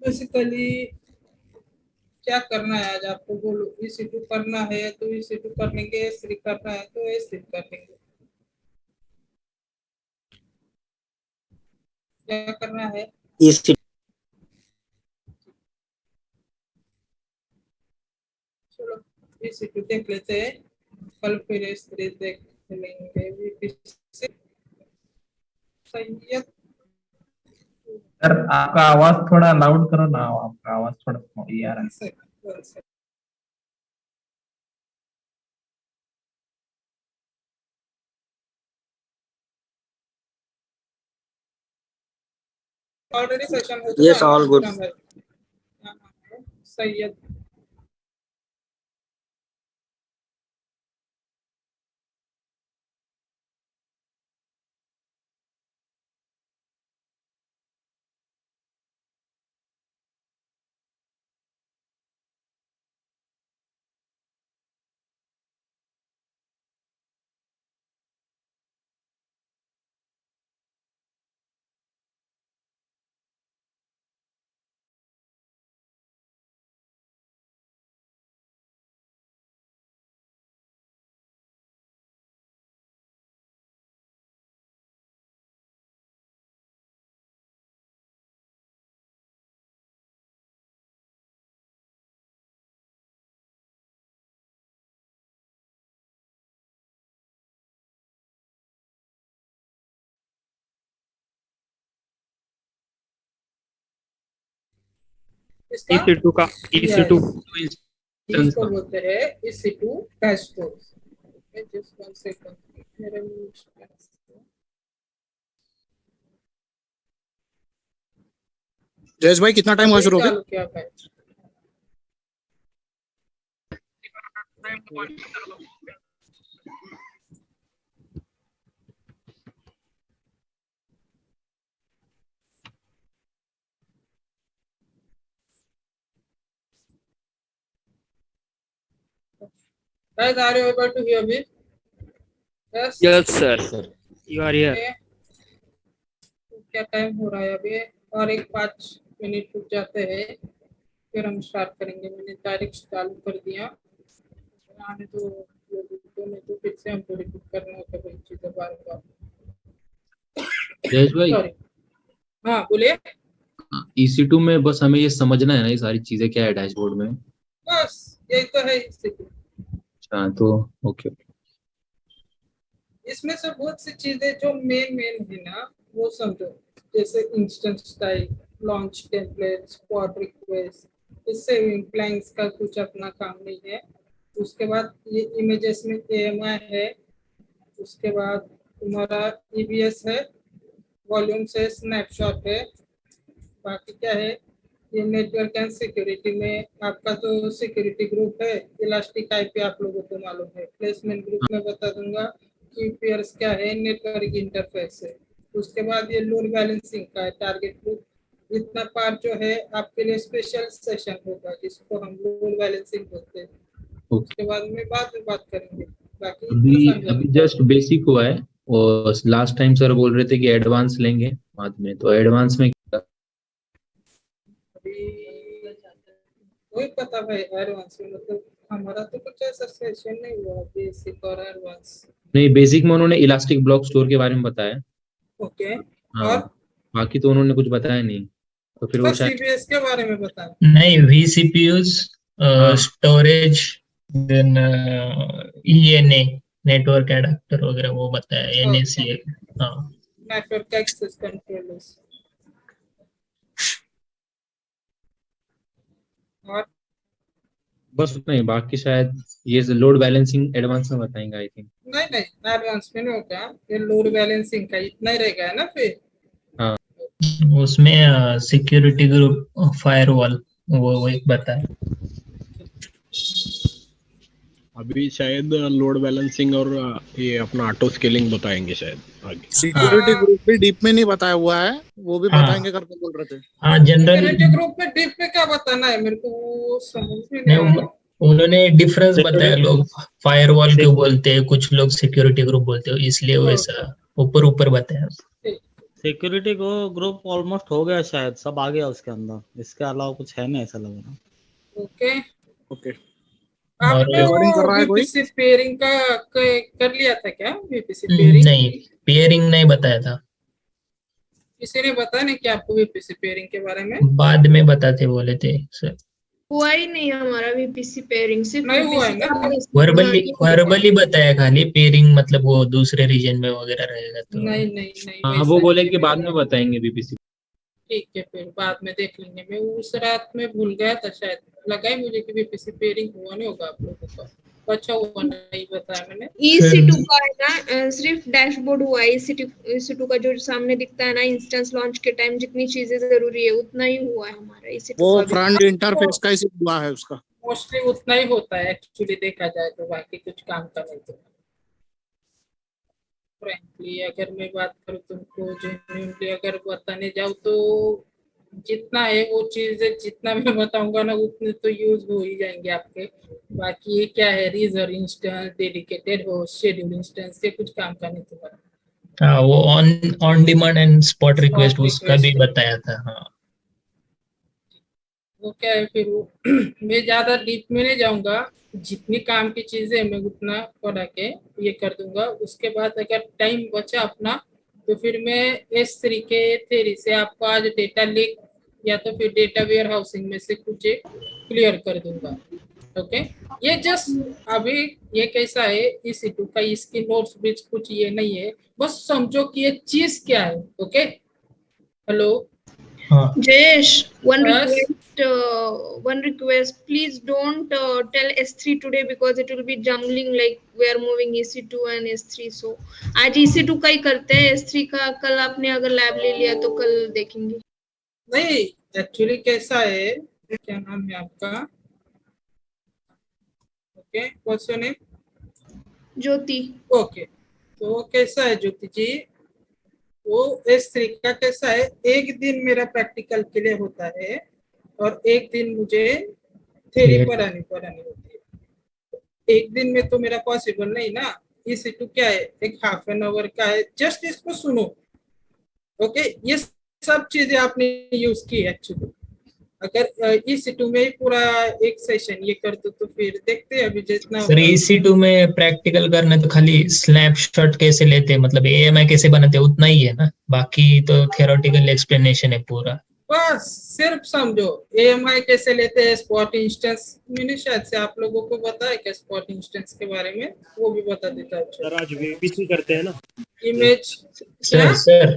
Basically क्या करना है आज आपको, बोलो। EC2 करना है तो EC2 कर लेंगे, S3 करना है तो S3 कर लेंगे। क्या करना है? EC2। चलो EC2 देख लेते हैं, कल फिर S3 देख लेंगे। सैयद सर आपका आवाज थोड़ा लाउड करो ना, आपका आवाज थोड़ा ये आ रहा है। ऑलरेडी सेशन हो Yes, all good. Syed EC2 का EC2 इसको बोलते हैं EC2 डैशबोर्ड। जस्ट 1 सेकंड, मेरे जयेश भाई कितना टाइम हुआ शुरू हो गया? क्या है? Guys, are you able to hear me? Yes. Yes sir, you are here. क्या टाइम हो रहा है अभी? और एक 5 मिनट रुक जाते हैं, फिर हम स्टार्ट करेंगे। मैंने डायरेक्ट चालू कर दिया, आने तो नहीं तो फिर से हमको रिपीट करना होता है चीजें बार-बार। जयेश भाई, हाँ बोलिए। EC2 में बस हमें ये समझना है ना, ये सारी चीजें क्या है डैशबोर्ड में, बस यही तो है EC2। अच्छा तो ओके। इसमें से बहुत सी चीजें जो मेन है ना, वो समझो। जैसे instance type, launch template, spot request, इससे इम्प्लाइंग्स का कुछ अपना काम नहीं है। उसके बाद ये इमेजेस में AMI है, उसके बाद तुम्हारा EBS है, वॉल्यूम्स है, स्नैपशॉट है। बाकी क्या है, ये नेटवर्क एंड सिक्योरिटी में आपका तो सिक्योरिटी ग्रुप है, इलास्टिक IP आप लोगों को मालूम है। प्लेसमेंट ग्रुप में बता दूंगा कि पेयर्स क्या है, नेटवर्क इंटरफेस है। उसके बाद ये लोड बैलेंसिंग का है, टारगेट ग्रुप। इतना पार्ट जो है आपके लिए स्पेशल सेशन होगा, जिसको हम लोड बैलेंसिंग बोलते हैं। उसके बाद में बात करेंगे। बाकी अभी जस्ट बेसिक हुआ है, और लास्ट टाइम सर बोल रहे थे कि एडवांस लेंगे बाद में, तो एडवांस में कोई पता भाई एडवांस में, मतलब हमारा तो कुछ ऐसा सेशन नहीं हुआ बेसिक और एडवांस। नहीं, बेसिक में उन्होंने इलास्टिक ब्लॉक स्टोर के बारे में बताया। ओके। हाँ, और बाकी तो उन्होंने कुछ बताया नहीं, तो फिर वो बस CBS के बारे में बताया। नहीं, vCPUs, storage, then ENA network adapter वगैरह वो बताया, NACL। हाँ, नेटवर्क एक्सेस कंट्रोलर्स। और बस उतना ही, बाकी शायद ये लोड बैलेंसिंग एडवांस में बताएंगे आई थिंक। नहीं एडवांस में नहीं होगा, ये लोड बैलेंसिंग का इतना ही रहेगा ना। फिर हाँ, उसमें सिक्योरिटी ग्रुप, फायरवॉल वो एक बताया। अभी शायद लोड बैलेंसिंग और ये अपना ऑटो स्केलिंग बताएंगे शायद आगे। सिक्योरिटी ग्रुप भी डीप में नहीं बताया हुआ है, वो भी बताएंगे करके बोल रहे थे। हाँ, जनरल सिक्योरिटी ग्रुप में डीप में क्या बताना है, मेरे को समझ में नहीं आया। उन्होंने डिफरेंस बताया, लोग फायरवॉल क्यों बोलते हैं, कुछ लोग सिक्योरिटी ग्रुप बोलते हैं, इसलिए वैसा ऊपर बताया। सिक्योरिटी को ग्रुप ऑलमोस्ट हो गया शायद, सब आ गया उसके अंदर, इसके अलावा कुछ है नहीं ऐसा लग रहा। Okay, okay. आपने पेयरिंग कर वो रहा है कोई? वीपीसी पेयरिंग का कर लिया था क्या? वीपीसी पेयरिंग नहीं, पेयरिंग नहीं बताया था, किसी ने बताया नहीं कि आपको वीपीसी पेयरिंग के बारे में? बाद में बताते बोले थे सर। हुआ ही नहीं हमारा वीपीसी पेयरिंग, सिर्फ नहीं हुआ है VPC ना? का वर्बली बताया खाली, पेयरिंग मतलब वो दूसरे रीजन में वगैरह रहेगा तो। नहीं नहीं नहीं, हाँ, वैसा वो बोले नहीं कि है बाद मेरा। में बताएंगे बीबीसी। ठीक है, फिर बाद में देख लेंगे। मैं उस रात में भूल गया था शायद, लगा ही मुझे कि वीपीसी पेयरिंग हुआ नहीं होगा आप लोगों का। अच्छा हुआ नहीं बताया मैंने। EC2 का है ना, सिर्फ डैशबोर्ड हुआ है। EC2 का जो सामने दिखता है ना इंस्टेंस लॉन्च के टाइम, जितनी चीजें जरूरी है उतना ही हुआ है हमारा EC2 वो का भी। फ्रंट इंटरफेस का ही हुआ है उसका। मोस्टली उतना ही होता है एक्चुअली, देखा जाए तो बाकी कुछ काम का नहीं। तो फ्रेंकली अगर मैं बात करूँ तुमको जेन्युइनली अगर बताने जाऊँ तो जितना है वो चीजें जितना मैं बताऊंगा ना उतने तो यूज हो ही जाएंगे आपके। बाकी ये क्या है, रिजर्व इंस्टेंस, डेडिकेटेड हो, शेड्यूल इंस्टेंस, ये कुछ काम का नहीं तुम्हारा। हाँ, वो on demand and spot request Spot उसका भी request। बताया था। हाँ, वो क्या है फिर वो मैं ज्यादा डीप में नहीं जाऊंगा, जितनी काम की चीजें मैं उतना पढ़ा के ये कर दूंगा। उसके बाद अगर टाइम बचा अपना तो फिर मैं इस तरीके थ्योरी से आपको आज डेटा लेक या तो फिर डेटा वेयर हाउसिंग में से कुछ क्लियर कर दूंगा। ओके, ये जस्ट अभी ये कैसा है EC2 का, इसकी नोट्स बीच कुछ ये नहीं है, बस समझो कि ये चीज क्या है। ओके, हेलो हाँ, Jayesh, बस one request, please don't tell S3 today because it will be jumbling, like we are moving EC2 and S3, so आज EC2 का ही करते हैं, S3 का कल आपने अगर लैब ले लिया तो कल देखेंगे। नहीं, एक्चुअली कैसा है, क्या नाम है आपका? Okay, what's your name? Jyoti. Okay, तो कैसा है ज्योति जी, वो इस तरीका कैसा है, एक दिन मेरा प्रैक्टिकल के लिए होता है और एक दिन मुझे थ्योरी पढ़ानी होती है। एक दिन में तो मेरा पॉसिबल नहीं ना। EC2 क्या है, एक हाफ एन आवर का है, जस्ट इसको सुनो। ओके, ये सब चीजें आपने यूज की एक्चुअली। अगर EC2 में ही पूरा एक सेशन ये कर दो तो फिर देखते हैं अभी जितना सर EC2 में प्रैक्टिकल करने तो खाली स्नैपशॉट कैसे लेते, मतलब AMI कैसे बनाते उतना ही है ना, बाकी तो थियोरेटिकल एक्सप्लेनेशन है पूरा। बस सिर्फ समझो AMI कैसे लेते हैं, स्पॉट इंस्टेंस मैंने शायद से आप लोगों को बताया क्या स्पॉट इंस्टेंस के बारे में, वो भी बता देता हूँ। सर आज VPC करते हैं ना? इमेज सर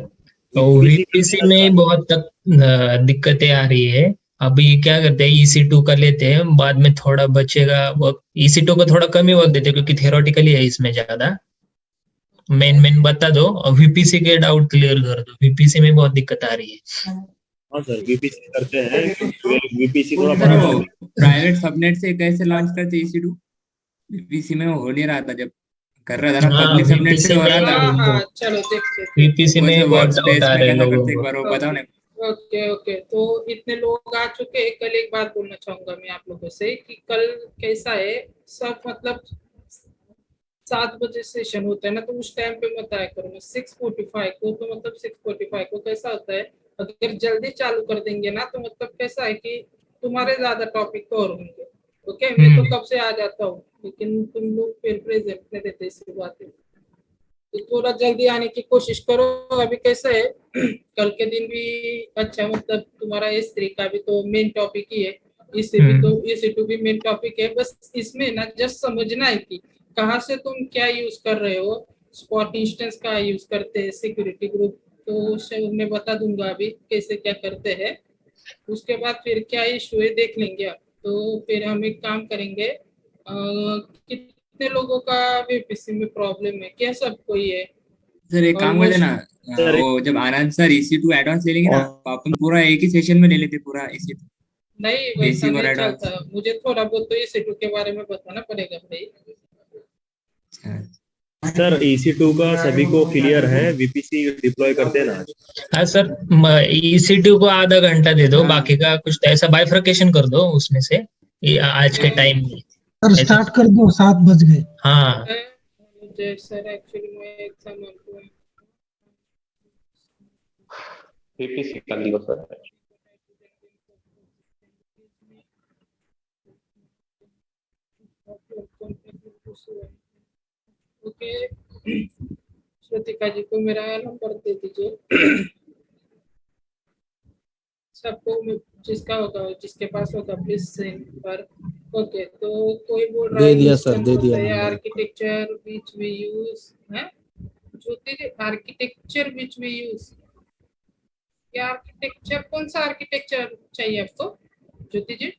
तो VPC में बहुत तक दिक्कतें आ रही है। अभी क्या करते हैं, EC2 कर लेते हैं, बाद में थोड़ा बचेगा वक्त, EC2 को थोड़ा कम ही वक्त देते हैं क्योंकि थियोरेटिकली है इसमें ज्यादा। मेन बता दो और VPC के डाउट क्लियर कर दो, VPC में बहुत दिक्कत आ रही है। हाँ सर, VPC करते हैं। VPC थोड़ा बड़ा प्राइवेट सबनेट से कैसे लॉन्च करते EC2? VPC में वो हो नहीं रहा था, जब कर रहा था ना हाँ, पब्लिक सबनेट से VPC हो रहा था। हाँ हाँ, चलो देखते हैं। VPC में बहुत वर्क डाउट स्पेस आ में रहे हैं कैसा लोगों करते, एक को। बार वो बताओ ना। ओके, तो इतने लोग आ चुके हैं। कल एक बात बोलना चाहूंगा मैं आप लोगों से कि कल कैसा है, सब मतलब 7 बजे सेशन होता है ना, तो उस टाइम पे मत आया करो। 6:45 को तो मतलब 6:45 को कैसा होता है, अगर जल्दी चालू कर देंगे ना तो मतलब कैसा है कि तुम्हारे ज्यादा टॉपिक कवर होंगे। ओके, मैं तो कब से आ जाता हूँ लेकिन तुम लोग फिर प्रेजेंट नहीं रहते, इसी बात है। तो थोड़ा जल्दी आने की कोशिश करो। अभी कैसा है कल के दिन भी अच्छा, मतलब तुम्हारा S3 का भी तो मेन टॉपिक ही है, इससे भी तो EC2 भी मेन टॉपिक है। बस इसमें ना जस्ट समझना है कि कहाँ से तुम क्या यूज कर रहे हो। स्पॉट इंस्टेंस का यूज करते हैं, सिक्योरिटी ग्रुप तो मैं बता दूंगा अभी कैसे क्या करते हैं। उसके बाद फिर क्या इशू है देख लेंगे। तो फिर हम एक काम करेंगे, कितने लोगों का VPC में प्रॉब्लम है, क्या सबको ही है? सर एक काम करते ना, वो जब आनंद सर EC2 एडवांस ले लेंगे ना तो अपन पूरा एक ही सेशन में ले लेते पूरा EC2। नहीं वैसा नहीं चलता, मुझे थोड़ा बहुत तो EC2 के बारे में बताना पड़ेगा भाई। सर EC2 का सभी को क्लियर है, VPC डिप्लॉय करते हैं ना? हाँ सर, EC2 को आधा घंटा दे दो, बाकी का कुछ ऐसा बाइफरकेशन कर दो उसमें से आज के टाइम में। सर स्टार्ट कर दो, 7 बज गए। हाँ मुझे सर एक्चुअली मैं एग्जाम VPC का दियो सर। ओके, श्रुतिका जी को मेरा नंबर दे दीजिए। सबको जिसका होगा, जिसके पास होगा प्लीज सेंड पर। ओके, तो कोई बोल रहा दे है दिया सर, दे दिया है number. Architecture which we use है, Jyoti ji architecture which we use, क्या आर्किटेक्चर, कौन सा आर्किटेक्चर चाहिए आपको ज्योति जी?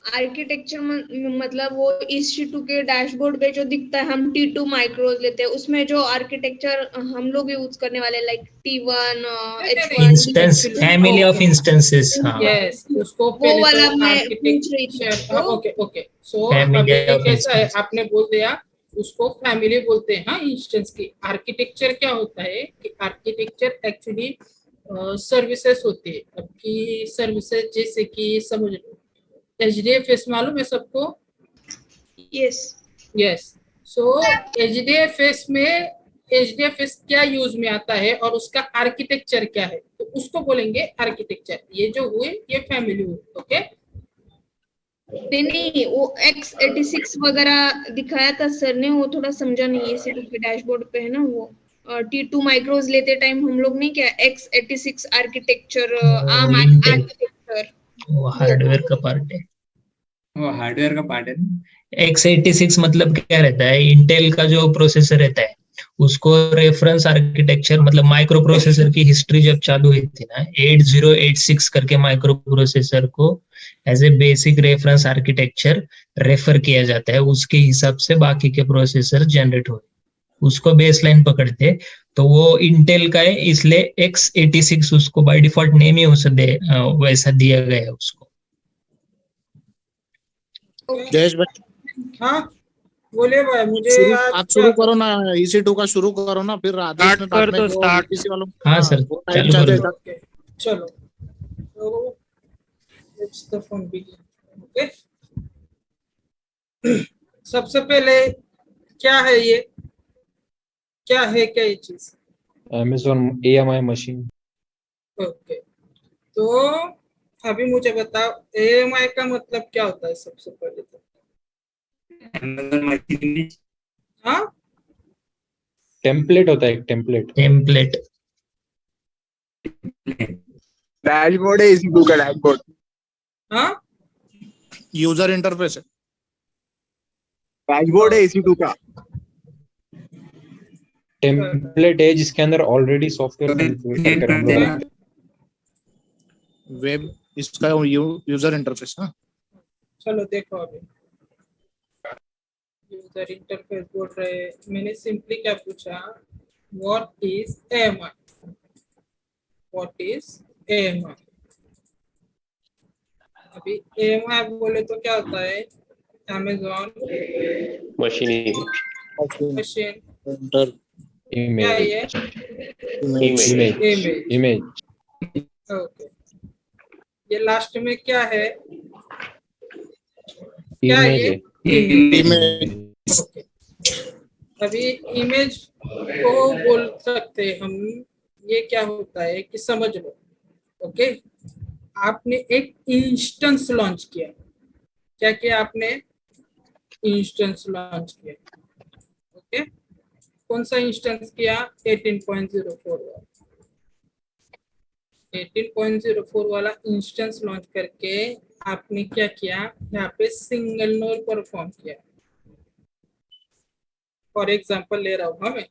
आर्किटेक्चर मतलब वो EC2 के डैशबोर्ड पे जो दिखता है, हम T2 माइक्रोज लेते हैं, उसमें जो आर्किटेक्चर हम लोग यूज करने वाले like T1 H1 instance, family of instances. हाँ, यस, उसको वो पहले वाला तो मैं पूछ रही थी आर्किटेक्चर। आपको। ओके ओके, सो Family अभी of कैसा है, instance। आपने बोल दिया उसको फैमिली बोलते हैं। हाँ, इंस्टेंस की आर्किटेक्चर क्या होता है कि आर्किटेक्चर एक्चुअली सर्विसेज होती है। आपकी सर्विसेज जैसे कि समझ लो HDFS मालूम है सबको? यस, यस, सो HDFS में HDFS क्या यूज में आता है और उसका आर्किटेक्चर क्या है, तो उसको बोलेंगे आर्किटेक्चर। ये जो हुए ये फैमिली हुई। ओके, नहीं वो X86 वगैरह दिखाया था सर ने, वो थोड़ा समझा नहीं। EC2 के डैशबोर्ड पे है ना वो, T2 माइक्रोज लेते टाइम हम लोग नहीं क्या X86 architecture, ARM Intel, architecture, वो हार्डवेयर का पार्ट है। वो हार्डवेयर का पार्ट है ना। x86 मतलब क्या रहता है, इंटेल का जो प्रोसेसर रहता है उसको रेफरेंस आर्किटेक्चर, मतलब माइक्रो प्रोसेसर की हिस्ट्री जब चालू हुई थी ना, 8086 करके माइक्रो प्रोसेसर को as a basic reference architecture refer किया जाता है। उसके हिसाब से बाकी के प्रोसेसर जनरेट हुए, उसको बेसलाइन पकड़ते। तो वो इंटेल का है, इसलिए x86 उसको बाय डिफॉल्ट नेम ही वैसा दिया गया है उसको। जयेश भाई, हाँ बोले भाई, मुझे आप आज शुरू करो ना, EC2 का शुरू करो ना, फिर आदेश में बाद में वो VPC वालों को। हाँ सर, वो टाइम चालू कर चले दो। ओके चलो, तो let's the fun begin. Okay, सबसे पहले क्या है ये, क्या है क्या ये चीज? Amazon AMI machine. ओके, तो अभी मुझे बताओ AMI का मतलब क्या होता है सबसे पहले तो? Amazon machine. हाँ, टेम्पलेट होता है, एक टेम्पलेट। टेम्पलेट डैशबोर्ड है EC2 का डैशबोर्ड। हाँ, यूजर इंटरफेस है। डैशबोर्ड है EC2 का। टेम्पलेट है जिसके अंदर ऑलरेडी सॉफ्टवेयर कॉन्फ़िगर करके हम लोग रखते हैं। वेब इसका यूजर इंटरफेस। हाँ, चलो देखो अभी यूजर इंटरफेस बोल रहे हैं। मैंने सिंपली क्या पूछा, what is AMI, what is AMI। अभी AMI बोले तो क्या होता है, Amazon मशीन मशीन, इंटर क्या है ये? इमेज। ओके, ये लास्ट में क्या है, क्या है ये? इमेज। ओके, अभी इमेज को बोल सकते हैं हम। ये क्या होता है कि समझ लो। ओके, आपने एक इंस्टेंस लॉन्च किया। क्या किया आपने? इंस्टेंस लॉन्च किया। ओके, कौन सा इंस्टेंस किया? 18.04 वाला। 18.04 वाला इंस्टेंस लॉन्च करके आपने क्या किया, यहाँ पे सिंगल नोड परफॉर्म किया। फॉर एग्जांपल ले रहा हूँ मैं,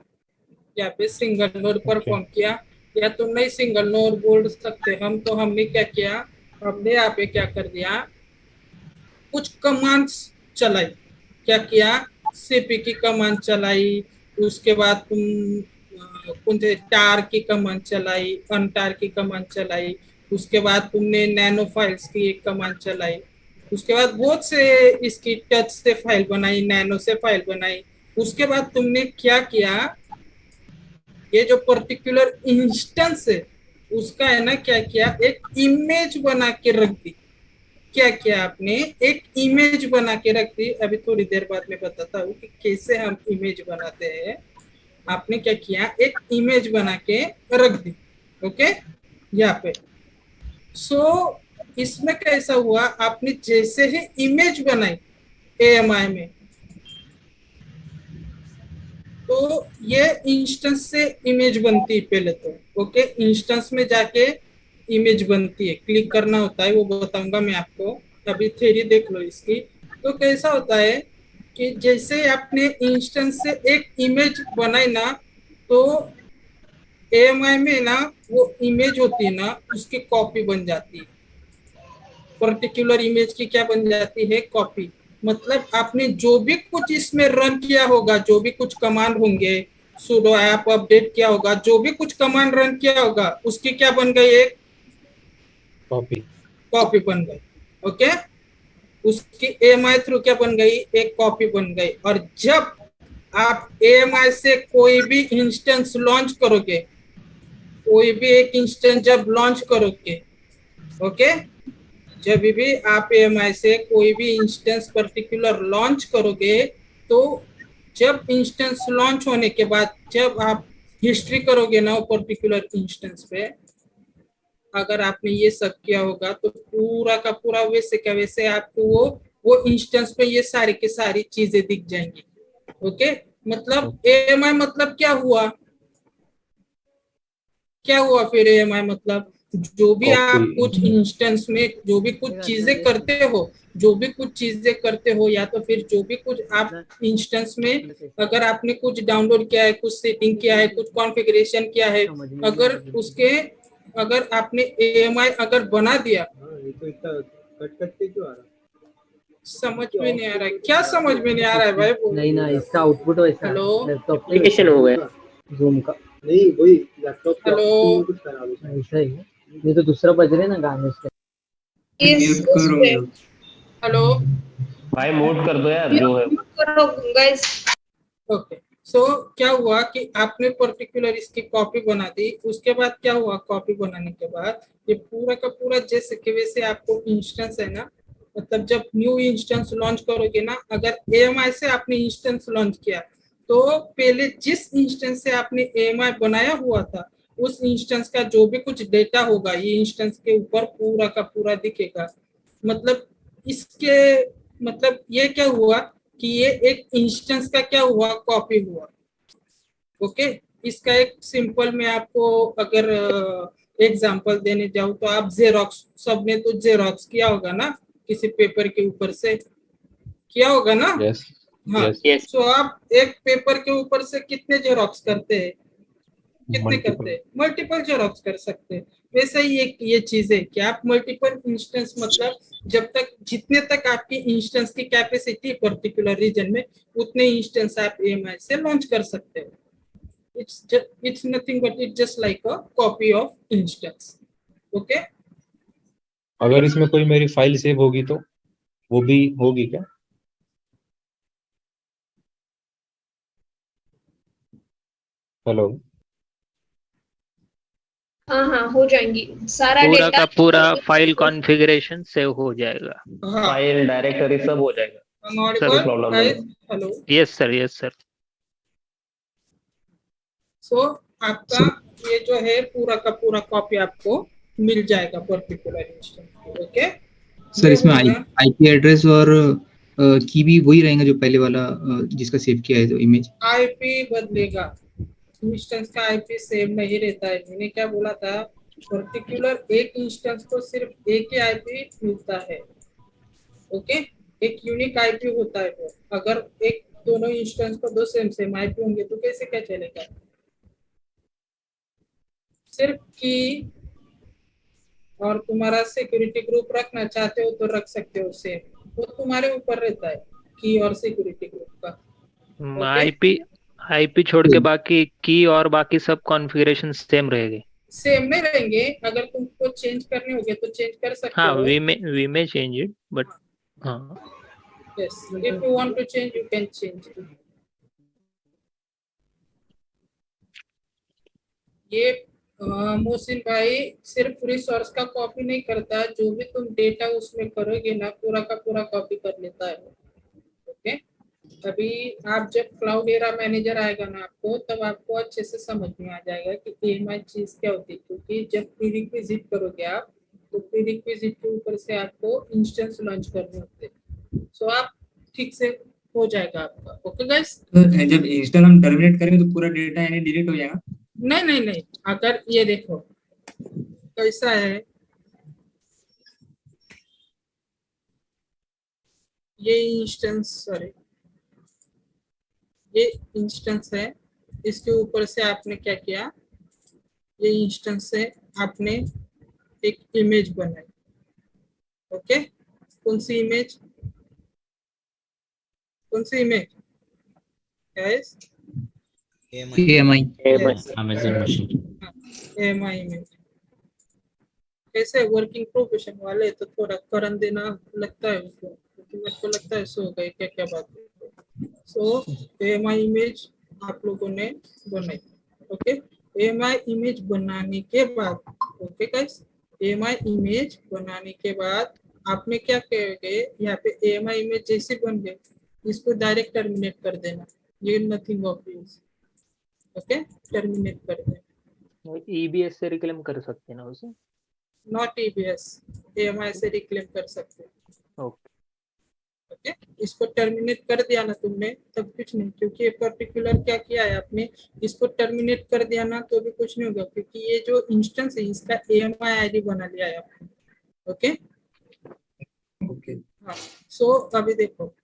यहाँ पे सिंगल नोड परफॉर्म किया, या तो नहीं सिंगल नोड बोल सकते हम। तो हमने क्या किया, हमने यहाँ पे क्या कर दिया, कुछ कमांड्स चलाई। क्या किया, CP की कमांड चलाई, उसके बाद तुम टार की कमांड चलाई, अनटार की कमांड चलाई, उसके बाद तुमने नैनो फाइल्स की एक कमांड चलाई, उसके बाद बहुत से इसकी टच से फाइल बनाई, नैनो से फाइल बनाई। उसके बाद तुमने क्या किया, ये जो पर्टिकुलर इंस्टेंस है उसका है ना, क्या किया, एक इमेज बना के रख दी। क्या किया आपने, एक इमेज बना के रख दी। अभी थोड़ी देर बाद में बताता हूँ कि कैसे हम इमेज बनाते हैं। आपने क्या किया, एक इमेज बना के रख दी। ओके यहाँ पे। सो इसमें कैसा हुआ, आपने जैसे ही इमेज बनाई AMI में, तो ये इंस्टेंस से इमेज बनती है पहले तो। ओके, इंस्टेंस में जाके इमेज बनती है, क्लिक करना होता है, वो बताऊंगा मैं आपको, अभी थ्योरी देख लो इसकी। तो कैसा होता है कि जैसे आपने इंस्टेंस से एक इमेज बनाई ना, तो AMI में ना वो इमेज होती है ना, उसकी कॉपी बन जाती है। पर्टिकुलर इमेज की क्या बन जाती है, कॉपी। मतलब आपने जो भी कुछ इसमें रन किया होगा, जो भी कुछ कमांड होंगे, sudo ऐप अपडेट किया होगा, जो भी कुछ कमांड रन किया होगा, उसकी क्या बन गई, एक कॉपी बन गई। ओके, उसकी AMI थ्रू क्या बन गई, एक कॉपी बन गई। और जब आप AMI से कोई भी इंस्टेंस लॉन्च करोगे, कोई भी एक इंस्टेंस जब लॉन्च करोगे, ओके, जब भी आप AMI से कोई भी इंस्टेंस पर्टिकुलर लॉन्च करोगे, तो जब इंस्टेंस लॉन्च होने के बाद जब आप हिस्ट्री करोगे ना वो पर्टिकुलर इंस्टेंस पे, अगर आपने ये सब किया होगा तो पूरा का पूरा वैसे का वैसे आपको वो इंस्टेंस पे ये सारी की सारी चीजें दिख जाएंगी। ओके, मतलब AMI मतलब क्या हुआ, क्या हुआ फिर AMI मतलब जो भी आप कुछ इंस्टेंस में जो भी कुछ चीजें करते हो, जो भी कुछ चीजें करते हो, या तो फिर जो भी कुछ आप इंस्टेंस में अगर आपने कुछ डाउनलोड किया है, कुछ सेटिंग किया है, कुछ कॉन्फ़िगरेशन किया है, अगर उसके अगर आपने AMI अगर बना दिया, समझ में नहीं आ रहा है, क्या समझ में नहीं आ रहा है भाई? नहीं ना, इसका आउटपुट वैसा हेलो, एप्लीकेशन हो गया जूम का। नहीं वही लैपटॉप हेलो, ऐसा ही है, ये तो दूसरा बज रहे ना गाने उसके। Yes, हेलो, भाई म्यूट कर दो यार जो है। करो guys। ओके, सो क्या हुआ कि आपने पर्टिकुलर इसकी कॉपी बना दी। उसके बाद क्या हुआ, कॉपी बनाने के बाद ये पूरा का पूरा जैसे कि वैसे आपको इंस्टेंस है ना, मतलब जब न्यू इंस्टेंस लॉन्च करोगे ना, अगर AMI से आपने इंस्टेंस लॉन्च किया, तो पहले जिस इंस्टेंस से आपने AMI बनाया हुआ था, उस इंस्टेंस का जो भी कुछ डेटा होगा ये इंस्टेंस के ऊपर पूरा का पूरा दिखेगा। मतलब इसके मतलब ये क्या हुआ कि ये एक इंस्टेंस का क्या हुआ, कॉपी हुआ। ओके, इसका एक सिंपल मैं आपको अगर एग्जांपल देने जाऊं तो आप जेरोक्स, सबने तो जेरोक्स किया होगा ना, किसी पेपर के ऊपर से किया होगा ना। यस हाँ, यस सो आप एक पेपर के ऊपर से कितने जेरोक्स करते हैं, कितने करते हैं, मल्टीपल जेरोक्स कर सकते हैं। वैसे ही एक ये चीज है कि आप मल्टीपल इंस्टेंस, मतलब जब तक जितने तक आपकी इंस्टेंस की कैपेसिटी पर्टिकुलर रीजन में, उतने इंस्टेंस आप AMI से लॉन्च कर सकते हो। it's nothing but it's just like a copy of instance. Okay, अगर इसमें कोई मेरी फाइल सेव होगी तो वो भी होगी क्या? हेलो, हाँ हाँ हो जाएंगी, सारा पूरा डेटा का पूरा फाइल कॉन्फ़िगरेशन सेव हो जाएगा, हाँ, फाइल डायरेक्टरी सब हो जाएगा, ऑडिबल प्रॉब्लम गाइस, नहीं। Hello. Yes sir yes sir. So आपका ये जो है पूरा का पूरा कॉपी आपको मिल जाएगा पर्टिकुलर इंस्टेंस। ओके सर इसमें आईपी एड्रेस और की भी वही रहेगा जो पहले वाला जिसका सेव किया है तो इमेज। आईपी बदलेगा, इंस्टेंस का आईपी सेव नहीं रहता है। मैंने क्या बोला था, पर्टिकुलर एक इंस्टेंस को सिर्फ एक ही आईपी मिलता है। ओके, एक यूनिक आईपी होता है वो। अगर एक दोनों इंस्टेंस को दो सेम सेम आईपी होंगे तो कैसे क्या चलेगा। सिर्फ की और तुम्हारा सिक्योरिटी ग्रुप रखना चाहते हो तो रख सकते हो, सेम, वो तुम्हारे ऊपर रहता है की और सिक्योरिटी ग्रुप का। आईपी छोड़ के बाकी की और बाकी सब कॉन्फ़िगरेशन सेम रहेंगे, सेम नहीं रहेंगे। अगर तुमको चेंज करने होंगे तो चेंज कर सकते हाँ हो। We may change it but हाँ yes, if you want to change you can change. ये मोहसिन भाई सिर्फ रिसोर्स का कॉपी नहीं करता, जो भी तुम डेटा उसमें करोगे ना पूरा का पूरा कॉपी कर लेता है। ओके, अभी आप जब क्लाउड एरा मैनेजर आएगा ना आपको, तब आपको अच्छे से समझ में आ जाएगा कि AMI चीज क्या होती है। क्योंकि जब प्रीरिक्विजिट करोगे आप, तो प्रीरिक्विजिट के ऊपर से आपको इंस्टेंस लॉन्च करने होते हैं। सो आप ठीक से हो जाएगा आपका। ओके गाइस, तो जब इंस्टॉल हम टर्मिनेट करेंगे तो पूरा डेटा यानी डिलीट हो जाएगा? नहीं नहीं नहीं, अगर ये देखो कैसा है, ये इंस्टेंस, सॉरी ये इंस्टेंस है, इसके ऊपर से आपने क्या किया, ये इंस्टेंस से आपने एक इमेज बनाई। ओके, कौन सी इमेज, कौन सी image guys? AMI Amazon machine. AMI image. कैसे वर्किंग प्रोफेशन वाले तो थोड़ा करन देना लगता है उनको, क्योंकि मेरे को लगता है सो गए क्या क्या बात है। सो AMI इमेज आप लोगों ने बनाई। ओके, AMI इमेज बनाने के बाद, ओके गाइस, AMI इमेज बनाने के बाद आपने क्या करोगे, यहाँ पे AMI इमेज जैसे बन गए, इसको डायरेक्ट टर्मिनेट कर देना, ये nothing of use. Okay, terminate कर देना। EBS से रिक्लेम कर सकते हैं ना उसे? नॉट EBS, AMI से रिक्लेम कर सकते हैं। ओके, ओके, इसको टर्मिनेट कर दिया ना तुमने, तब कुछ नहीं, क्योंकि ये पर्टिकुलर क्या किया है आपने, इसको टर्मिनेट कर दिया ना तो भी कुछ नहीं होगा, क्योंकि ये जो इंस्टेंस है इसका AMI ID बना लिया है आपने। ओके ओके, हाँ, सो अभी देखो,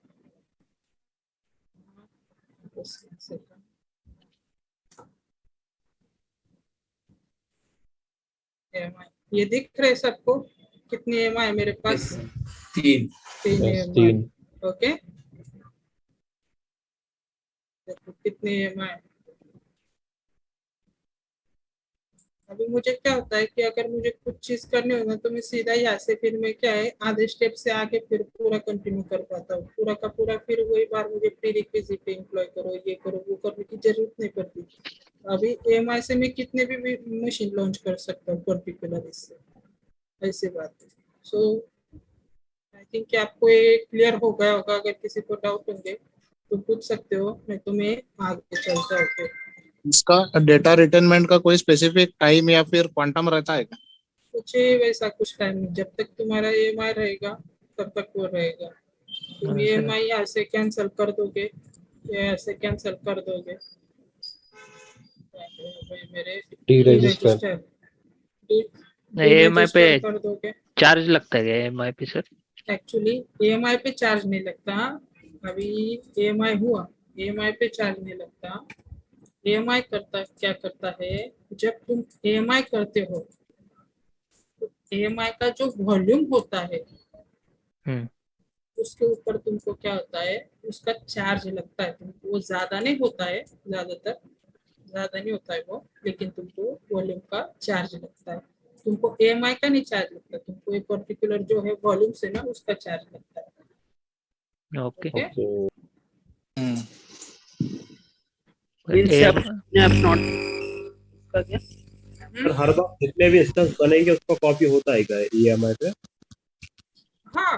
AMI ये दिख रहे सबको कितनी AMI है मेरे पास? 3 AMI। ओके, देखो कितने EMI। अभी मुझे क्या होता है कि अगर मुझे कुछ चीज करनी हो ना, तो मैं सीधा यहाँ से फिर मैं क्या है आधे स्टेप से आगे फिर पूरा कंटिन्यू कर पाता हूँ, पूरा का पूरा। फिर वही बार मुझे प्रीरिक्विजिट एम्प्लॉय करो, ये करो, वो करने की जरूरत नहीं पड़ती। अभी AMI से मैं कितने भी मशीन लॉन्च कर सकता हूँ पर्टिकुलर इससे, ऐसी बात है। सो आई थिंक कि आपको ये क्लियर हो गया होगा। अगर किसी को डाउट होंगे तो पूछ सकते हो, नहीं तो मैं आगे चलता हूँ। इसका डेटा रिटेनमेंट का कोई स्पेसिफिक टाइम या फिर क्वांटम रहता है क्या? कुछ वैसा कुछ टाइम नहीं, जब तक तुम्हारा EMI रहेगा तब तक वो रहेगा। तुम EMI यहाँ से कैंसिल कर दोगे या ऐसे कैंसिल कर दोगे, मेरे रजिस्टर EMI पे कर दोगे। चार्ज लगता है EMI पे सर? एक्चुअली EMI पे चार्ज नहीं लगता। अभी EMI हुआ, EMI पे चार्ज नहीं लगता। EMI करता क्या करता है, जब तुम EMI करते हो तो EMI का जो वॉल्यूम होता है उसके ऊपर तुमको क्या होता है, उसका चार्ज लगता है तुमको। वो ज्यादा नहीं होता है, ज्यादातर ज्यादा नहीं होता है वो, लेकिन तुमको वॉल्यूम का चार्ज लगता है। तुमको EMI का नहीं चार्ज लगता, तुमको एक पर्टिकुलर जो है वॉल्यूम से ना उसका चार्ज लगता है। ओके, सर हर बार जितने भी इंस्टेंस बनेंगे उसका कॉपी होता है क्या EMI पे? हाँ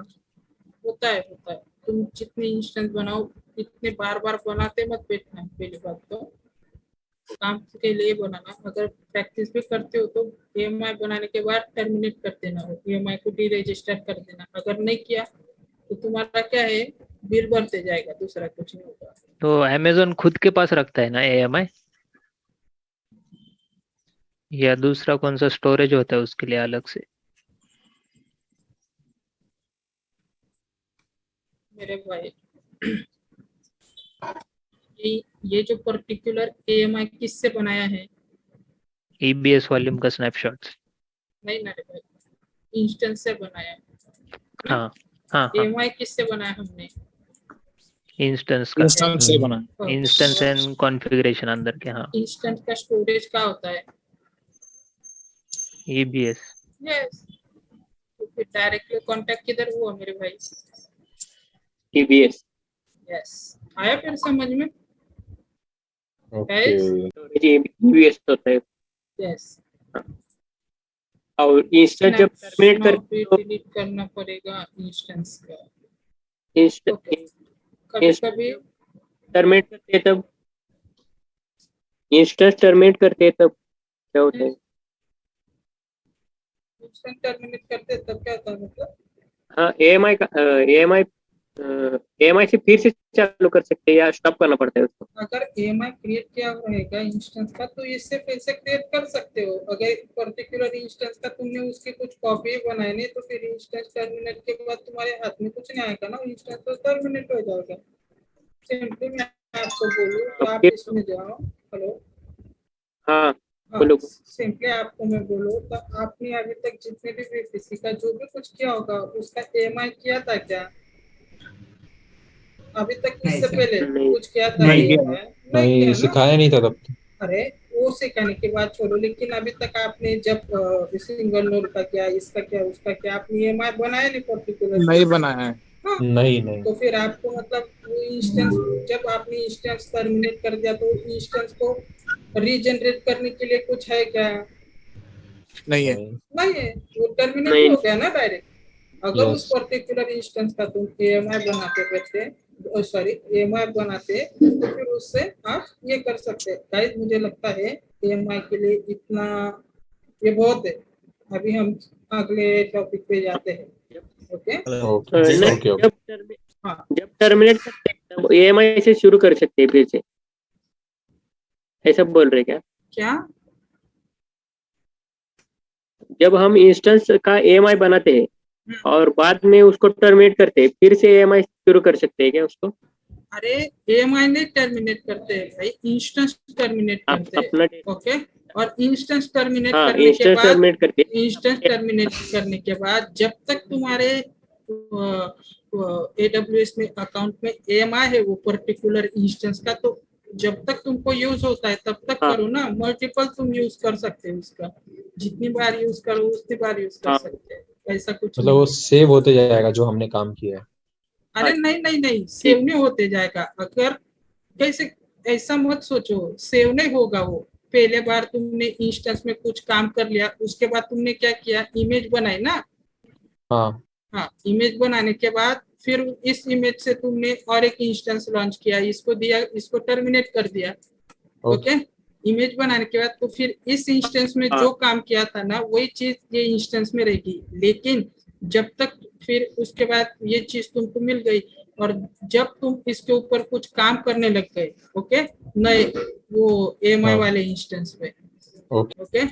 होता है, होता है। तुम जितने इंस्टेंस बनाओ, इतने बार बार बनाते मत बैठना। पहली बात तो काम के लिए बनाना। अगर प्रैक्टिस भी करते हो तो EMI बनाने के बाद टर्मिनेट कर देना हो, EMI को डीरजिस्टर कर देना। अगर नहीं किया तो तुम्हारा क्या है, बिल बढ़ते जाएगा, दूसरा कुछ नहीं होगा। तो Amazon खुद के पास रखता है ना EMI, या दूसरा कौन सा स्टोरेज होता है उसके लिए अलग से? मेरे भाई ये जो पर्टिकुलर EMI किससे बनाया है? EBS वॉल्यूम का स्नैपशॉट्स? नहीं ना रे भाई, इंस्टेंस से बनाया है। हाँ हाँ, EMI किससे बनाया हमने? इंस्टेंस का, इंस्टेंस से बना। इंस्टेंस एंड कॉन्फ़िगरेशन अंदर के। हाँ, इंस्टेंस का स्टोरेज क्या होता है? EBS। यस, तो फिर डायरेक्टली कांटेक्ट किधर हुआ मेरे भाई? EBS। यस, आया फिर समझ में? ओके, EBS तो है। यस, और इंस्टेंस जब टर्मिनेट करते हो डिलीट करना पड़ेगा इंस्टेंस का। इंस्टेंस कभी कभी टर्मिनेट करते हैं तब इंस्टेंस टर्मिनेट करते हैं तब क्या होता है? इंस्टेंस टर्मिनेट करते हैं तब क्या होता है मतलब? हाँ एएमआई का एएमआई से फिर से चालू कर सकते हैं या स्टॉप करना पड़ता है उसको? अगर एएमआई क्रिएट किया रहेगा इंस्टेंस का तो इससे फिर से क्रिएट कर सकते हो। अगर पर्टिकुलर इंस्टेंस का तुमने उसके कुछ कॉपी बनाए नहीं तो फिर इंस्टेंस टर्मिनेट के बाद तुम्हारे हाथ में कुछ नहीं आएगा ना, इंस्टेंस तो टर्मिनेट हो जाएगा। सिंपली मैं आपको बोलूँ तो आप इसमें जाओ। हेलो हाँ हाँ, बोलो। सिंपली आपको मैं बोलूँ तो आपने अभी तक जितने भी वीपीसी का जो भी कुछ किया होगा उसका एएमआई किया था क्या अभी तक? इससे पहले कुछ किया था? नहीं किया, नहीं नहीं किया ना। सिखाया नहीं था तब तो। अरे वो सिखाने के बाद छोड़ो, लेकिन अभी तक आपने जब सिंगल नोड का क्या, इसका क्या, उसका क्या, आपने ईएमआई बनाया नहीं पर्टिकुलर? नहीं बनाया है। हाँ, नहीं तो फिर आपको मतलब वो इंस्टेंस जब आपने इंस्टेंस टर्मिनेट कर दिया तो इंस्टेंस को रीजनरेट करने के लिए कुछ है क्या? नहीं है। नहीं है, वो टर्मिनेट हो गया ना डायरेक्ट। अगर Yes. उस पर्टिकुलर इंस्टेंस का तुम एएमआई बनाते रहते, सॉरी एएमआई बनाते तो फिर उससे आप ये कर सकते। गाइस मुझे लगता है एएमआई के लिए इतना ये बहुत है। अभी हम अगले टॉपिक पे जाते हैं। ओके जब टर्मिनेट करते हैं तब एएमआई से शुरू कर सकते हैं फिर से, ऐसा बोल रहे क्या? क्या? जब हम इंस्टेंस का एएमआई बनाते हैं और बाद में उसको टर्मिनेट करते हैं फिर से एएमआई शुरू कर सकते हैं क्या उसको? अरे एएमआई नहीं टर्मिनेट करते हैं भाई, इंस्टेंस टर्मिनेट करते हैं। ओके, और इंस्टेंस टर्मिनेट करने के बाद इंस्टेंस टर्मिनेट करने के बाद जब तक तुम्हारे AWS में अकाउंट में एएमआई है वो पर्टिकुलर इंस्टेंस का, तो जब तक तुमको यूज होता है तब तक करो ना। मल्टीपल तुम यूज कर सकते हो उसका, जितनी बार यूज करो उतनी बार यूज कर सकते हैं। ऐसा कुछ मतलब वो सेव होते जाएगा जो हमने काम किया है। अरे नहीं सेव नहीं होते जाएगा। अगर कैसे, ऐसा मत सोचो सेव नहीं होगा। वो पहले बार तुमने इंस्टेंस में कुछ काम कर लिया, उसके बाद तुमने क्या किया, इमेज बनाई ना। हाँ, इमेज बनाने के बाद फिर इस इमेज से तुमने और एक इंस्टेंस लॉन्च किया, इसको दिया, इसको टर्मिनेट कर दिया। ओके, इमेज बनाने के बाद तो फिर इस इंस्टेंस में जो काम किया था ना वही चीज ये इंस्टेंस में रहेगी। लेकिन जब तक फिर उसके बाद ये चीज तुमको मिल गई और जब तुम इसके ऊपर कुछ काम करने लग गए, ओके, नए वो एएमआई वाले इंस्टेंस पे, ओके,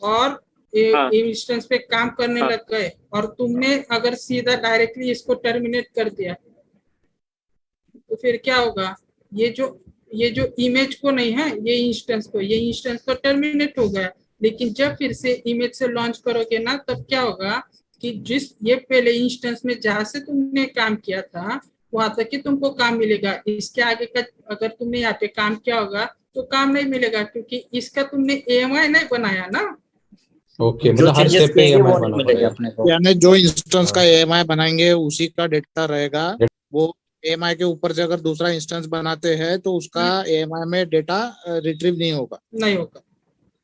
और इंस्टेंस पे काम करने लग गए और तुमने अगर सीधा डायरेक्टली इसको टर्मिनेट कर दिया तो फिर क्या होगा, ये जो इमेज को नहीं है, ये इंस्टेंस को, ये इंस्टेंस तो टर्मिनेट हो गया। लेकिन जब फिर से इमेज से लॉन्च करोगे ना तब क्या होगा कि जिस ये पहले इंस्टेंस में जहां से तुमने काम किया था वहां तक ही तुमको काम मिलेगा। इसके आगे का अगर तुमने यहाँ पे काम किया होगा तो काम नहीं मिलेगा, क्योंकि इसका तुमने एएमआई नहीं बनाया ना। ओके, मतलब हर स्टेप पे एएमआई बनाना पड़ेगा। यानी जो इंस्टेंस का एएमआई बनाएंगे उसी का डेटा रहेगा। वो एएमआई के ऊपर से अगर दूसरा इंस्टेंस बनाते हैं तो उसका एएमआई में डेटा रिट्रीव नहीं होगा।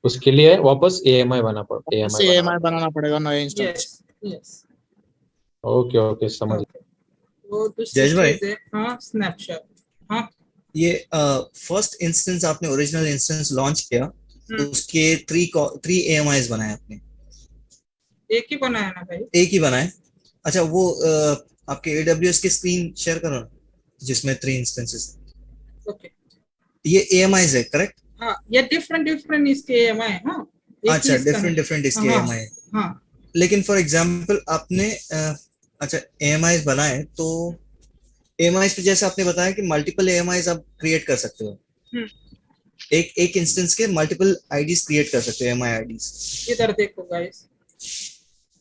उसके लिए वापस एएमआई बनाना पड़ेगा नए इंस्टेंस। यस, ओके समझ। वो दूसरी चीज है। हाँ, स्नैपशॉट। हाँ, ये फर्स्ट इंस्टेंस आपने ओरिजिनल इंस्टेंस लॉन्च किया तो उसके 3 AMIs बनाए आपने? एक ही बनाया ना भाई? एक ही बनाए। अच्छा, वो आपके AWS की स्क्रीन शेयर करो जिसमें 3 इंस्टेंसेस। ओके, ये AMIs है करेक्ट? हाँ, ये डिफरेंट इसके AMI। हाँ, अच्छा, डिफरेंट इसके AMI। हाँ, लेकिन फॉर एग्जांपल आपने अच्छा AMIs बनाए तो AMIs पे जैसे आपने बताया कि मल्टीपल AMIs आप क्रिएट कर सकते हो। एक इंस्टेंस के मल्टीपल आईडीज क्रिएट कर सकते हो, AMI आईडीज। इधर देखो गाइस,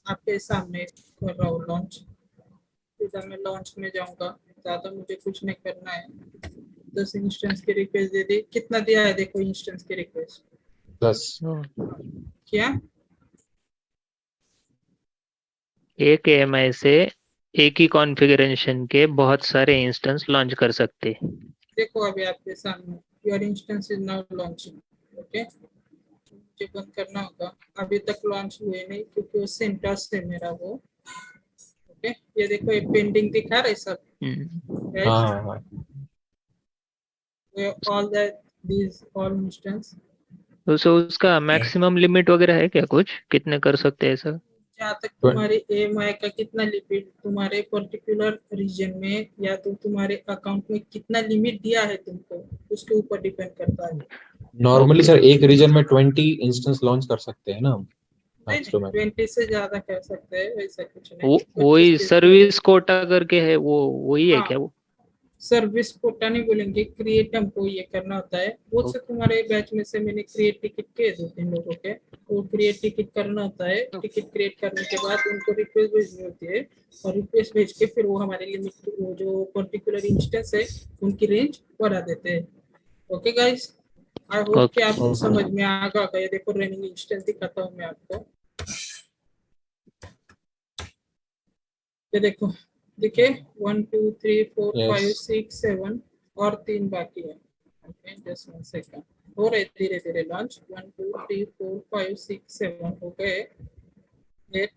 आपके सामने कर रहा हूँ लॉन्च। इधर मैं लॉन्च में जाऊंगा, ज्यादा मुझे कुछ नहीं करना है। 10 इंस्टेंस की रिक्वेस्ट दे दी। कितना दिया है देखो इंस्टेंस की रिक्वेस्ट? 10। क्या एक एएमआई से एक ही कॉन्फ़िगरेशन के बहुत सारे इंस्टेंस लॉन्च कर सकते हैं। देखो अभी आपके सामने your instance is now launching. Okay, मुझे बंद करना होगा, अभी तक लॉन्च हुए नहीं क्योंकि वो सेंटर्स है मेरा वो। ओके, ये देखो ये पेंडिंग दिखा रहा है सब। all that these all instance तो उसका मैक्सिमम लिमिट वगैरह है क्या, कुछ कितने कर सकते हैं ऐसा? जहाँ तक तुम्हारे AMI का कितना लिमिट तुम्हारे पर्टिकुलर रीजन में या तो तुम्हारे अकाउंट में कितना लिमिट दिया है तुमको, उसके ऊपर डिपेंड करता है। नॉर्मली सर एक रीजन में 20 इंस्टेंस लॉन्च कर सकते हैं ना हम? नहीं, 20 से ज्यादा कर सकते हैं, वैसा कुछ नहीं। वही सर्विस कोटा करके है, वो वही है क्या? वो सर्विस कोटा नहीं बोलेंगे, क्रिएट हमको ये करना होता है। वो से तुम्हारे बैच में से मैंने क्रिएट टिकट किए 2-3 लोगों के, वो क्रिएट टिकट करना होता है। टिकट क्रिएट करने के बाद उनको रिक्वेस्ट भेजनी होती है और रिक्वेस्ट भेज के फिर वो हमारे लिमिट वो जो पर्टिकुलर इंस्टेंस है उनकी रेंज बढ़ा देते हैं। ओके गाइस, आई होप कि आपको समझ में आ गया। ये देखो रनिंग इंस्टेंस दिखाता हूँ मैं आपको, ये देखो देखिए 1 2 3 4 5 6 7 और 3 बाकी है। ओके जस्ट 1 सेकंड, हो रहे धीरे धीरे लॉन्च। 1 2 3 4 5 6 7 हो गए। 8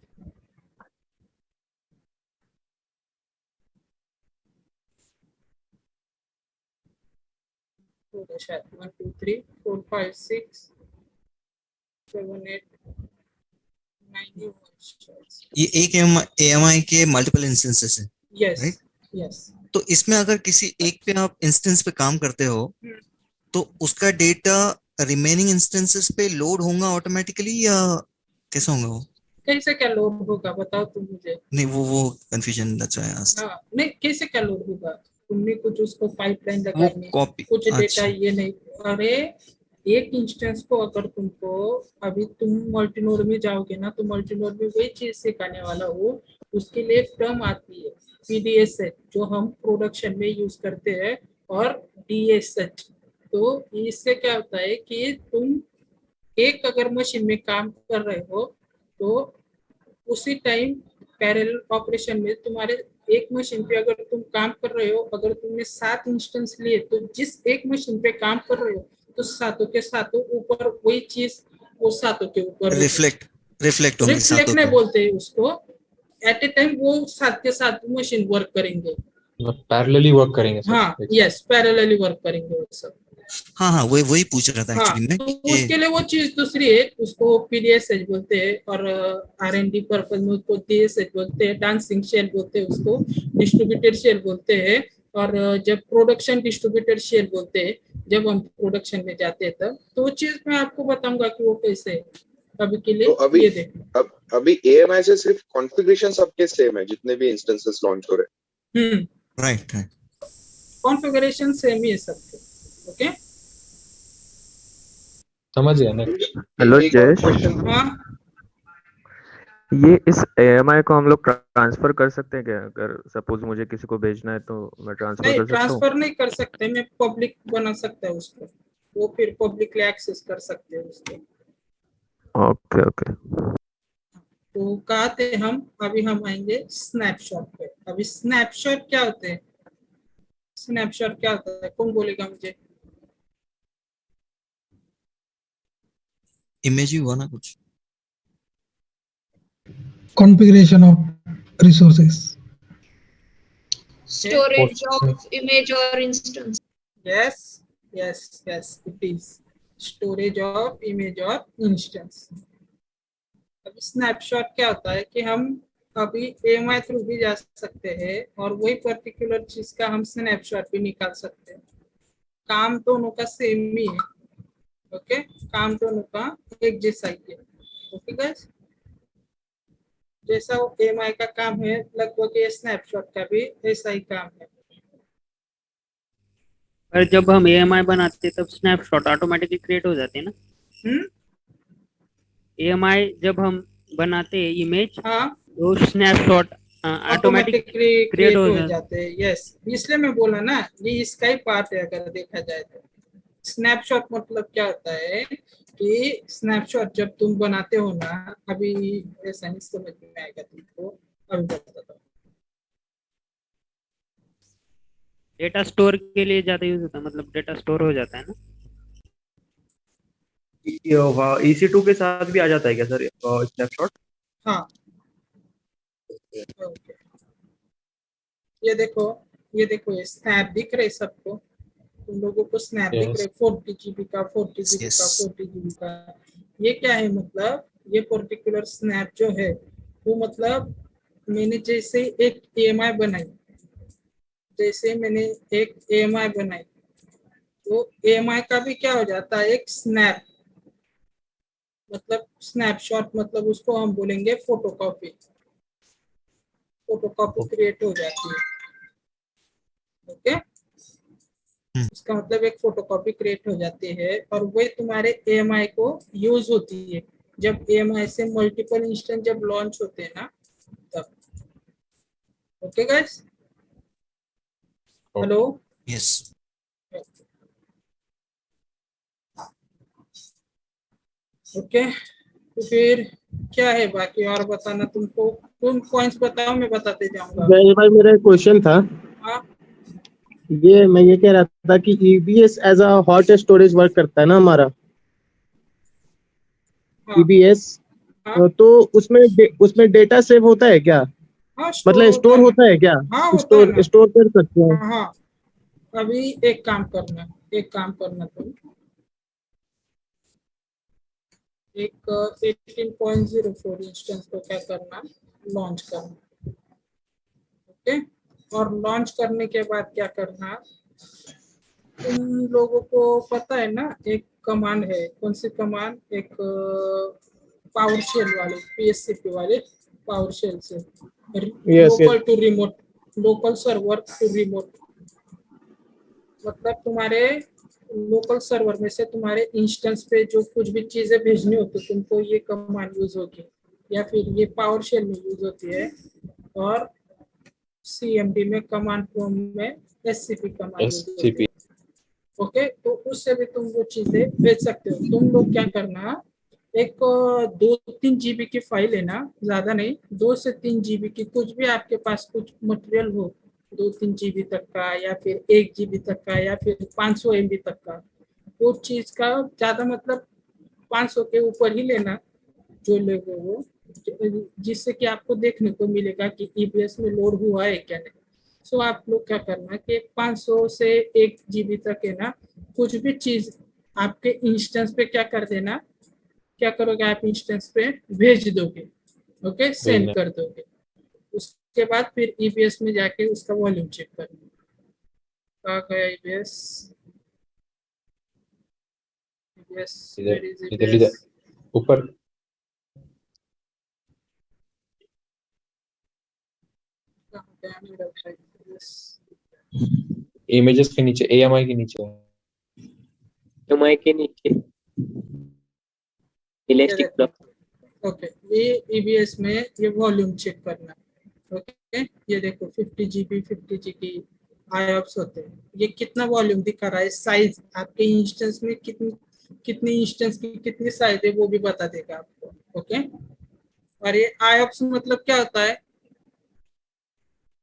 हो गए शायद। 1 2 3 4 5 6 7 8 9 ये एक AMI के मल्टीपल इंस्टेंसेस है। Yes right yes. तो इसमें अगर किसी एक पे आप इंस्टेंस पे काम करते हो तो उसका डेटा रिमेनिंग इंस्टेंसेस पे लोड होगा ऑटोमेटिकली या कैसे होगा वो? कैसे क्या लोड होगा बताओ तुम मुझे। नहीं वो confusion that's why I asked. नहीं कैसे क्या लोड होगा, तुमने कुछ उसको पाइपलाइन लगानी कुछ डेटा ये नहीं। अरे एक इंस्टेंस को अगर तुमको अभी तुम मल्टीनोड में जाओगे ना तो मल्टीनोड में वही चीज सिखाने वाला हो, उसके लिए टर्म आती है PDSH जो हम प्रोडक्शन में यूज करते हैं और DSH। तो इससे क्या होता है कि तुम एक अगर मशीन में काम कर रहे हो तो उसी टाइम पैरेलल ऑपरेशन में तुम्हारे एक मशीन पे अगर तुम काम कर रहे हो, अगर तुमने 7 इंस्टेंस लिए तो जिस एक मशीन पे काम कर रहे हो तो सातों के सातों ऊपर वही चीज वो सातों के ऊपर रिफ्लेक्ट नहीं बोलते हैं उसको, एट ए टाइम वो साथ के साथ मशीन वर्क करेंगे, पैरेलली वर्क करेंगे। हाँ यस पैरेलली वर्क करेंगे वो सब। हाँ वही पूछ रहा था एक्चुअली मैं। तो उसके लिए वो चीज दूसरी है, उसको PDSH बोलते हैं और R&D पर्पज में उसको DSH बोलते हैं, डांसिंग शेल बोलते हैं उसको, डिस्ट्रीब्यूटेड शेल बोलते हैं। और जब प्रोडक्शन डिस्ट्रीब्यूटेड शेल बोलते हैं जब हम प्रोडक्शन में जाते हैं तब। तो वो चीज मैं आपको बताऊंगा कि वो कैसे है। अभी के लिए तो ये देखो अभी AMI से सिर्फ कॉन्फ़िगरेशन सबके सेम है जितने भी इंस्टेंसेस लॉन्च हो रहे हैं। राइट कॉन्फ़िगरेशन सेम ही है सबके। ओके समझ गया ना। हेलो जयेश, हाँ ये इस AMI को हम लोग ट्रांसफर कर सकते हैं क्या? अगर सपोज मुझे किसी को भेजना है तो मैं ट्रांसफर कर सकता हूँ? ट्रांसफर नहीं कर सकते, मैं पब्लिक बना सकता है उसको, वो फिर पब्लिकली एक्सेस कर सकते हैं उसको। ओके तो कहते हम अभी हम आएंगे स्नैपशॉट पे। अभी स्नैपशॉट क्या होते हैं, स्नैपशॉट क्या होता है कौन बोलेगा मुझे? इमेज ही हुआ ना कुछ। configuration of resources, storage of image or instance. yes it is storage of image or instance। अभी स्नैपशॉट क्या होता है कि हम अभी AMI थ्रू भी जा सकते हैं और वही पर्टिकुलर चीज का हम स्नैपशॉट भी निकाल सकते हैं। काम दोनों का सेम ही है। ओके काम दोनों का एक जैसा ही है। ओके गाइस, जैसा वो AMI का काम है लगभग ये स्नैपशॉट का भी ऐसा ही काम है। पर जब हम AMI बनाते हैं तब स्नैपशॉट ऑटोमेटिकली क्रिएट हो जाते हैं ना? AMI जब हम बनाते हैं इमेज तो स्नैपशॉट ऑटोमेटिकली क्रिएट हो जाते हैं। यस इसलिए मैं बोला ना ये इसका ही पार्ट है अगर देखा जाए तो। स्नैपशॉट मतलब क्या होता है कि स्नैपशॉट जब तुम बनाते हो ना, अभी ऐसा नहीं समझ में आएगा तुमको, अभी बताता हूँ। डेटा स्टोर के लिए ज्यादा यूज होता है, मतलब डेटा स्टोर हो जाता है ना? EC2 के साथ भी आ जाता है क्या सर स्नैपशॉट? हाँ ये देखो ये स्नैप दिख रहे सबको, तुम लोगों को स्नैप दिख रहे 40 GB का 40 GB का 40 GB का, ये क्या है मतलब ये पर्टिकुलर स्नैप जो है वो मतलब मैंने जैसे एक EMI बनाई, जैसे मैंने एक EMI बनाई तो EMI का भी क्या हो जाता है एक स्नैप, मतलब स्नैपशॉट, मतलब उसको हम बोलेंगे फोटोकॉपी क्रिएट हो जाती है। ओके इसका मतलब एक फोटोकॉपी क्रिएट हो जाती है और वही तुम्हारे EMI को यूज होती है जब EMI से मल्टीपल इंस्टेंस जब लॉन्च होते हैं ना तब। Okay guys, hello, yes okay तो फिर क्या है बाकी और बताना तुमको, तुम पॉइंट्स बताओ मैं बताते जाऊंगा। भाई मेरा एक क्वेश्चन था, हाँ मैं ये कह रहा था कि EBS as a hot storage work करता है ना हमारा, EBS, तो उसमें डेटा सेव होता है क्या? हाँ मतलब स्टोर होता है क्या? हाँ होता है ना। स्टोर कर सकते हैं? हाँ अभी एक काम करना तुम एक 18.04 इंस्टेंस को क्या करना लॉन्च करना। ओके और लॉन्च करने के बाद क्या करना, तुम लोगों को पता है ना एक कमांड है, कौन सी कमांड, एक पावर शेल वाले PSCP वाले पावर शेल से local to remote, local server to remote, मतलब तुम्हारे लोकल सर्वर में से तुम्हारे इंस्टेंस पे जो कुछ भी चीजें भेजनी होती तुमको ये कमांड यूज होगी या फिर ये पावर शेल में यूज होती है और CMD में कमांड प्रॉम्प्ट में SCP कमांड यूज होती है। ओके तो उससे भी तुम वो चीजें भेज सकते हो। तुम लोग क्या करना, एक 2-3 GB की फाइल है ना, ज्यादा नहीं, 2 से 3 GB की, कुछ भी आपके पास कुछ मटेरियल हो 2-3 GB तक का या फिर 1 GB तक का या फिर 500 MB तक का, वो चीज का ज्यादा मतलब 500 के ऊपर ही लेना जो लोगे वो, जिससे कि आपको देखने को मिलेगा कि EBS में लोड हुआ है क्या नहीं। सो आप लोग क्या करना कि 500 से 1 GB तक है ना, कुछ भी चीज आपके इंस्टेंस पे क्या कर देना, क्या करोगे आप इंस्टेंस पे भेज दोगे। ओके सेंड कर दोगे, उसके बाद फिर EBS में जाके उसका वॉल्यूम चेक करना। कहाँ गया EBS? इधर ऊपर इमेजेस के नीचे, AMI के नीचे, EMI के नीचे इलास्टिक ब्लॉक। ओके ये EBS में ये वॉल्यूम चेक करना। ओके ये देखो 50 GB IOPS होते हैं, ये कितना वॉल्यूम दिखा रहा है, साइज आपके इंस्टेंस में कितनी इंस्टेंस की कितनी साइज है वो भी बता देगा आपको। ओके और ये IOPS मतलब क्या होता है,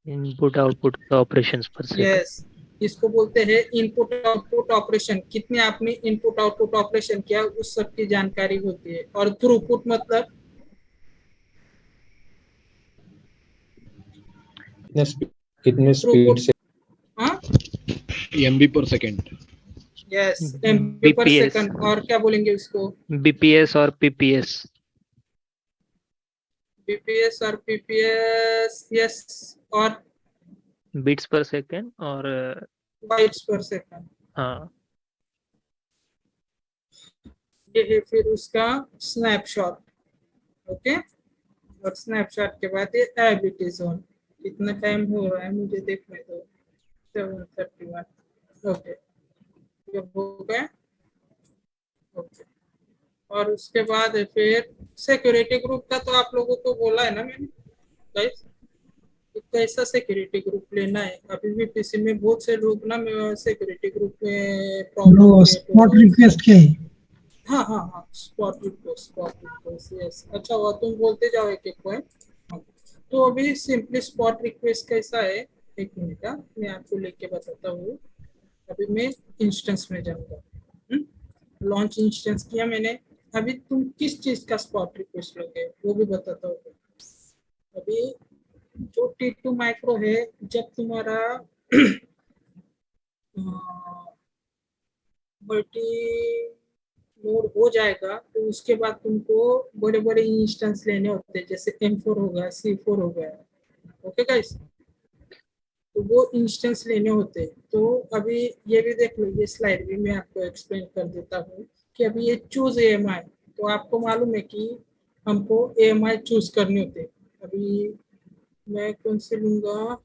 इनपुट आउटपुट ऑपरेशंस पर सेकंड। यस इसको बोलते हैं इनपुट आउटपुट ऑपरेशन, कितने आपने इनपुट आउटपुट ऑपरेशन किया उस सब की जानकारी होती है। और थ्रूपुट मतलब कितने स्पीड से, MB पर सेकंड, यस MB पर सेकंड। और क्या बोलेंगे उसको, BPS और PPS, BPS और PPS, यस और बिट्स पर सेकंड और बाइट्स पर सेकंड। हाँ ये है फिर उसका स्नैपशॉट। ओके और स्नैपशॉट के बाद ये एबिलिटी जोन, कितना टाइम हो रहा है मुझे देखने दो, 7:31। ओके ये हो गया। ओके और उसके बाद है फिर सिक्योरिटी ग्रुप का, तो आप लोगों को बोला है ना मैंने गाइस, कैसा सिक्योरिटी ग्रुप लेना है। अभी भी VPC में बहुत से लोग ना सिक्योरिटी ग्रुप में प्रॉब्लम, स्पॉट रिक्वेस्ट क्या है? हाँ स्पॉट रिक्वेस्ट यस। अच्छा हुआ तुम बोलते जाओ एक एक पॉइंट। तो अभी सिंपली स्पॉट रिक्वेस्ट कैसा है, एक मिनट का मैं आपको लेके बताता हूँ। अभी मैं इंस्टेंस में जाऊंगा, लॉन्च इंस्टेंस किया मैंने, अभी तुम किस चीज का स्पॉट रिक्वेस्ट लोगे वो भी बताता हूँ। अभी जो T2 माइक्रो है, जब तुम्हारा मल्टी नोड हो जाएगा तो उसके बाद तुमको बड़े बड़े इंस्टेंस लेने होते हैं, जैसे M4 हो गया, C4 हो गया। ओके गाइस, तो वो इंस्टेंस लेने होते हैं। तो अभी ये भी देख लो, ये स्लाइड भी मैं आपको एक्सप्लेन कर देता हूँ कि अभी ये चूज AMI, तो आपको मालूम है कि हमको AMI चूज करने होते हैं। अभी मैं कौन से लूंगा,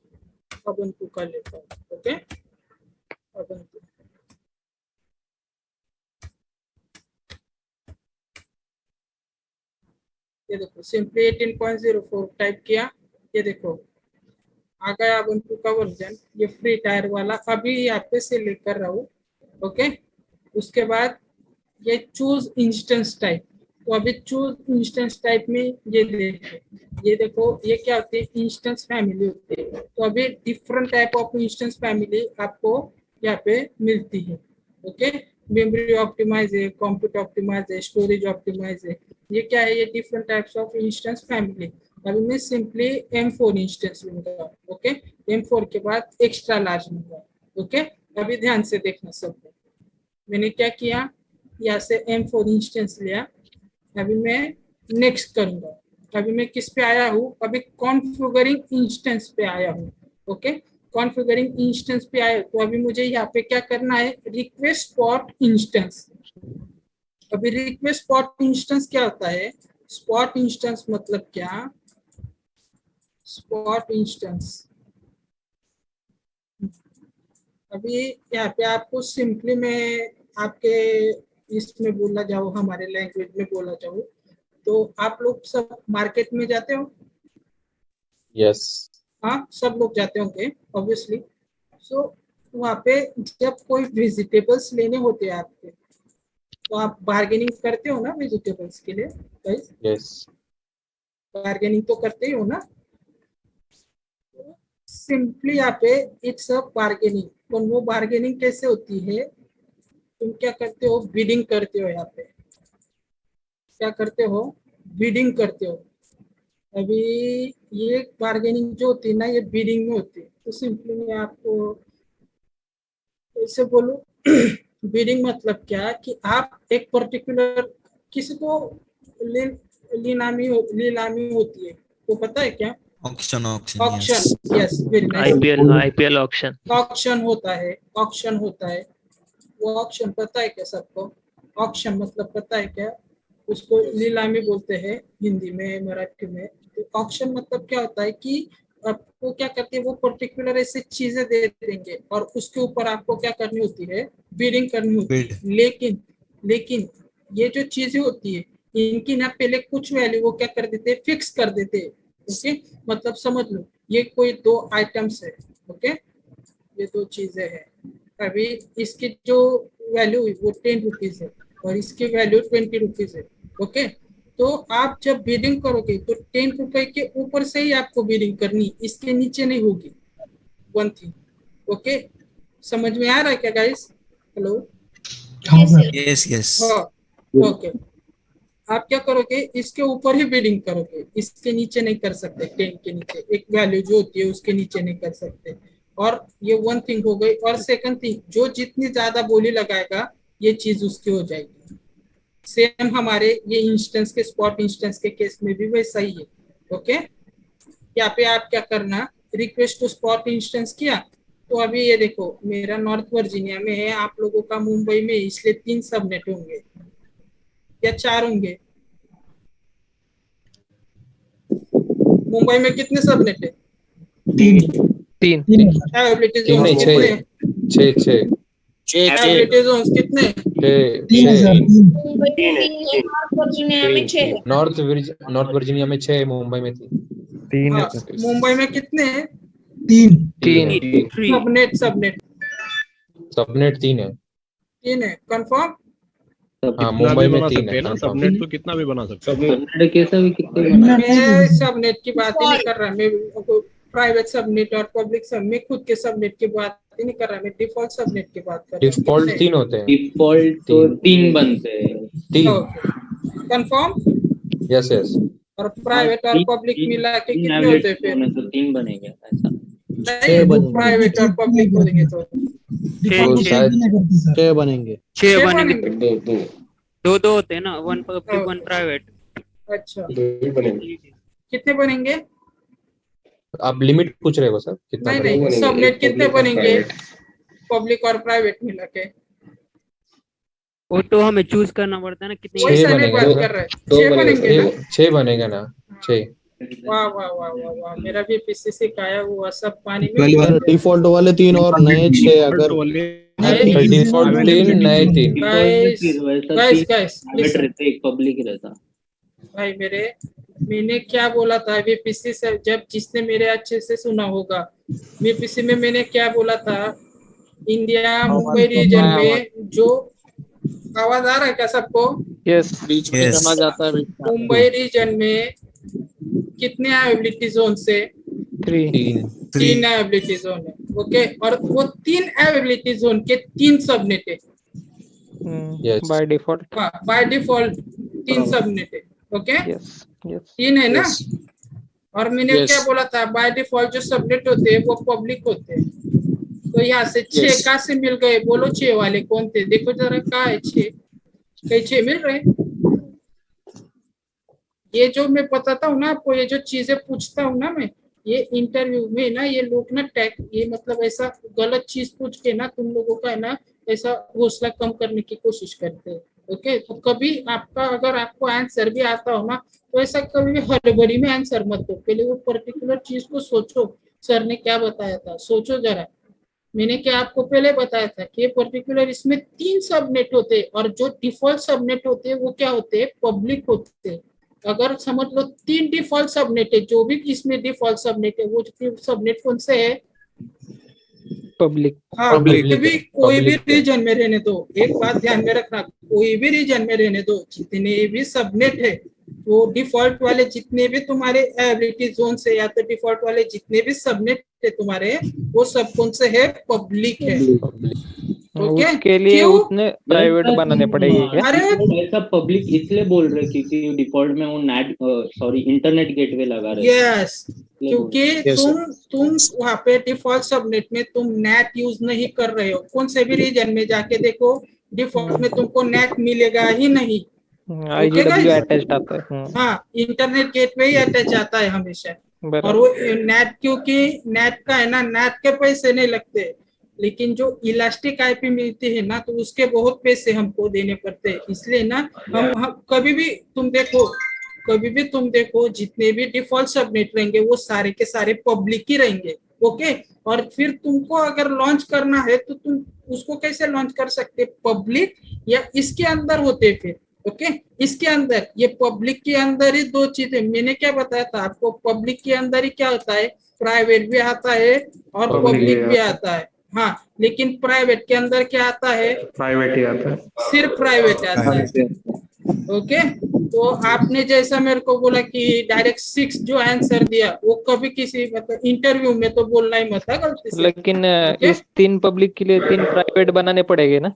अबंतु का लेता हूँ। ओके, अबंतु। ये देखो सिंपली 18.04 टाइप किया, ये देखो आ गया अबंतु का वर्जन, ये फ्री टायर वाला अभी यहाँ पे सिलेक्ट कर रहा हूँ। ओके, उसके बाद ये चूज इंस्टेंस टाइप, तो अभी चूज इंस्टेंस टाइप में ये देखो ये क्या होते हैं, इंस्टेंस फैमिली होते हैं। तो अभी different type of instance family आपको यहाँ पे मिलती है। ओके, मेमोरी ऑप्टिमाइज है, कंप्यूटर ऑप्टिमाइज है, स्टोरेज ऑप्टिमाइज है, ये क्या है, ये different types of instance family. अभी मैं सिंपली M4 इंस्टेंस लूंगा। ओके, M4 के बाद एक्स्ट्रा लार्ज लूंगा। ओके, अभी ध्यान से देखना सब। मैंने क्या किया, यहाँ से M4 इंस्टेंस लिया, अभी मैं नेक्स्ट करूंगा। अभी मैं किस पे आया हूँ, अभी कॉन्फ़िगरिंग इंस्टेंस पे आया हूँ। ओके, कॉन्फ़िगरिंग इंस्टेंस पे आया, तो अभी मुझे यहाँ पे क्या करना है, रिक्वेस्ट स्पॉट इंस्टेंस। अभी रिक्वेस्ट स्पॉट इंस्टेंस क्या होता है, स्पॉट इंस्टेंस मतलब क्या, स्पॉट इंस्टेंस अभी यहाँ पे आपको सिंपली मैं आपके इसमें बोला जाओ, हमारे लैंग्वेज में बोला जाओ, तो आप लोग सब मार्केट में जाते हो? यस। हाँ, सब लोग जाते होंगे ऑब्वियसली। सो वहाँ पे जब कोई वेजिटेबल्स लेने होते हैं आपके, तो आप बार्गेनिंग करते हो ना वेजिटेबल्स के लिए? यस, बार्गेनिंग तो करते ही हो ना। सिंपली यहाँ पे इट्स अ बार्गेनिंग। तो वो बार्गेनिंग कैसे होती है, तुम क्या करते हो, बिडिंग करते हो। यहाँ पे क्या करते हो, बिडिंग करते हो। अभी ये बार्गेनिंग जो होती है ना, ये बिडिंग में होती है। तो सिंपली मैं आपको ऐसे बोलूं, बिडिंग मतलब क्या कि आप एक पर्टिकुलर किसी को लीलामी होती है, तो पता है क्या, auction yes, very nice, IPL auction होता है, ऑक्शन होता है। वो ऑक्शन पता है क्या सबको? ऑक्शन मतलब पता है क्या, उसको नीलामी बोलते हैं हिंदी में, मराठी में। तो ऑक्शन मतलब क्या होता है कि आपको क्या करते हैं, वो पर्टिकुलर ऐसे चीजें दे देंगे और उसके ऊपर आपको क्या करनी होती है, बिडिंग करनी होती है। लेकिन ये जो चीजें होती है, इनकी ना पहले कुछ वैल्यू वो क्या कर देते हैं, फिक्स कर देते हैं। ओके, मतलब समझ लो ये कोई 2 आइटम्स है। ओके, ये 2 चीजें हैं। अभी इसकी जो वैल्यू है वो 10 रुपीज है और इसकी वैल्यू 20 रुपीज है। ओके, तो आप जब बिडिंग करोगे तो 10 रुपए के ऊपर से ही आपको बिडिंग करनी, इसके नीचे नहीं होगी। वन थिंग, ओके, समझ में आ रहा है क्या गाइस? Hello, yes. ओके, आप क्या करोगे, इसके ऊपर ही बिडिंग करोगे, इसके नीचे नहीं कर सकते। 10 के नीचे एक वैल्यू जो होती है उसके नीचे नहीं कर सकते। और ये वन थिंग हो गई। और सेकंड थिंग, जो जितनी ज्यादा बोली लगाएगा ये चीज उसकी हो जाएगी। सेम हमारे ये इंस्टेंस के, स्पॉट इंस्टेंस के केस में भी वैसा ही है। ओके, यहाँ पे आप क्या करना, रिक्वेस्ट टू स्पॉट इंस्टेंस किया, तो अभी ये देखो मेरा नॉर्थ वर्जीनिया में है, आप लोगों का मुंबई में, इसलिए 3 सबनेट होंगे या 4 होंगे? मुंबई में कितने सबनेट है? 3 एबिलिटी जोन्स कितने? 6 एबिलिटी जोन्स कितने? नॉर्थ वर्जीनिया में 6, मुंबई में 3। मुंबई में कितने हैं? 3 सबनेट 3 है। 3 है, कंफर्म? हाँ, मुंबई में 3 है ना, सबनेट तो कितना भी बना सकते हैं। मैं सबनेट की बात ही नहीं कर रहा, मैं प्राइवेट सबनेट और पब्लिक सब में खुद के सबनेट की बात ही नहीं कर रहा, मैं डिफॉल्ट सबनेट की बात कर रहा हूँ। डिफॉल्ट 3 होते हैं। डिफॉल्ट तो 3 बनते हैं। 3 कंफर्म? यस। और प्राइवेट और पब्लिक मिला के कितने होते हैं फिर? तो 3 बनेंगे ऐसा। नहीं, प्राइवेट और पब्लिक बोलेंगे तो डिफॉल्ट छः सेव भी नहीं करती सर। 6 बनेंगे। 6 बनेंगे। दो दो दो होते हैं ना, 1 पब्लिक 1 प्राइवेट। अच्छा ही बनेंगे। कितने बनेंगे? आप लिमिट पूछ रहे हो सर कितना नहीं बनेगा? नहीं, सबनेट कितने बनेंगे पब्लिक और प्राइवेट मिला के? वो तो हमें चूज करना पड़ता है ना कितने। 6 बनेंगे बात कर रहे हैं 6 बनेंगे ना? 6 बनेगा ना 6। वाह वाह वाह वाह वाह, मेरा भी पीसीसी का आया हुआ सब पानी में डूब गया। डिफॉल्ट वाले 3 और नए 6 अगर डिफॉल्ट 3 नए 3। गाइस एक पब्लिक रहता। भाई मैंने क्या बोला था वीपीसी से, जब जिसने मेरे अच्छे से सुना होगा, वीपीसी में मैंने क्या बोला था? इंडिया मुंबई रीजन में जो आवाज आ रहा है क्या सबको? यस बीच में चला जाता है। मुंबई रीजन में कितने एबिलिटी जोन से? 3 एबिलिटी जोन है। ओके, और वो 3 एबिलिटी जोन के 3 सबनेट है। By default. By default 3 subnet है। ओके, 3 है ना? और मैंने क्या बोला था? बाय डिफॉल्ट जो सबनेट होते हैं वो पब्लिक होते हैं। तो यहाँ से 6 कहाँ से मिल गए? बोलो 6 वाले कौन थे? देखो जरा कहाँ है 6? कई 6 मिल रहे? ये जो मैं बताता हूँ ना आपको, ये जो चीजें पूछता हूँ ना मैं, ये इंटरव्यू में ना ये लोग ना ये मतलब ऐसा गलत चीज पूछ के ना तुम लोगों का है ना ऐसा हौसला कम करने की कोशिश करते हैं। ओके, तो कभी आपका अगर आपको आंसर भी आता हो ना तो ऐसा कभी भी हड़बड़ी में आंसर मत दो, पहले वो पर्टिकुलर चीज को सोचो, सर ने क्या बताया था, सोचो जरा। मैंने क्या आपको पहले बताया था कि पर्टिकुलर इसमें 3 सबनेट होते हैं और जो डिफॉल्ट सबनेट होते हैं वो क्या होते हैं? पब्लिक होते हैं। अगर समझ लो 3 डिफॉल्ट सबनेट है, जो भी इसमें डिफॉल्ट सबनेट है वो सबनेट कौन से है? पब्लिक। हाँ, कोई भी रीजन में रहने दो, एक बात ध्यान में रखना, कोई भी रीजन में रहने दो, जितने भी सबनेट है वो डिफॉल्ट वाले जितने भी तुम्हारे एबिलिटी जोन से या तो डिफॉल्ट वाले जितने भी सबनेट है तुम्हारे, वो सब कौन से है? पब्लिक है। ओके, उसके लिए उतने प्राइवेट बनाने पड़ेंगे क्या? अरे ऐसा पब्लिक इसलिए बोल रहे क्योंकि डिफॉल्ट में वो इंटरनेट गेटवे लगा रहे। यस, क्योंकि तुम वहाँ पे डिफॉल्ट सबनेट में तुम नेट यूज नहीं कर रहे हो। कौन से भी रीजन में जाके देखो, डिफॉल्ट में तुमको नेट मिलेगा ही नहीं। IGW अटैच्ड आता है। हाँ, इंटरनेट गेटवे ही अटैच आता है हमेशा। और वो नेट, क्योंकि नेट का है ना, नेट के पैसे नहीं लगते, लेकिन जो इलास्टिक आईपी मिलती है ना तो उसके बहुत पैसे हमको देने पड़ते हैं। इसलिए ना हम कभी भी तुम देखो जितने भी डिफॉल्ट सबनेट रहेंगे वो सारे के सारे पब्लिक ही रहेंगे। ओके, और फिर तुमको अगर लॉन्च करना है तो तुम उसको कैसे लॉन्च कर सकते? पब्लिक या इसके अंदर होते फिर। ओके, इसके अंदर, ये पब्लिक के अंदर ही 2 चीजें मैंने क्या बताया था आपको? पब्लिक के अंदर ही क्या होता है? प्राइवेट भी आता है और पब्लिक भी आता है। हाँ, लेकिन प्राइवेट के अंदर क्या आता है? प्राइवेट ही आता है, सिर्फ प्राइवेट आता है। ओके, तो आपने जैसा मेरे को बोला कि डायरेक्ट 6 जो आंसर दिया वो कभी किसी मतलब इंटरव्यू में तो बोलना ही मत है गलती से। लेकिन इस 3 पब्लिक के लिए 3 प्राइवेट बनाने पड़ेंगे ना?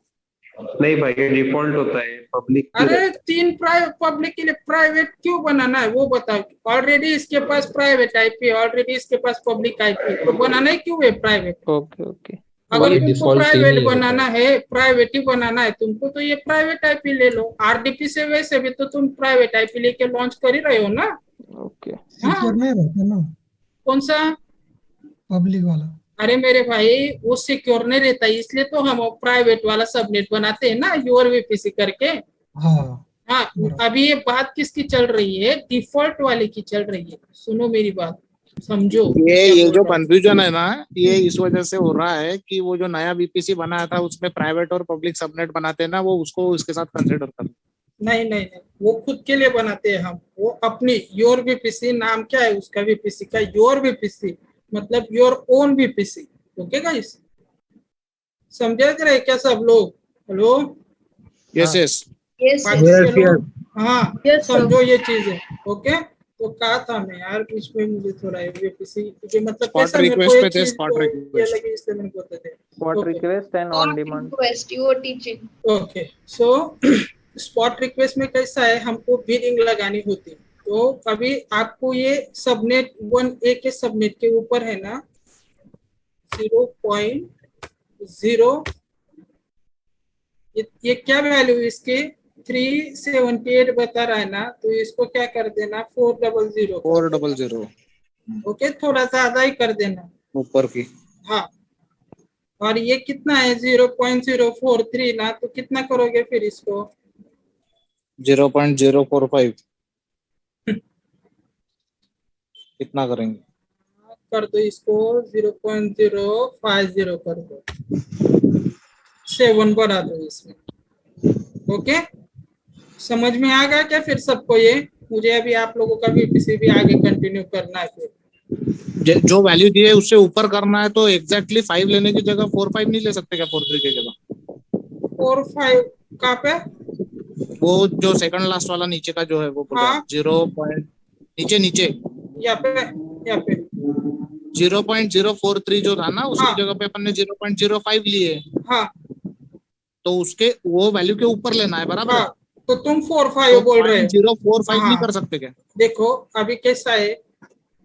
नहीं भाई, ये डिफॉल्ट होता है पब्लिक। अरे 3 पब्लिक के लिए प्राइवेट क्यों बनाना है वो बताओ? ऑलरेडी इसके पास प्राइवेट आईपी, ऑलरेडी इसके पास पब्लिक आईपी, तो बनाना ही क्यों है प्राइवेट? ओके, अगर तुमको प्राइवेट बनाना है, प्राइवेट ही बनाना है तुमको, तो ये प्राइवेट आईपी ले लो। आरडीपी से वैसे भी तो तुम प्राइवेट आईपी लेके लॉन्च कर ही रहे हो ना। ओके, सिक्योर नहीं रहता ना कौन सा पब्लिक वाला? अरे मेरे भाई, वो सिक्योर नहीं रहता, इसलिए तो हम प्राइवेट वाला सबनेट बनाते हैं ना, योर वीपीसी करके। हाँ, अभी ये बात किसकी चल रही है? डिफॉल्ट वाले की चल रही है। सुनो मेरी बात, समझो। ये जो कंफ्यूजन है ना, ये इस वजह से हो रहा है कि वो जो नया बीपीसी बनाया था उसमें प्राइवेट और पब्लिक सबनेट बनाते हैं ना, वो उसको इसके साथ कंसिडर कर। नहीं, वो खुद के लिए बनाते हैं हम, वो अपनी योर वीपीसी, नाम क्या है उसका वीपीसी का? योर वीपीसी, मतलब your own VPC. Okay guys, समझ रहे क्या सब लोग? Hello, yes. हाँ, समझो ये चीज है। ओके, तो कहा था मैं यार, बीच में मुझे थोड़ा वीपीसी के मतलब कैसा मेरे को ये चीज लगी, इसलिए मैंने बोलते थे spot request and on demand request you are teaching. Okay, so spot request में कैसा है, हमको बिडिंग लगानी होती है। तो अभी आपको ये सबनेट 1A के सबनेट के ऊपर है ना 0.0 0, ये क्या वैल्यू इसके 378 बता रहा है ना, तो इसको क्या कर देना 400 400 ओके, थोड़ा ज्यादा ही कर देना ऊपर की। हाँ, और ये कितना है 0.043 ना, तो कितना करोगे फिर इसको 0.045 कितना करेंगे? कर दो इसको 0.050 कर दो, 7 बढ़ा दो इसमें। ओके, समझ में आ गया क्या फिर सबको? ये मुझे अभी आप लोगों का VPC भी आगे कंटिन्यू करना है। फिर जो वैल्यू दी है उससे ऊपर करना है तो एग्जैक्टली 5 लेने की जगह 4-5 नहीं ले सकते क्या? 4-3 की जगह 4-5 कहाँ पे? वो जो सेकंड लास्ट वाला नीचे का जो है वो बोल हाँ? 0. नीचे यहाँ पे 0.043 जो था ना, उसकी जगह पे अपन ने 0.05 लिए। हाँ, तो उसके वो वैल्यू के ऊपर लेना है, बराबर? हाँ, तो तुम 4-5 बोल रहे हो। 0.045 नहीं कर सकते क्या? देखो अभी कैसा है,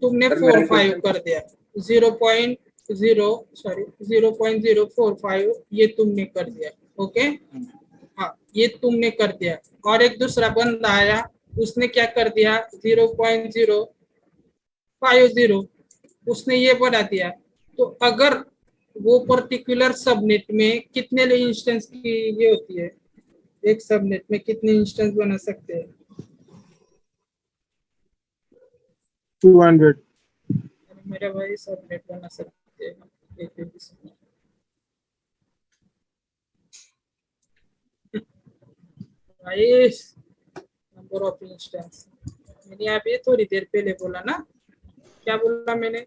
तुमने 4-5 कर दिया, 0.045 ये तुमने कर दिया। ओके, हाँ, ये तुमने कर दिया। और एक दूसरा बंदा आया, उसने क्या कर दिया 0.050, उसने ये बढ़ा दिया। तो अगर वो पर्टिकुलर सबनेट में कितने इंस्टेंस की ये होती है, एक सबनेट में कितने इंस्टेंस बना सकते हैं? 200। मेरे भाई सबनेट बना सकते हैं नंबर ऑफ इंस्टेंस। मैंने यहाँ पे थोड़ी देर पहले बोला ना, क्या बोला मैंने?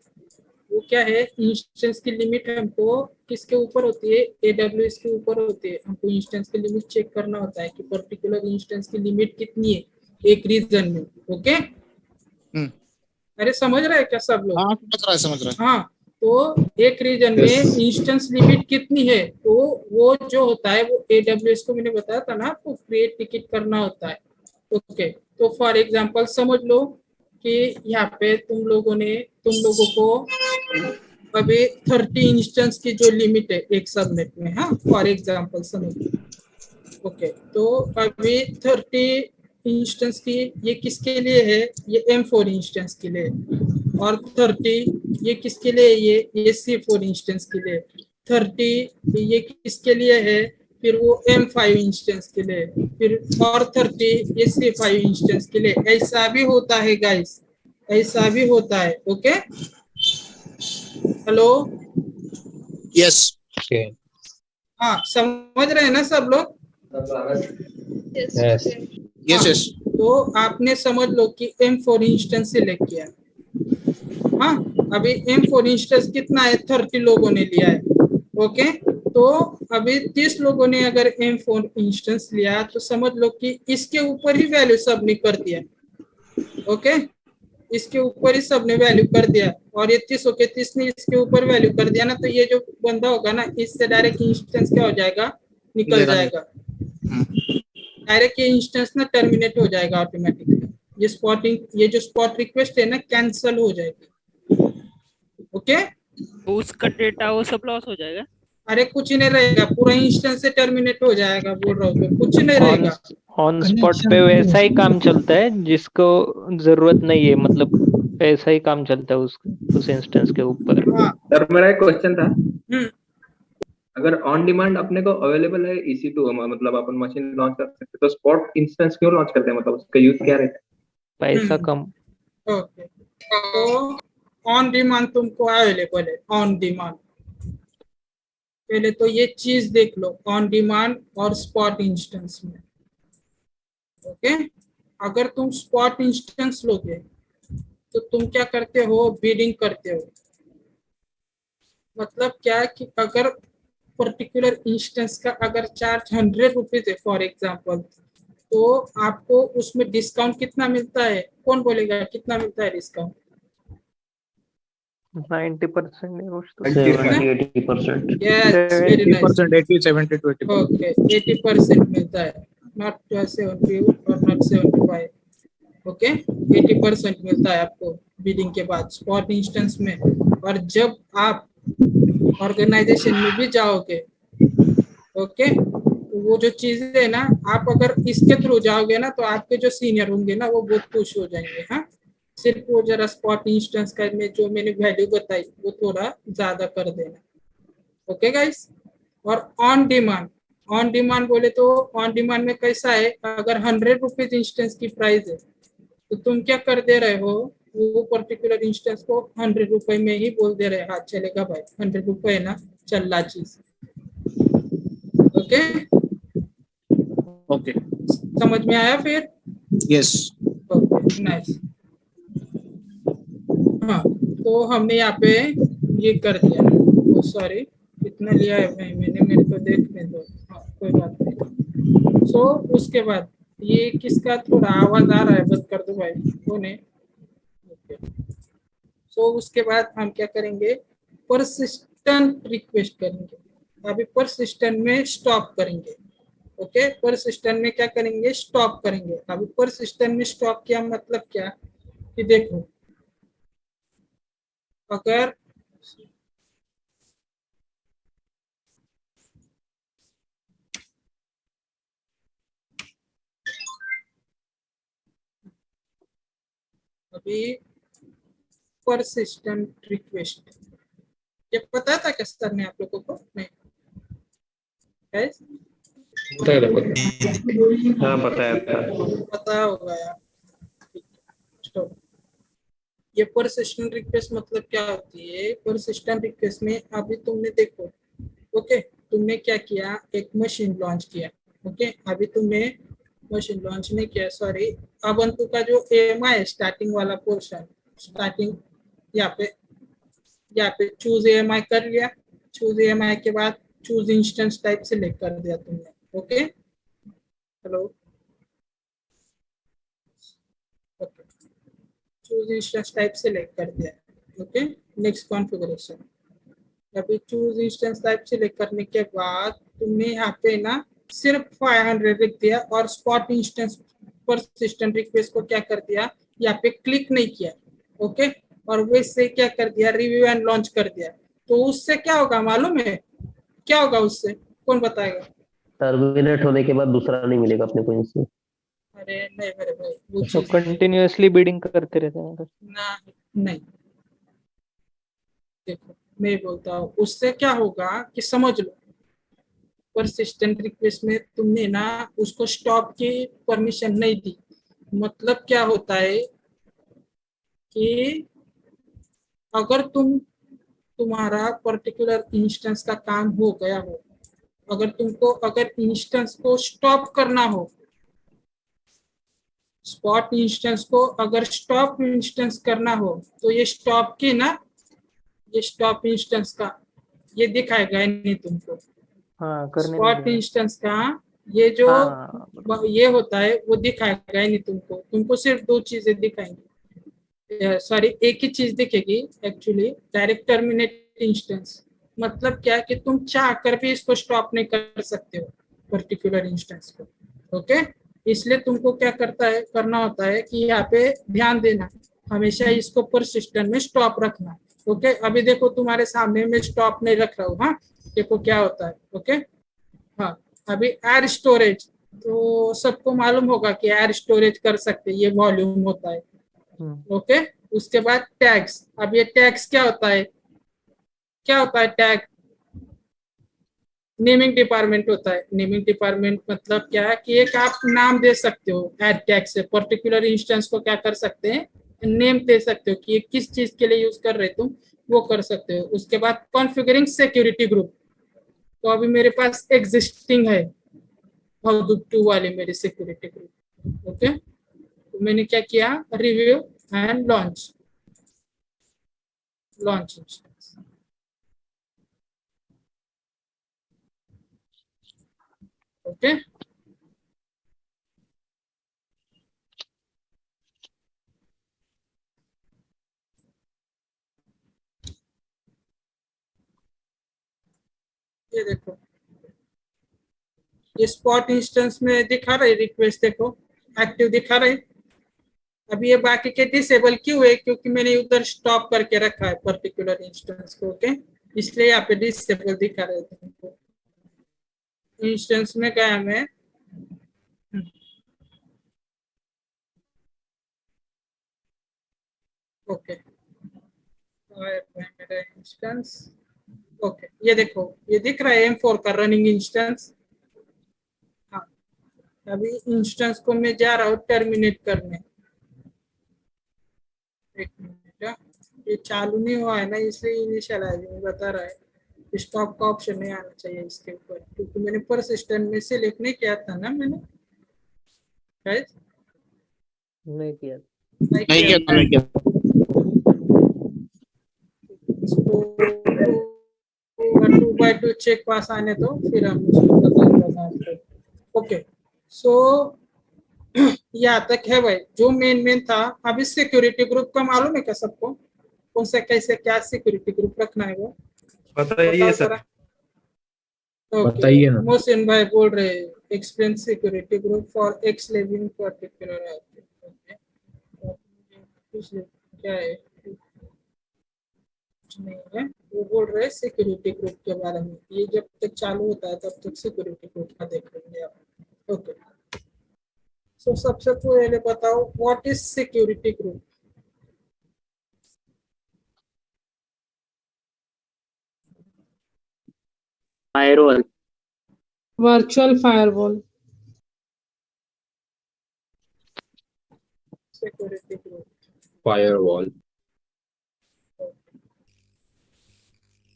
वो क्या है, इंस्टेंस की लिमिट हमको किसके ऊपर होती है? AWS के ऊपर होती है। हमको इंस्टेंस की लिमिट चेक करना होता है कि पर्टिकुलर इंस्टेंस की लिमिट कितनी है एक रीजन में। ओके, अरे समझ रहे हैं क्या सब लोग? हाँ, समझ रहा है। हाँ, तो एक रीजन में इंस्टेंस लिमिट कितनी है, तो वो जो होता है वो AWS को मैंने बताया था ना आपको, क्रिएट टिकट करना होता है। ओके, तो फॉर एग्जांपल समझ लो कि यहाँ पे तुम लोगों को अभी 30 इंस्टेंस की जो लिमिट है एक सबनेट में, हाँ फॉर एग्जांपल समझ लो। ओके, तो अभी 30 इंस्टेंस की ये किसके लिए है? ये M4 इंस्टेंस के लिए। और 30 ये किसके लिए? ये C4 इंस्टेंस के लिए। 30 ये किसके लिए है? फिर वो M5 इंस्टेंस के लिए। फिर और 30 ये C5 इंस्टेंस के लिए। ऐसा भी होता है गाइस, ऐसा भी होता है। ओके, हेलो, यस, हाँ समझ रहे हैं ना सब लोग? यस। तो आपने समझ लो कि M4 इंस्टेंस सिलेक्ट किया। हाँ, अभी M4 इंस्टेंस कितना है? 30 लोगों ने लिया है। ओके, तो अभी 30 लोगों ने अगर M4 इंस्टेंस लिया तो समझ लो कि इसके ऊपर ही वैल्यू सबने कर दिया। ओके, इसके ऊपर ही सबने वैल्यू कर दिया, और ये 30 के 30 ने इसके ऊपर वैल्यू कर दिया ना, तो ये जो बंदा होगा ना, इससे डायरेक्ट इंस्टेंस क्या हो जाएगा? निकल जाएगा डायरेक्ट। ये इंस्टेंस ना टर्मिनेट हो जाएगा ऑटोमेटिकली। ये जो स्पॉट रिक्वेस्ट है ना, कैंसिल हो जाएगी। ओके, उसका डेटा वो सब लॉस हो जाएगा? अरे कुछ ही नहीं रहेगा, पूरा इंस्टेंस से टर्मिनेट हो जाएगा। बोल रहा हूँ तो कुछ नहीं रहेगा। ऑन स्पॉट पे वैसा ही काम चलता है, जिसको जरूरत नहीं है, मतलब ऐसा ही काम चलता है उस इंस्टेंस के ऊपर। सर मेरा एक क्वेश्चन था, अगर ऑन डिमांड अपने को अवेलेबल है EC2, मतलब अपन मशीन लॉन्च कर सकते, तो स्पॉट इंस्टेंस क्यों लॉन्च करते हैं? मतलब उसका यूज क्या रहता है? पैसा कम। ओके, तो ऑन डिमांड तुमको अवेलेबल है। ऑन डिमांड पहले तो ये चीज देख लो, ऑन डिमांड और स्पॉट इंस्टेंस में। ओके, अगर तुम स्पॉट इंस्टेंस लोगे तो तुम क्या करते हो? बिडिंग करते हो। मतलब क्या कि अगर पर्टिकुलर इंस्टेंस का अगर चार्ज 100 रुपीज है फॉर एग्जांपल, तो आपको उसमें डिस्काउंट कितना मिलता है? कौन बोलेगा कितना मिलता है डिस्काउंट? 90% है कुछ तो 70-80%। Yes, very nice. 80-70 to 80%. Okay, 80% मिलता है, not 70 और not 75. ओके, 80% मिलता है आपको बिडिंग के बाद स्पॉट इंस्टेंस में। और जब आप ऑर्गेनाइजेशन में भी जाओगे, ओके। तो वो जो चीजें है ना, आप अगर इसके थ्रू जाओगे ना तो आपके जो सीनियर होंगे ना वो बहुत खुश हो जाएंगे। हाँ, सिर्फ वो जरा स्पॉट इंस्टेंस का में जो मैंने वैल्यू बताई वो थोड़ा ज्यादा कर देना, ओके गाइस। और ऑन डिमांड बोले तो ऑन डिमांड में कैसा है, अगर 100 रुपीज इंस्टेंस की प्राइस है तो तुम क्या कर दे रहे हो, वो पर्टिकुलर इंस्टेंस को 100 रुपए में ही बोल दे रहे, हाँ चलेगा भाई 100 रुपए है ना, चल ला चीज, ओके। ओके, समझ में आया फिर? यस। Okay, nice. हाँ, तो हमने यहाँ पे ये कर दिया। सॉरी, कितना लिया है भाई मैंने, मेरे को देखने दो। हाँ, कोई बात नहीं। सो उसके बाद ये किसका थोड़ा आवाज आ रहा है, बंद कर दो भाई, कौन है? ओके। सो उसके बाद हम क्या करेंगे, परसिस्टेंट रिक्वेस्ट करेंगे। अभी परसिस्टेंट में स्टॉप करेंगे, ओके। परसिस्टेंट में क्या करेंगे, स्टॉप करेंगे। अभी परसिस्टेंट में स्टॉप किया मतलब क्या, कि देखो अगर अभी परसिस्टेंट रिक्वेस्ट ये पता था क्या सर ने आप लोगों को? नहीं, guys? हाँ बताया था। पता होगा यार। तो ये परसिस्टेंट रिक्वेस्ट मतलब क्या होती है, परसिस्टेंट रिक्वेस्ट में अभी तुमने देखो, ओके, तुमने क्या किया, एक मशीन लॉन्च किया, ओके। अभी तुमने मशीन लॉन्च नहीं किया, सॉरी, अबंतु का जो एएमआई है स्टार्टिंग वाला पोर्शन, स्टार्टिंग यहाँ पे चूज एएमआई कर लिया। चूज एएमआई के बाद चूज इंस्टेंस टाइप सिलेक्ट कर दिया तुमने, okay. Hello, okay, choose instance type select कर दिया, ओके। नेक्स्ट कॉन्फ़िगरेशन, अभी चूज इंस्टेंस टाइप सिलेक्ट करने के बाद तुमने यहाँ पे ना सिर्फ 500 लिख दिया और स्पॉट इंस्टेंस परसिस्टेंट रिक्वेस्ट को क्या कर दिया, यहाँ पे क्लिक नहीं किया, ओके। और वैसे क्या कर दिया, रिव्यू एंड लॉन्च कर दिया। तो उससे क्या होगा मालूम है, क्या होगा उससे, कौन बताएगा? टर्मिनेट होने के बाद दूसरा नहीं मिलेगा अपने को इनसे। अरे नहीं मेरे भाई, वो तो चीज कंटिन्यूअसली बिडिंग करते रहते हैं ना, नहीं। देखो मैं बोलता हूँ उससे क्या होगा कि समझ लो, परसिस्टेंट रिक्वेस्ट में तुमने ना उसको स्टॉप की परमिशन नहीं दी। मतलब क्या होता है कि अगर तुम्हारा पर्टिकुलर इंस्टेंस का काम हो गया हो, अगर तुमको अगर इंस्टेंस को स्टॉप करना हो, स्पॉट इंस्टेंस को अगर स्टॉप इंस्टेंस करना हो, तो ये स्टॉप की ना, ये स्टॉप इंस्टेंस का ये दिखाएगा नहीं तुमको। हाँ, करने स्पॉट इंस्टेंस का ये जो ये होता है वो दिखाएगा ही नहीं तुमको। तुमको सिर्फ दो चीजें दिखाएंगी, सॉरी एक ही चीज दिखेगी एक्चुअली, डायरेक्ट टर्मिनेट इंस्टेंस। मतलब क्या कि तुम चाह कर भी इसको स्टॉप नहीं कर सकते हो पर्टिकुलर इंस्टेंस को, ओके। इसलिए तुमको क्या करना होता है कि यहाँ पे ध्यान देना, हमेशा इसको परसिस्टेंट में स्टॉप रखना, ओके। अभी देखो तुम्हारे सामने में स्टॉप नहीं रख रहा हूँ, हाँ देखो क्या होता है, ओके। हाँ, अभी एयर स्टोरेज तो सबको मालूम होगा कि एयर स्टोरेज कर सकते, ये वॉल्यूम होता है, ओके। उसके बाद टैग्स, अब ये टैग्स क्या होता है, क्या होता है टैग, नेमिंग डिपार्टमेंट होता है। नेमिंग डिपार्टमेंट मतलब क्या है कि एक आप नाम दे सकते हो एड टैग से, पर्टिकुलर इंस्टेंस को क्या कर सकते हैं, नेम दे सकते हो कि ये किस चीज के लिए यूज कर रहे तुम, वो कर सकते हो। उसके बाद कॉन्फ़िगरिंग सिक्योरिटी ग्रुप, तो अभी मेरे पास एग्जिस्टिंग है Hadoop 2 वाली मेरी सिक्योरिटी ग्रुप, ओके। तो मैंने क्या किया, review and launch instance, okay. ये देखो ये स्पॉट इंस्टेंस में दिखा रहे रिक्वेस्ट, देखो एक्टिव दिखा रहे। अभी ये बाकी के डिसेबल क्यों है, क्योंकि मैंने उधर स्टॉप करके रखा है पर्टिकुलर इंस्टेंस को, ओके। इसलिए यहाँ पे डिसेबल दिखा रहे थे हमको। इंस्टेंस में क्या है हमें ओके इंस्टेंस ओके, ये देखो ये दिख रहा है M4 का रनिंग इंस्टेंस। हाँ, अभी इंस्टेंस को मैं जा रहा हूँ टर्मिनेट करने। एक मिनट, ये चालू नहीं हुआ है ना, इसलिए इनिशियलाइजिंग बता रहा है। स्टॉप का ऑप्शन नहीं आना चाहिए इसके ऊपर, क्योंकि मैंने परसिस्टेंट में सिलेक्ट नहीं किया था ना मैंने, राइट? नहीं किया। नहीं किया। इसको 2x2 चेक पास आने तो फिर हम उसको बताएंगे। ओके, सो यहाँ तक है भाई जो मेन था। अभी सिक्योरिटी ग्रुप का मालूम है क्या सबको? कौन सा कैसे क्या सिक्योरिटी ग्रुप रखना है वो बताइए सर। बताइए ना। मोहसिन भाई बोल रहे explain security group for x living particular क्या है नहीं है, वो बोल रहे सिक्योरिटी ग्रुप के बारे में। ये जब तक चालू होता है तब तक सिक्योरिटी ग्रुप का देख लेंगे आप। ओके, सो सबसे पहले बताओ what is security group? Firewall, virtual firewall. Security group firewall,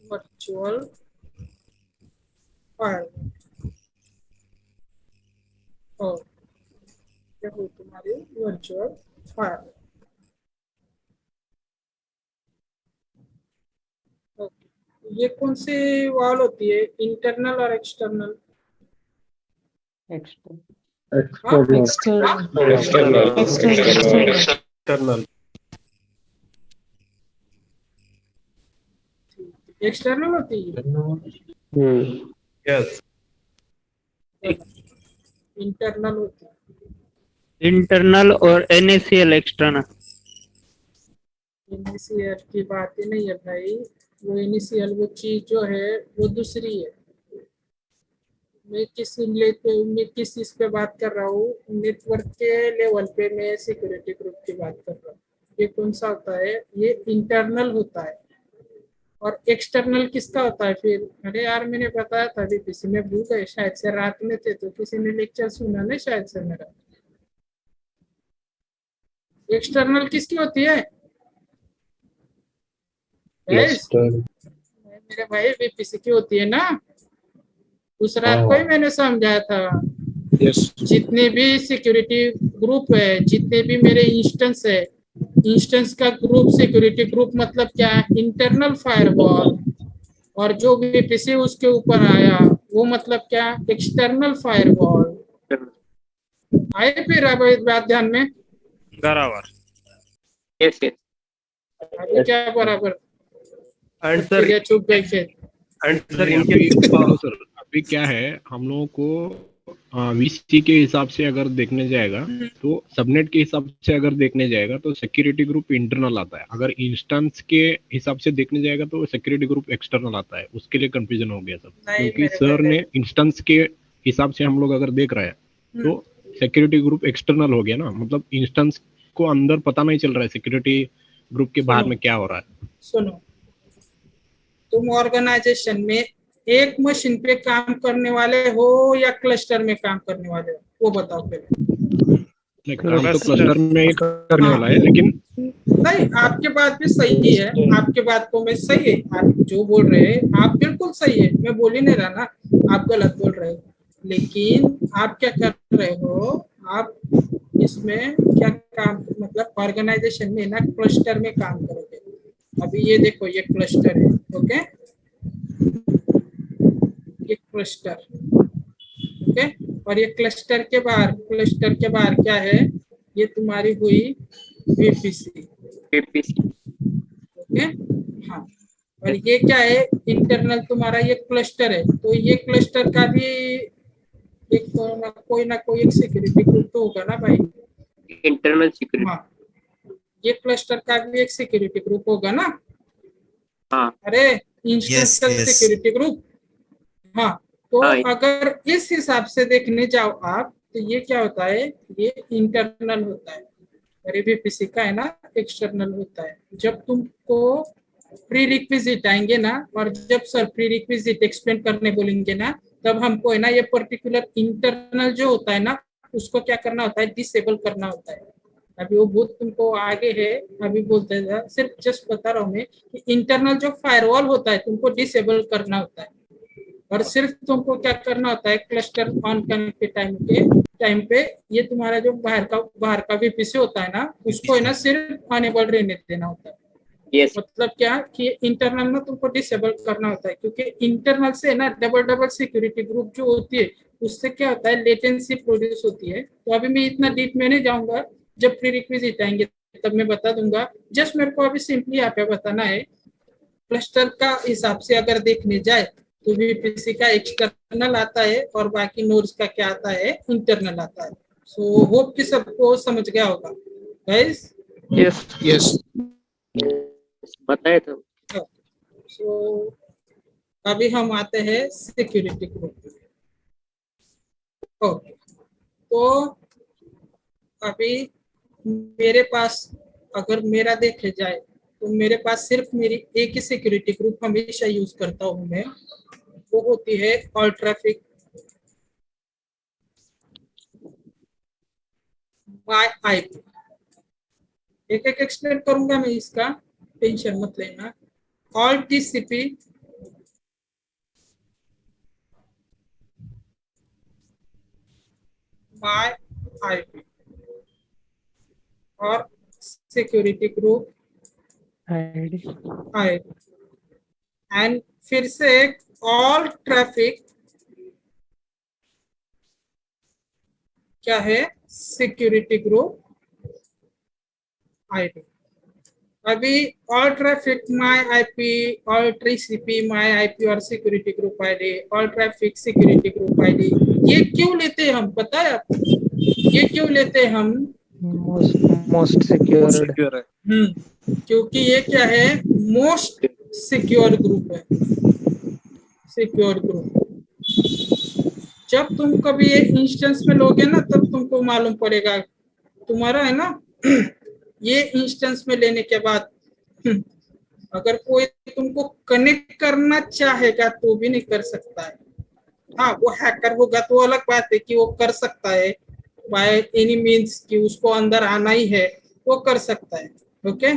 virtual firewall. और क्या हो तुम्हारी वर्चुअल फायरवॉल? ओके, ये कौन सी वॉल होती है, इंटरनल और एक्सटर्नल? एक्सटर्नल। एक्सटर्नल होती है। यस, इंटरनल होती है। इंटरनल और NaCl एक्सटर्नल। NaCl की बात ही नहीं है भाई, वो NaCl वो चीज जो है वो दूसरी है। मैं किस चीज पे बात कर रहा हूँ, नेटवर्क के लेवल पे मैं सिक्योरिटी ग्रुप की बात कर रहा हूँ। ये कौन सा होता है? ये इंटरनल होता है। और एक्सटर्नल किसका होता है फिर? अरे यार मैंने बताया था अभी, किसी में भूल गए शायद से, रात में थे तो किसी ने लेक्चर सुना नहीं शायद से मेरा। एक्सटर्नल किसकी होती है? मेरे भाई VPC की होती है ना। उस रात को ही मैंने समझाया था। जितने भी सिक्योरिटी ग्रुप है, जितने भी मेरे इंस्टेंस है, इंस्टेंस का ग्रुप सिक्योरिटी ग्रुप मतलब क्या है? Internal firewall. और जो VPC उसके ऊपर आया वो मतलब क्या? External firewall. आए फिर अब इस बात ध्यान में बराबर। Yes yes. अभी क्या बराबर? आंसर चुप गए फिर। आंसर अभी क्या है, हम लोगों को VC के हिसाब से अगर देखने जाएगा तो सबनेट के हिसाब से अगर देखने जाएगा तो सिक्योरिटी ग्रुप इंटरनल आता है। अगर इंस्टेंस के हिसाब से देखने जाएगा तो सिक्योरिटी ग्रुप एक्सटर्नल आता है। उसके लिए कंफ्यूजन हो गया सब, क्योंकि सर ने इंस्टेंस के हिसाब से हम लोग अगर देख रहे हैं तो सिक्योरिटी ग्रुप एक्सटर्नल हो गया ना, मतलब इंस्टेंस को अंदर पता नहीं चल रहा है सिक्योरिटी ग्रुप के बाहर में क्या हो रहा है। सुनो, तुम ऑर्गेनाइजेशन में एक मशीन पे काम करने वाले हो या क्लस्टर में काम करने वाले हो, वो बताओ पहले। काम तो क्लस्टर में ही करने वाला है, लेकिन नहीं, आपके बात भी सही है, आपके बात को मैं सही है, आप जो बोल रहे हैं आप बिल्कुल सही है, मैं बोल ही नहीं रहा ना आप गलत बोल रहे हो। लेकिन आप क्या कर रहे हो, आप इसमें क्या काम, मतलब ऑर्गेनाइजेशन में ना क्लस्टर में काम करोगे। अभी ये देखो, ये क्लस्टर है, ओके, ये क्लस्टर, ओके, और ये क्लस्टर के बाहर क्या है? ये तुम्हारी हुई VPC, ओके, हाँ। और ये क्या है? इंटरनल तुम्हारा ये क्लस्टर है। तो ये क्लस्टर का भी एक कोई ना कोई एक सिक्योरिटी ग्रुप तो होगा ना भाई, इंटरनल सिक्योरिटी। हाँ, ये क्लस्टर का भी एक सिक्योरिटी ग्रुप होगा ना। हाँ। अरे इंस्टेंस का सिक्योरिटी ग्रुप। हाँ, तो अगर इस हिसाब से देखने जाओ आप, तो ये क्या होता है, ये इंटरनल होता है और ये VPC का है ना एक्सटर्नल होता है। जब तुमको प्री रिक्विजिट आएंगे ना, और जब सर प्री रिक्विजिट एक्सप्लेन करने बोलेंगे ना, तब हमको है ना ये पर्टिकुलर इंटरनल जो होता है ना, उसको क्या करना होता है, डिसेबल करना होता है। अभी वो बहुत तुमको आगे है, अभी बोलते हैं, सिर्फ जस्ट बता रहा हूँ मैं कि इंटरनल जो फायरवॉल होता है तुमको डिसेबल करना होता है, और सिर्फ तुमको क्या करना होता है, क्लस्टर ऑन करने के टाइम पे ये तुम्हारा जो बाहर का VPC होता है ना, उसको है ना सिर्फ अनेबल रहने देना होता है। मतलब क्या कि इंटरनल में तुमको डिसेबल करना होता है, क्योंकि इंटरनल से ना डबल सिक्योरिटी ग्रुप जो होती है, उससे क्या होता है, लेटेंसी प्रोड्यूस होती है। तो अभी मैं इतना डीप में नहीं जाऊंगा, जब प्री रिक्विजिट आएंगे तब मैं बता दूंगा। जस्ट मेरे को अभी सिंपली यहाँ पे बताना है, क्लस्टर का हिसाब से अगर देखने जाए तो VPC का एक्सटर्नल आता है और बाकी नोड्स का क्या आता है, इंटरनल आता है। सो होप कि सबको समझ गया होगा गाइस। यस बताए थे। सो अभी हम आते हैं सिक्योरिटी ग्रुप। ओके, तो अभी मेरे पास अगर मेरा देखे जाए तो मेरे पास सिर्फ मेरी एक ही सिक्योरिटी ग्रुप हमेशा यूज करता हूँ मैं, वो होती है ऑल ट्रैफिक बाय IP। एक एक एक्सप्लेन करूंगा मैं, इसका टेंशन मत लेना। ऑल TCP बाय IP और सिक्योरिटी ग्रुप ID, एंड फिर से ऑल ट्रैफिक क्या है, सिक्योरिटी ग्रुप ID। अभी all traffic my IP, all TCP my IP और security group ID, all traffic security group ID, ये क्यों लेते हैं हम, पता है आपको ये क्यों लेते हैं हम? मोस्ट सिक्योर है। क्योंकि ये क्या है, मोस्ट सिक्योर ग्रुप है। सिक्योर ग्रुप जब तुम कभी ये इंस्टेंस में लोगे ना, तब तुमको मालूम पड़ेगा तुम्हारा है ना ये इंस्टेंस में लेने के बाद अगर कोई तुमको कनेक्ट करना चाहेगा तो भी नहीं कर सकता है। हाँ, वो हैकर होगा तो अलग बात है कि वो कर सकता है बाय एनी मीन्स, कि उसको अंदर आना ही है, वो कर सकता है। ओके,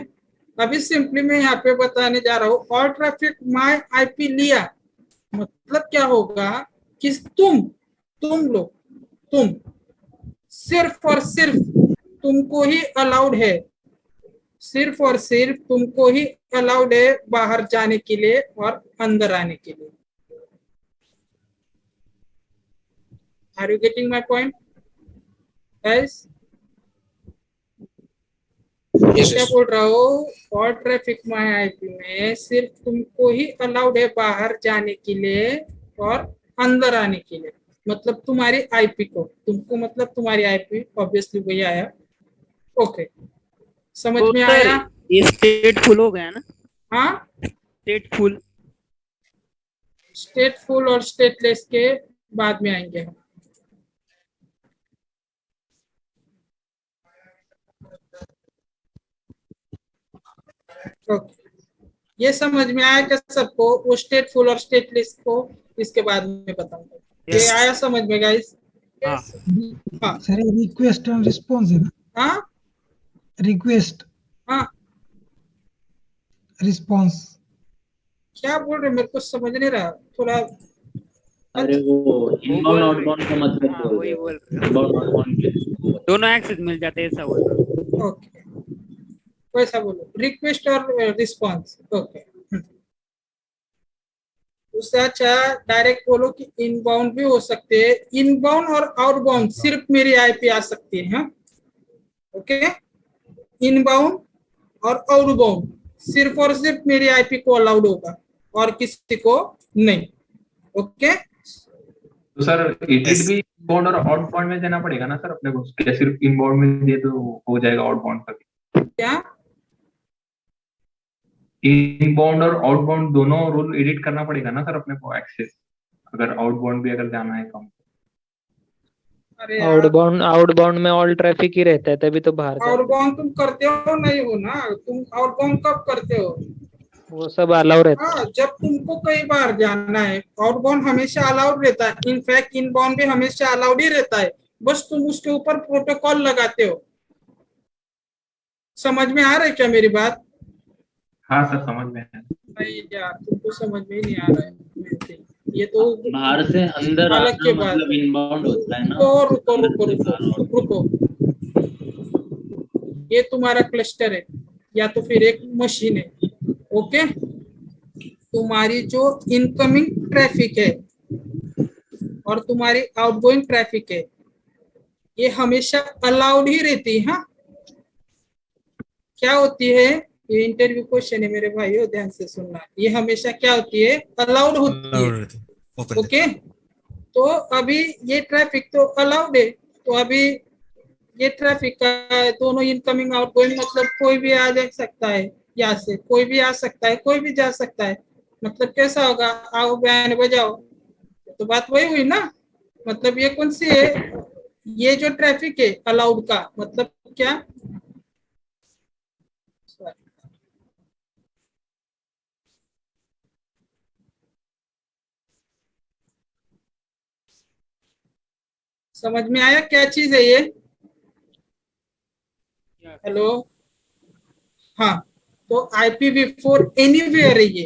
अभी सिंपली मैं यहाँ पे बताने जा रहा हूँ, ऑल ट्रैफिक माय IP लिया मतलब क्या होगा कि तुम सिर्फ और सिर्फ तुमको ही अलाउड है, सिर्फ और सिर्फ तुमको ही अलाउड है बाहर जाने के लिए और अंदर आने के लिए। Are you getting my point guys? क्या बोल रहा हूँ, ऑल ट्रैफिक माय IP में सिर्फ तुमको ही अलाउड है बाहर जाने के लिए और अंदर आने के लिए। मतलब तुम्हारी IP को, तुमको मतलब तुम्हारी IP ऑब्वियसली वही आया। ओके, समझ में आया? ये स्टेटफुल हो गया ना? हाँ, स्टेटफुल और स्टेटलेस के बाद में आएंगे हम। ओके, ये समझ में आया क्या सबको, वो स्टेटफुल और स्टेटलेस को इसके बाद में बताऊंगा। ये आया समझ में गाइस? हाँ सर, रिक्वेस्ट एंड रिस्पॉन्स है ना? हाँ, रिक्वेस्ट, हाँ, रिस्पॉन्स क्या बोल रहे, मेरे को समझ नहीं रहा थोड़ा। अरे वो इनबाउंड आउटबाउंड का मतलब वही बोल दोनों एक्सेस मिल जाते हैं, ऐसा बोल रहा। ओके, वैसा बोलो, रिक्वेस्ट और रिस्पॉन्स। ओके, उससे अच्छा डायरेक्ट बोलो कि इनबाउंड भी हो सकते हैं, इनबाउंड और आउटबाउंड सिर्फ मेरी IP आ सकती है। हाँ, ओके, इनबाउंड और आउटबाउंड सिर्फ और सिर्फ मेरी IP को अलाउड होगा और किसी को नहीं। ओके, तो सर एडिट भी इनबाउंड और आउटबाउंड में देना पड़ेगा ना सर अपने को? क्या सिर्फ इनबाउंड में दे तो हो जाएगा आउटबाउंड का? क्या इनबाउंड और आउटबाउंड दोनों रूल एडिट करना पड़ेगा ना सर अपने को एक्सेस, अगर आउटबाउंड भी अगर जाना है कम। अरे यार, आउटबाउंड में ऑल ट्रैफिक ही रहता है, तभी तो बाहर जाते आउटबाउंड तुम करते हो नहीं हो ना, तुम आउटबाउंड कब करते हो? वो सब अलाउ रहता है। हाँ, जब तुमको कई बार जाना है। आउटबाउंड हमेशा अलाउड रहता है, इनफैक्ट इनबाउंड भी हमेशा अलाउड ही रहता है, बस तुम उसके ऊपर प्रोटोकॉल लगाते हो। समझ में आ रहा है क्या मेरी बात? हाँ सर समझ में है। नहीं यार, तुमको समझ में ही नहीं आ रहा है। ये तो बाहर से अंदर अलग आना के बात मतलब है। इनबाउंड होता है ना। रुको। ये तुम्हारा क्लस्टर है या तो फिर एक मशीन है, ओके? तुम्हारी जो इनकमिंग ट्रैफिक है और तुम्हारी आउटगोइंग ट्रैफिक है, ये हमेशा अलाउड ही रहती है। हाँ, क्या होती है? ये इंटरव्यू क्वेश्चन है मेरे भाइयों, ध्यान से सुनना। ये हमेशा क्या होती है? अलाउड होती है, ओके? तो अभी ये ट्रैफिक तो अलाउड है, तो अभी ये ट्रैफिक का दोनों इनकमिंग आउटगोइंग, मतलब कोई भी आ जा सकता है, यहाँ से कोई भी आ सकता है, कोई भी जा सकता है। मतलब कैसा होगा? आओ बैंड बजाओ, तो बात वही हुई ना। मतलब ये कौन सी है? ये जो ट्रैफिक है अलाउड का मतलब क्या? समझ में आया क्या चीज है ये? हेलो, हाँ, तो IPv4 एनीवेयर है ये,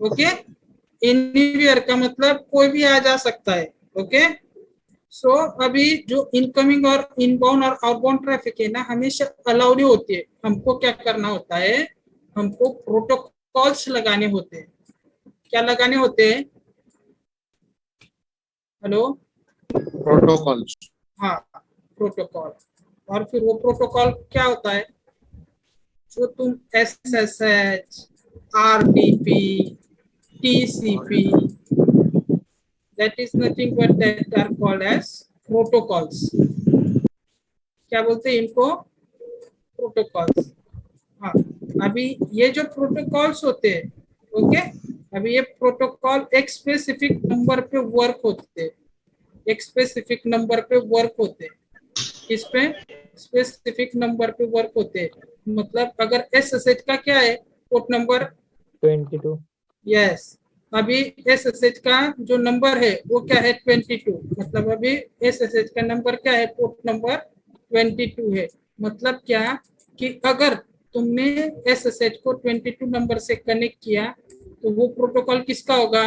ओके? एनीवेयर का मतलब कोई भी आ जा सकता है, ओके? सो अभी जो इनकमिंग और इनबाउंड और आउटबाउंड ट्रैफिक है ना, हमेशा अलाउड होती है। हमको क्या करना होता है? हमको प्रोटोकॉल्स लगाने होते हैं। क्या लगाने होते हैं? Hello, protocols. हाँ, प्रोटोकॉल। और फिर वो प्रोटोकॉल क्या होता है? जो तुम SSH, RDP, TCP, that is nothing but that are called as protocols. क्या बोलते हैं इनको? प्रोटोकॉल्स। हाँ, अभी ये जो प्रोटोकॉल्स होते हैं, ओके, अभी ये प्रोटोकॉल एक स्पेसिफिक नंबर पे वर्क होते हैं, एक स्पेसिफिक नंबर पे वर्क होते हैं। किस पे? स्पेसिफिक नंबर पे वर्क होते हैं। मतलब अगर SSH का क्या है पोर्ट नंबर? 22। यस, अभी SSH का जो नंबर है वो क्या है? 22। मतलब अभी SSH का नंबर क्या है? पोर्ट नंबर 22 है। मतलब क्या कि अगर तुमने SSH को 22 नंबर से कनेक्ट किया तो वो प्रोटोकॉल किसका होगा?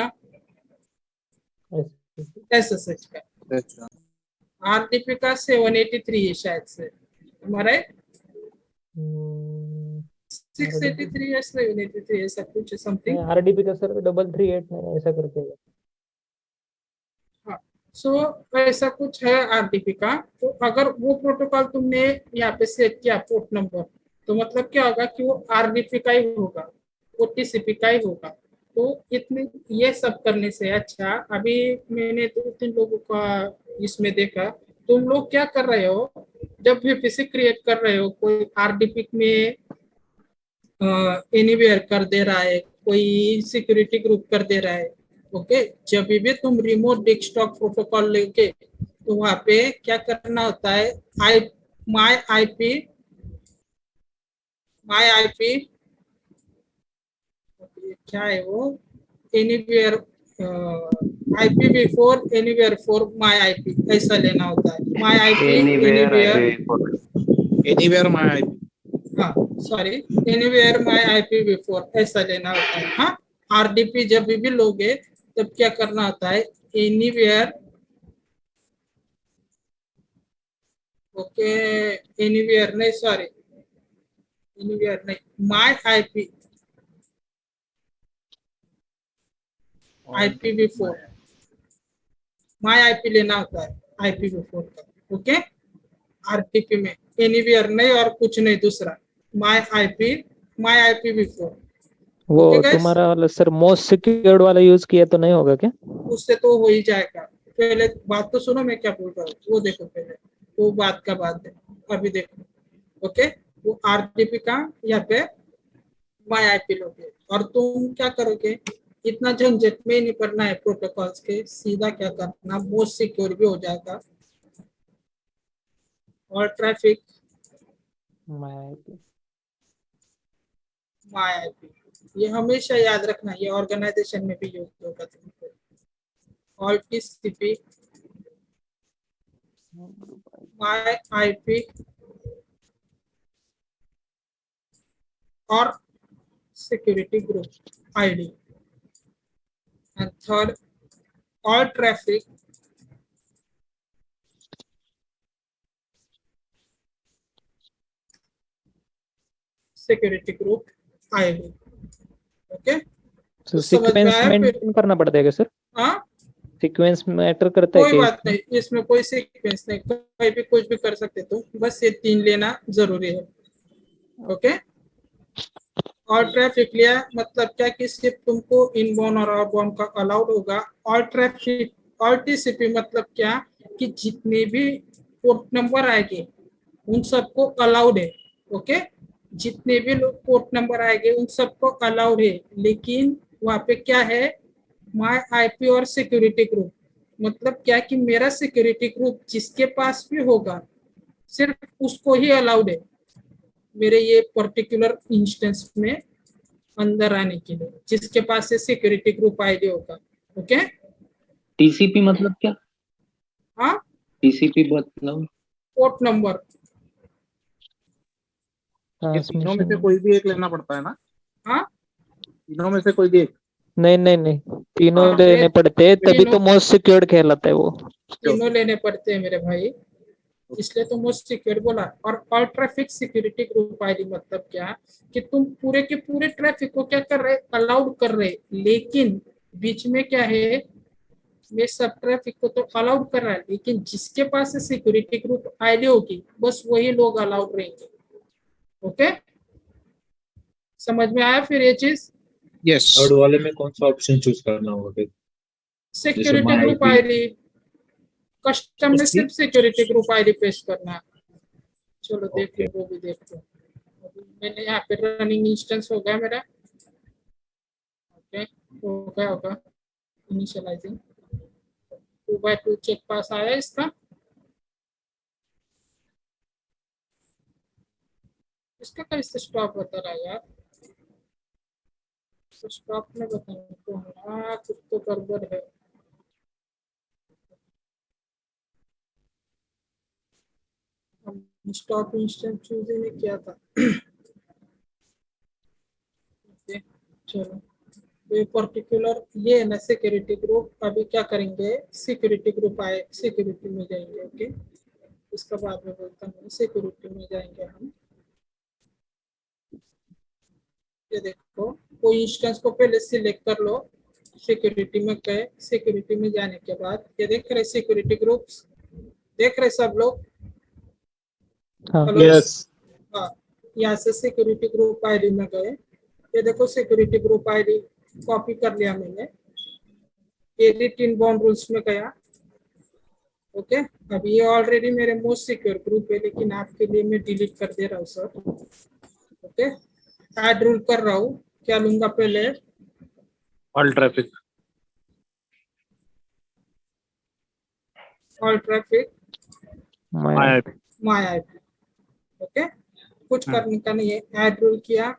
SSH का। RDP का 783 है शायद से, हमारा 683 या 783 ऐसा कुछ समथिंग। RDP का सर 338 ऐसा करके। हाँ, सो ऐसा कुछ है RDP का। तो अगर वो प्रोटोकॉल तुमने यहाँ पे सेट किया पोर्ट नंबर, तो मतलब क्या होगा कि वो RDP का ही होगा, वो TCP का ही होगा। तो इतने ये सब करने से अच्छा, अभी मैंने 2-3 लोगों का इसमें देखा, तुम लोग क्या कर रहे हो? जब VPC क्रिएट कर रहे हो, कोई RDP में एनीवेयर कर दे रहा है, कोई सिक्योरिटी ग्रुप कर दे रहा है, ओके? जब भी तुम रिमोट डेस्कटॉप प्रोटोकॉल लेके, तो वहां पे क्या करना होता है? माई आईपी क्या है वो? Anywhere IPv4 anywhere for my IP, ऐसा लेना होता है। माई आईपी एनीवेयर माय आईपी, हाँ सॉरी, एनीवेयर माई IPv4 ऐसा लेना होता है। हाँ, RDP जब भी लोगे तब क्या करना होता है? एनीवेयर, ओके, एनीवेयर नहीं, सॉरी, एनीवेयर नहीं, माई आईपी IPv4, माई आईपी लेना होता है IPv4 का, ओके? RDP में एनीवेयर नहीं और कुछ नहीं, दूसरा माई IPv4। वो तुम्हारा वाला सर मोस्ट सिक्योर्ड वाला यूज किया तो नहीं होगा क्या? उससे तो हो ही जाएगा। पहले बात तो सुनो, मैं क्या बोल रहा हूँ वो देखो पहले, वो बात का बात है, अभी देखो, ओके? वो RDP का यहाँ पे माई आईपी लोगे और तुम क्या करोगे, इतना झंझट में नहीं पड़ना है प्रोटोकॉल्स के, सीधा क्या करना, मोस्ट सिक्योर भी हो जाएगा। और ट्रैफिक माई आईपी, ये हमेशा याद रखना, ये ऑर्गेनाइजेशन में भी यूज होगा तुमको। ऑल टीसीपी माई आईपी और security group ID, and third, all traffic security group ID। Okay, तो सीक्वेंस मेंटेन करना पड़ता है क्या सर? हाँ, सीक्वेंस मैटर करता है कोई क्या? बात नहीं, इसमें कोई सीक्वेंस नहीं, कोई भी कुछ भी कर सकते तुम, बस ये 3 लेना जरूरी है। ओके, और ट्रैफिक लिया मतलब क्या कि सिर्फ तुमको इनबाउंड और आउटबाउंड का अलाउड होगा। और ट्रैफिक और टीसीपी मतलब क्या कि जितने भी पोर्ट नंबर आएंगे उन सबको अलाउड है। ओके, जितने भी लोग पोर्ट नंबर आएंगे उन सबको अलाउड है, लेकिन वहाँ पे क्या है, माई आईपी और सिक्योरिटी ग्रुप मतलब क्या कि मेरा सिक्योरिटी ग्रुप जिसके पास भी होगा सिर्फ उसको ही अलाउड है मेरे ये पर्टिकुलर इंस्टेंस में अंदर आने के लिए, जिसके पास से सिक्योरिटी ग्रुप आईडी होगा। ओके, टीसीपी मतलब क्या? हाँ, टीसीपी मतलब पोर्ट नंबर। ये तीनों में से कोई भी एक लेना पड़ता है ना? हाँ, तीनों में से कोई भी एक? नहीं, तीनों लेने पड़ते हैं, तभी तो मोस्ट सिक्योर्ड कहलाता है वो। तीनों लेने पड़ते हैं मेरे भाई, इसलिए तो मोस्ट सिक्योर बोला। और all traffic security group ID मतलब क्या कि तुम पूरे के पूरे ट्रैफिक को क्या कर रहे, अलाउड कर रहे, लेकिन बीच में क्या है, ये सब ट्रैफिक को तो अलाउड कर रहा है, लेकिन जिसके पास सिक्योरिटी ग्रुप आईडी होगी बस वही लोग अलाउड रहेंगे। ओके, समझ में आया फिर ये चीज? यस। थर्ड वाले में कौन सा ऑप्शन चूज करना होगा फिर? सिक्योरिटी ग्रुप आईडी, कस्टम में सिर्फ सिक्योरिटी ग्रुप आईडी पेस्ट करना है। चलो देख लो, वो भी देख लो। मैंने यहाँ पे रनिंग इंस्टेंस हो गया मेरा। ओके, होगा इनिशियलाइजिंग 2x2 चेक पास आया इसका। इसका कैसे स्टॉप बता रहा है यार, तो स्टॉप में बताना तो हाँ, कुछ तो गड़बड़ है। स्टॉप इंस्टेंस चूज ही नहीं किया था। ओके, चलो ये पर्टिकुलर ये है ना सिक्योरिटी ग्रुप। अभी क्या करेंगे, सिक्योरिटी ग्रुप आए, सिक्योरिटी में जाएंगे। ओके, इसका बाद में बोलता हूँ, सिक्योरिटी में जाएंगे हम। ये देखो, कोई इंस्टेंस को पहले सिलेक्ट कर लो, सिक्योरिटी में गए, सिक्योरिटी में जाने के बाद ये देख रहे सिक्योरिटी ग्रुप्स, देख रहे सब लोग? यस। हाँ, यहाँ से सिक्योरिटी ग्रुप आईडी में गए, ये देखो सिक्योरिटी ग्रुप आईडी कॉपी कर लिया मैंने, एडिट इनबाउंड रूल्स में गया। ओके, अब ये ऑलरेडी मेरे मोस्ट सिक्योर ग्रुप है, लेकिन आपके लिए मैं डिलीट कर दे रहा हूँ सर। ओके, ऐड रूल कर रहा हूँ, क्या लूंगा पहले, ऑल ट्रैफिक, ऑल ट्रैफिक माई आईपी। ओके, कुछ करने का नहीं है, ऐड रूल किया,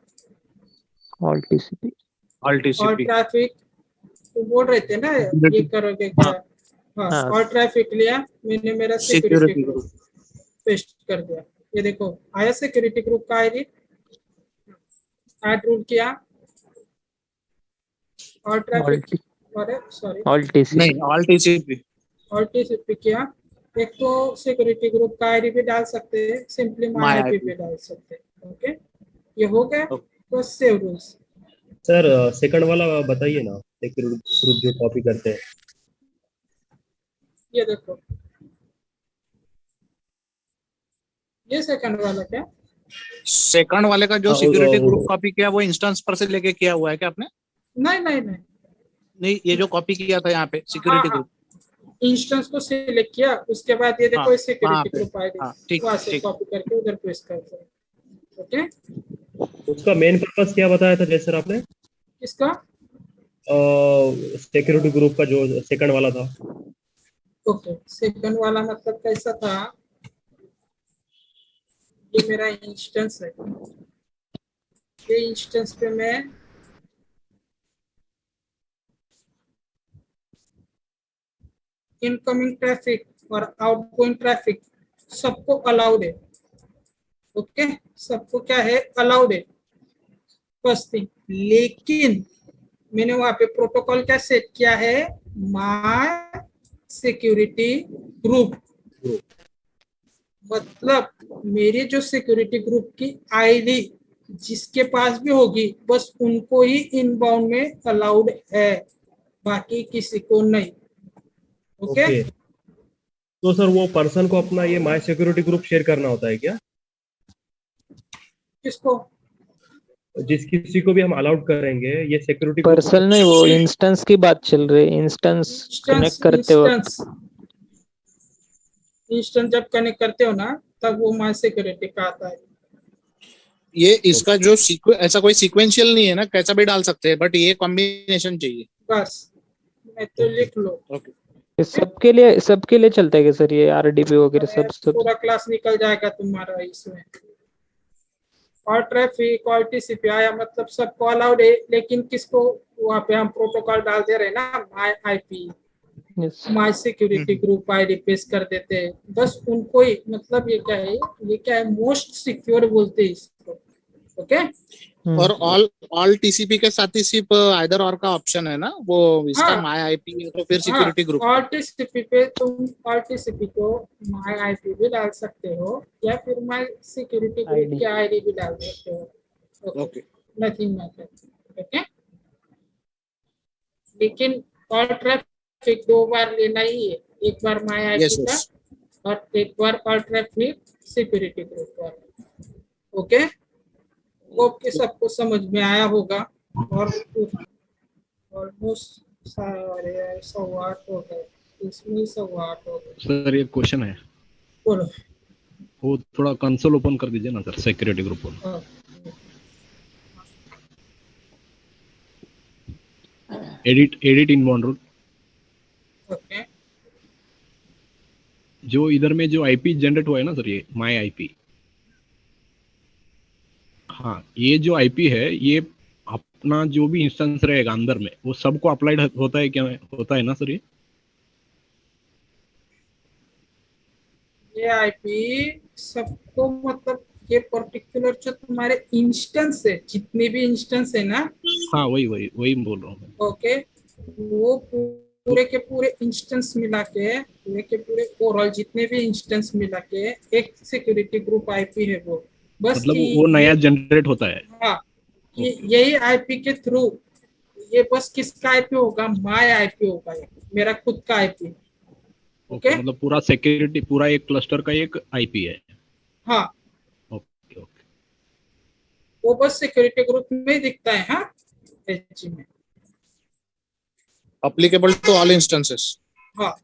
ऑल टीसीपी, ऑल ट्रैफिक तो बोल रहे थे ना ये करोगे क्या? हाँ, ऑल ट्रैफिक लिया मैंने, मेरा सिक्योरिटी ग्रुप पेस्ट कर दिया। ये देखो आया सिक्योरिटी ग्रुप का आईडी, ऐड रूल किया, ऑल ट्रैफिक, अरे सॉरी ऑल टीसीपी, नहीं ऑल टीसीपी, ऑल टीसीपी किया। एक तो सिक्योरिटी ग्रुप का आईडी भी डाल सकते हैं, सिंपली माई आईपी भी डाल सकते हैं। ओके, ये हो गया, तो सेव रूल्स। सर सेकंड वाला बताइए ना, सिक्योरिटी ग्रुप जो कॉपी करते हैं। ये देखो, ये सेकंड वाला क्या, सेकंड वाले का जो सिक्योरिटी ग्रुप कॉपी किया वो इंस्टेंस पर से लेके किया हुआ है क्या आपने? नहीं, ये जो कॉपी किया था यहाँ पे सिक्योरिटी ग्रुप, इंस्टेंस को सिलेक्ट किया, उसके बाद ये देखो सिक्योरिटी ग्रुप आईडी वहां से कॉपी करके उधर पेस्ट करते हैं। ओके, उसका मेन पर्पस क्या बताया था जय सर आपने? किसका? सिक्योरिटी ग्रुप का जो सेकंड वाला था। ओके, सेकंड वाला मतलब कैसा था? ये मेरा इंस्टेंस है, ये इंस्टेंस पे मैं इनकमिंग ट्रैफिक और आउटगोइंग ट्रैफिक सबको अलाउड है। ओके, सबको क्या है? अलाउड है, फर्स्ट थिंग। लेकिन मैंने वहां पे प्रोटोकॉल क्या सेट किया है? My security group. मतलब मेरे जो सिक्योरिटी ग्रुप की आईडी जिसके पास भी होगी बस उनको ही इनबाउंड में अलाउड है, बाकी किसी को नहीं। ओके? तो सर वो पर्सन को अपना ये माय सिक्योरिटी ग्रुप शेयर करना होता है क्या? किसको? जिस किसी को भी हम अलाउड करेंगे ये सिक्योरिटी पर्सन नहीं, वो इंस्टेंस की बात चल रही है। इंस्टेंस कनेक्ट करते वक्त इंस्टेंस जब कनेक्ट करते हो ना तब वो माय सिक्योरिटी का आता है। ये इसका जो ऐसा कोई सीक्वेंशियल नहीं है ना, कैसा भी डाल सकते हैं, बट ये कॉम्बिनेशन चाहिए बस, मैं तो लिख लो। ये सबके लिए चलता है क्या सर, ये आरडीपी वगैरह सब? पूरा क्लास निकल जाएगा तुम्हारा इसमें। और ट्रैफिक और टीसीपी आया मतलब सबको अलाउड है, लेकिन किसको? वहाँ पे हम प्रोटोकॉल डाल दे रहे हैं ना, my IP, my security group ID paste कर देते हैं, बस उनको ही। मतलब ये क्या है? ये क्या है? मोस्ट सिक्योर बोलते हैं इसको। ओके? और ऑल टीसीपी के साथ ही सिर्फ आइदर और का ऑप्शन है ना, वो इसका माय आईपी है तो फिर सिक्योरिटी ग्रुप। ऑल टीसीपी पे तुम ऑल टीसीपी को माय आईपी भी डाल सकते हो या फिर माय सिक्योरिटी ग्रुप की आईडी भी डाल सकते हो। Okay, nothing matter. ओके, लेकिन ऑल ट्रैफिक 2 बार लेना ही है, एक बार माय आईपी का और एक बार ऑल ट्रैफिक सिक्योरिटी ग्रुप का। ओके, ओके, सबको समझ में आया होगा। और ऑलमोस्ट सारे 8:15 हो गए, इसमें 8:15 हो गए। सर एक क्वेश्चन है, बोलो। वो थोड़ा कंसोल ओपन कर दीजिए ना सर, सिक्योरिटी ग्रुप पर। Edit inbound route. ओके, जो इधर में जो आईपी जनरेट हुआ है ना सर, ये माय आईपी, हाँ, ये जो आईपी है ये अपना जो भी इंस्टेंस रहेगा अंदर में वो सबको अप्लाइड होता है क्या? होता है ना सर? ये आईपी सबको मतलब ये पर्टिकुलर जो तुम्हारे इंस्टेंस है, जितने भी इंस्टेंस है ना, हाँ वही बोल रहा हूँ। ओके, वो पूरे के पूरे इंस्टेंस मिला के, पूरे के पूरे ओवरऑल जितने भी इंस्टेंस मिला के एक सिक्योरिटी ग्रुप आईपी है वो। बस मतलब वो नया जनरेट होता है। हाँ, यही आईपी के थ्रू ये बस किसका आईपी होगा? माय आईपी होगा, ये मेरा खुद का आईपी। ओके, मतलब पूरा सिक्योरिटी, पूरा एक क्लस्टर का एक आईपी है। हाँ, ओके, वो बस सिक्योरिटी ग्रुप में दिखता है। हाँ, एचजी में applicable to all instances. हाँ,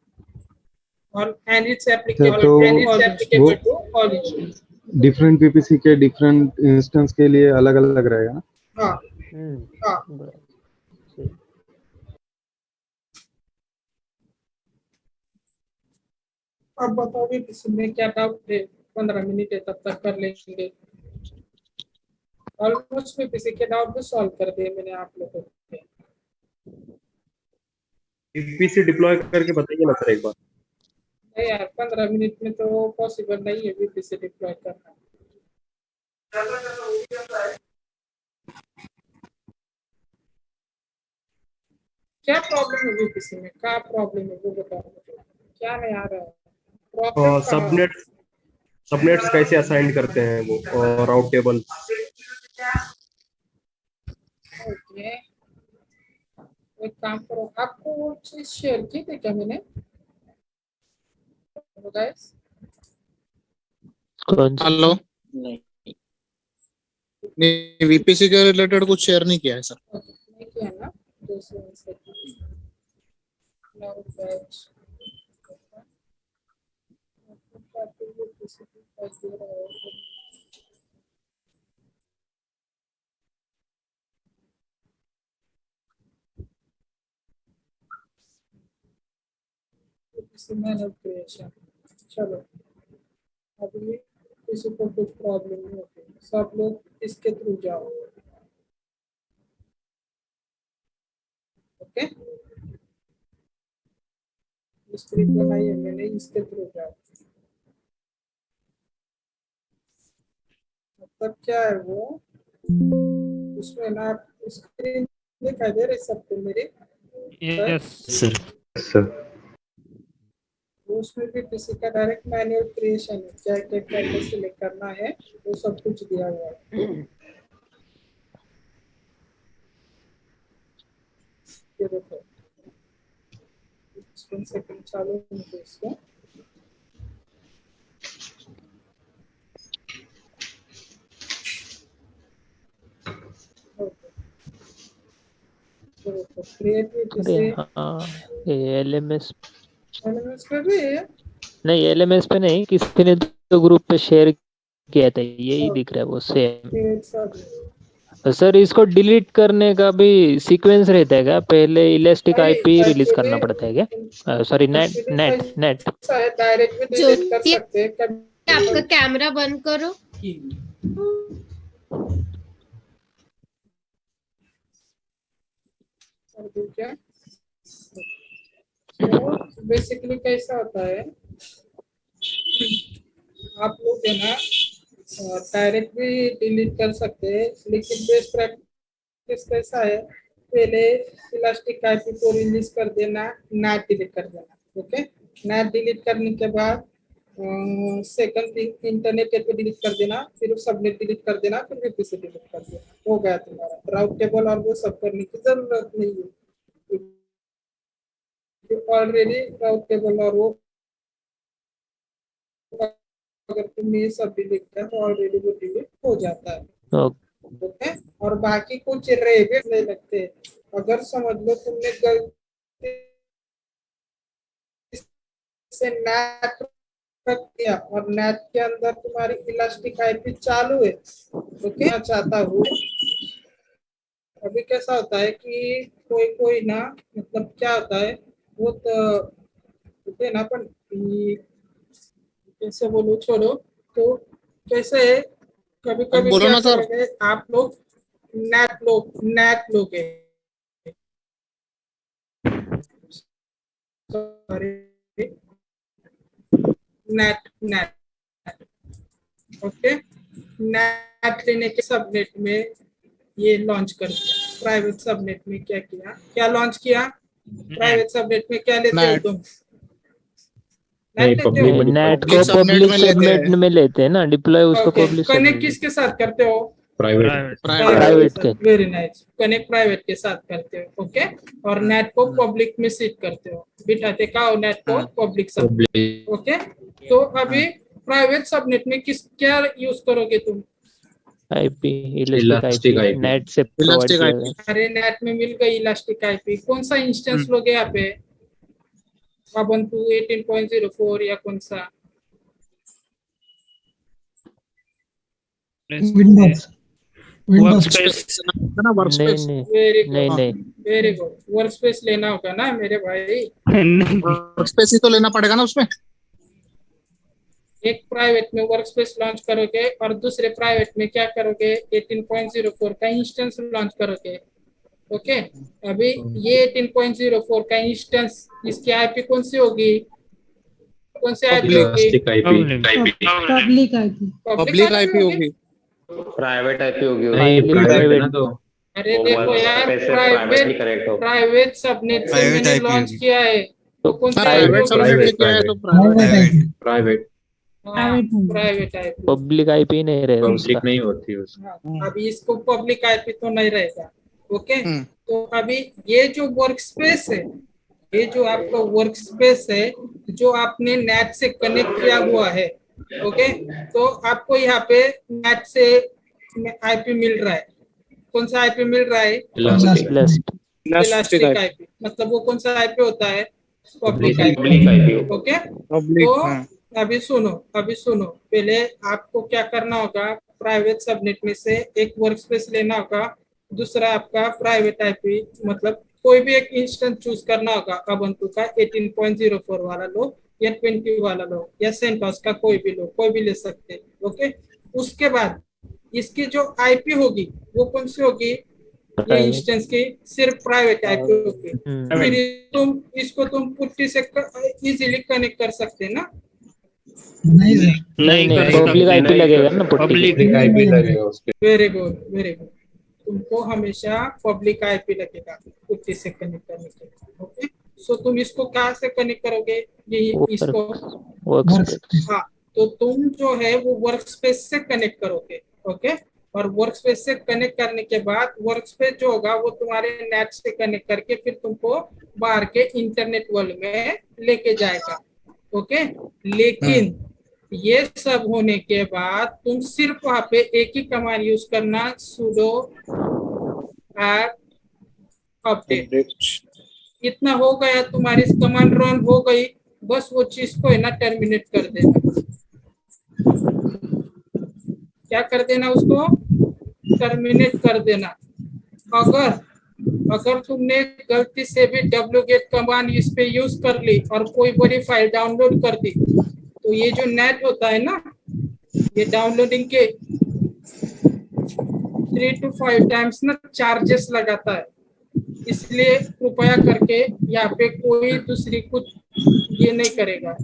और and it's applicable to all instances. Different VPC के डिफरेंट इंस्टेंस के लिए अलग अलग रहेगा ना? हाँ, हाँ। अब बताओ भी इसमें क्या डाउट है? 15 मिनट है, तब तक कर लेंगे। ऑलमोस्ट में किसी के डाउट भी सॉल्व कर दिए मैंने आप लोगों को। वीपीसी डिप्लॉय करके बताइए ना सर एक बार। नहीं यार, 15 मिनट में तो पॉसिबल नहीं है वीपीसी डिप्लॉय करना। क्या प्रॉब्लम है वीपीसी में? क्या प्रॉब्लम है वो बताओ मुझे, क्या नहीं आ रहा है? सबनेट्स कैसे असाइन करते हैं वो, और राउट टेबल? ओके, एक काम करो, आपको वो चीज शेयर की थी क्या मैंने? गाइस, हेलो, नहीं वीपीसी के रिलेटेड कुछ शेयर नहीं किया है सर। नहीं किया ना? दूसरे से क्लाउड बैच मैनुअल क्रिएशन। चलो अभी किसी को कुछ प्रॉब्लम नहीं होती, सब लोग इसके थ्रू जाओ। ओके स्क्रिप्ट बनाई है मैंने, इसके थ्रू जाओ। मतलब क्या है वो, उसमें ना स्क्रीन दिखाई दे रही सबको मेरी? यस सर उसमें भी किसी का डायरेक्ट मैनुअल क्रिएशन है, क्या क्या क्या सिलेक्ट करना है वो सब कुछ दिया हुआ है। ये देखो 1 सेकंड चालू होने दो इसको। हाँ LMS LMS पे भी है? नहीं, LMS पे नहीं, किसी ने तो ग्रुप पे शेयर किया था, यही दिख रहा है वो सेम। सर इसको डिलीट करने का भी सीक्वेंस रहता है क्या? पहले इलास्टिक आईपी रिलीज करना पड़ता है क्या? सॉरी नेट डायरेक्ट भी डिलीट कर सकते हैं। आपका कैमरा बंद करो। क्या तो बेसिकली कैसा होता है, आप लोग है ना डायरेक्ट भी डिलीट कर सकते हैं, लेकिन बेस्ट प्रैक्टिस कैसा है, पहले इलास्टिक आईपी को रिलीज कर देना, नेट डिलीट कर देना। ओके नेट डिलीट करने के बाद second thing internet gateway delete कर देना, फिर सबनेट डिलीट कर देना, फिर वीपीसी डिलीट कर देना, हो गया तुम्हारा। राउट टेबल और वो सब करने की जरूरत नहीं है, ऑलरेडी राउट टेबल और वो अगर तुम ये सब डिलीट कर तो ऑलरेडी वो डिलीट हो जाता है। ओके और बाकी कुछ रेबेट नहीं लगते। अगर समझ लो तुमने गलती से नेट रख दिया और नेट के अंदर तुम्हारी इलास्टिक आईपी चालू है, ओके चाहता हूँ अभी कैसा होता है कि कोई ना मतलब क्या होता है वो तो ना अपन कैसे बोलो, छोड़ो। तो कैसे कभी कभी बोलो क्या ना सर। करोगे आप लोग, नेट लोगे नेट ओके नेट लेने के सबनेट में ये लॉन्च कर दिया। प्राइवेट सबनेट में क्या लॉन्च किया? प्राइवेट सबनेट में क्या लेते हो तुम? नेट को पब्लिक सबनेट में लेते हैं ना, डिप्लॉय उसको पब्लिक कनेक्ट किसके साथ करते हो? प्राइवेट के। वेरी नाइस, कनेक्ट प्राइवेट के साथ करते हो। ओके और नेट को पब्लिक में सेट करते हो, बिठाते का नेट को पब्लिक सबनेट। ओके तो अभी प्राइवेट सबनेट में क्या यूज करोगे तुम? आईपी इलास्टिक आईपी नेट से प्रोवाइड किया गया। अरे नेट में मिल गई इलास्टिक आईपी, कौन सा इंस्टेंस लोगे यहाँ पे? Ubuntu 18.04 या कौन सा? विंडोज नहीं वेरी गुड, वर्कस्पेस लेना होगा ना मेरे भाई। वर्कस्पेस ही तो लेना पड़ेगा ना उसमें। एक प्राइवेट में वर्कस्पेस लॉन्च करोगे और दूसरे प्राइवेट में क्या करोगे? 18.04 का इंस्टेंस लॉन्च करोगे। ओके अभी ये 18.04 का इंस्टेंस, इसकी आईपी कौन सी होगी? कौन सी आईपी होगी? पब्लिक आईपी होगी, प्राइवेट आईपी होगी। प्राइवेट तो अरे देखो यार, प्राइवेट सबनेट से मैंने लॉन्च किया है तो कौन सा प्राइवेट आईपी? पब्लिक आईपी नहीं रहेगा, पब्लिक नहीं होती उसका। अभी इसको पब्लिक आईपी तो नहीं रहेगा। ओके तो अभी ये जो वर्कस्पेस है, ये जो आपका वर्कस्पेस है जो आपने नेट से कनेक्ट किया हुआ है, ओके तो आपको यहाँ पे नेट से आईपी मिल रहा है। कौन सा आईपी मिल रहा है? Elastic IP. मतलब वो कौन सा आईपी होता है? Public IP. ओके तो अभी सुनो पहले आपको क्या करना होगा, प्राइवेट सबनेट में से एक वर्कस्पेस लेना होगा, दूसरा आपका प्राइवेट आईपी मतलब कोई भी एक इंस्टेंस चूज करना होगा ubuntu का 18.04 वाला लो या 20 वाला लो या CentOS का कोई भी ले सकते हैं। ओके, उसके बाद इसकी जो आईपी होगी वो कौन सी होगी, ये इंस्टेंस की सिर्फ प्राइवेट आईपी होगी। फिर तुम इसको तुम पुट्टी से इजीली कनेक्ट कर सकते हैं ना। नहीं पब्लिक आईपी लगेगा ना, पब्लिक आईपी लगेगा उसके। वेरी गुड, तुमको हमेशा पब्लिक आईपी लगेगा पुट्टी से कनेक्ट करने के लिए। ओके, सो तुम इसको कहाँ से कनेक्ट करोगे, ये इसको हाँ, तो तुम जो है वो वर्क स्पेस से कनेक्ट करोगे। ओके, और वर्क स्पेस से कनेक्ट करने के बाद वर्क स्पेस जो होगा वो तुम्हारे नेट से कनेक्ट करके फिर तुमको बाहर के इंटरनेट वर्ल्ड में लेके जाएगा। ओके, लेकिन ये सब होने के बाद तुम सिर्फ वहां पे एक ही कमांड यूज करना, sudo apt अपडेट। इतना हो गया, तुम्हारी कमांड रन हो गई, बस वो चीज को है ना टर्मिनेट कर देना। क्या कर देना, उसको टर्मिनेट कर देना। अगर तुमने गलती से भी wget कमांड इस पे यूज कर ली और कोई बड़ी फाइल डाउनलोड कर दी, तो ये जो नेट होता है ना, ये डाउनलोडिंग के 3 to 5 टाइम्स ना चार्जेस लगाता है। इसलिए कृपया करके यहाँ पे कोई दूसरी कुछ ये नहीं करेगा,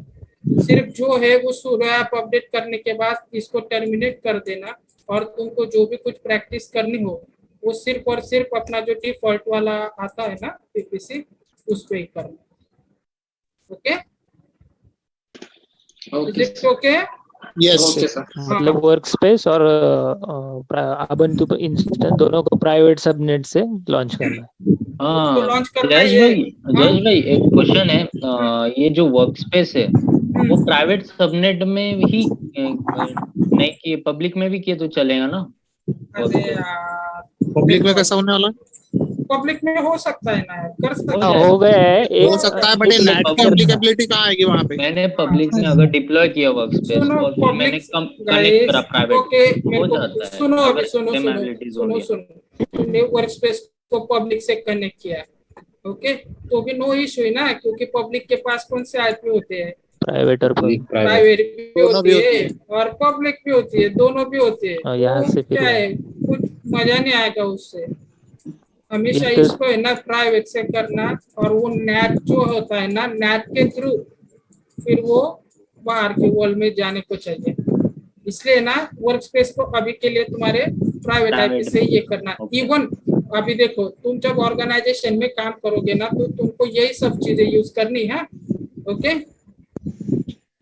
सिर्फ जो है वो sudo apt अपडेट करने के बाद इसको टर्मिनेट कर देना। और तुमको जो भी कुछ प्रैक्टिस करनी हो वो सिर्फ और सिर्फ अपना जो डिफॉल्ट वाला आता है ना पीपीसी, उस पे ही करना। ओके ओके, यस, मतलब वर्क स्पेस और ubuntu इंस्टेंस दोनों को प्राइवेट सबनेट से लॉन्च करना है। हाँ, जयेश भाई एक क्वेश्चन है, ये जो वर्क स्पेस है वो प्राइवेट सबनेट में ही नहीं किए, पब्लिक में भी किए तो चलेगा ना? पब्लिक में कैसा होने वाला? पब्लिक में हो सकता है ना, कर सकता है, हो गया है, हो सकता है, बट नेट की एप्लीकेबिलिटी कहाँ आएगी वहाँ पे? मैंने पब्लिक में अगर डिप्लॉय किया वर्क स्पेस और फिर मैंने कनेक्ट करा प्राइवेट, हो जाता है। सुनो, तुमने वर्क स्पेस को पब्लिक से कनेक्ट किया, ओके, तो भी नो इशू है ना, क्योंकि पब्लिक के पास कौन से आईपी होते हैं, प्राइवेट और प्राइवेट भी होती है और पब्लिक भी होती है, दोनों भी होती है। यहाँ से क्या है, कुछ मजा नहीं आएगा उससे। हमेशा इसको है ना प्राइवेट से करना, और वो नेट जो होता है ना, नेट के थ्रू फिर वो बाहर के वर्ल्ड में जाने को चाहिए। इसलिए ना वर्क स्पेस को अभी के लिए तुम्हारे प्राइवेट आईपी से ये करना। इवन अभी देखो, तुम जब ऑर्गेनाइजेशन में काम करोगे ना, तो तुमको यही सब चीजें यूज करनी है। ओके,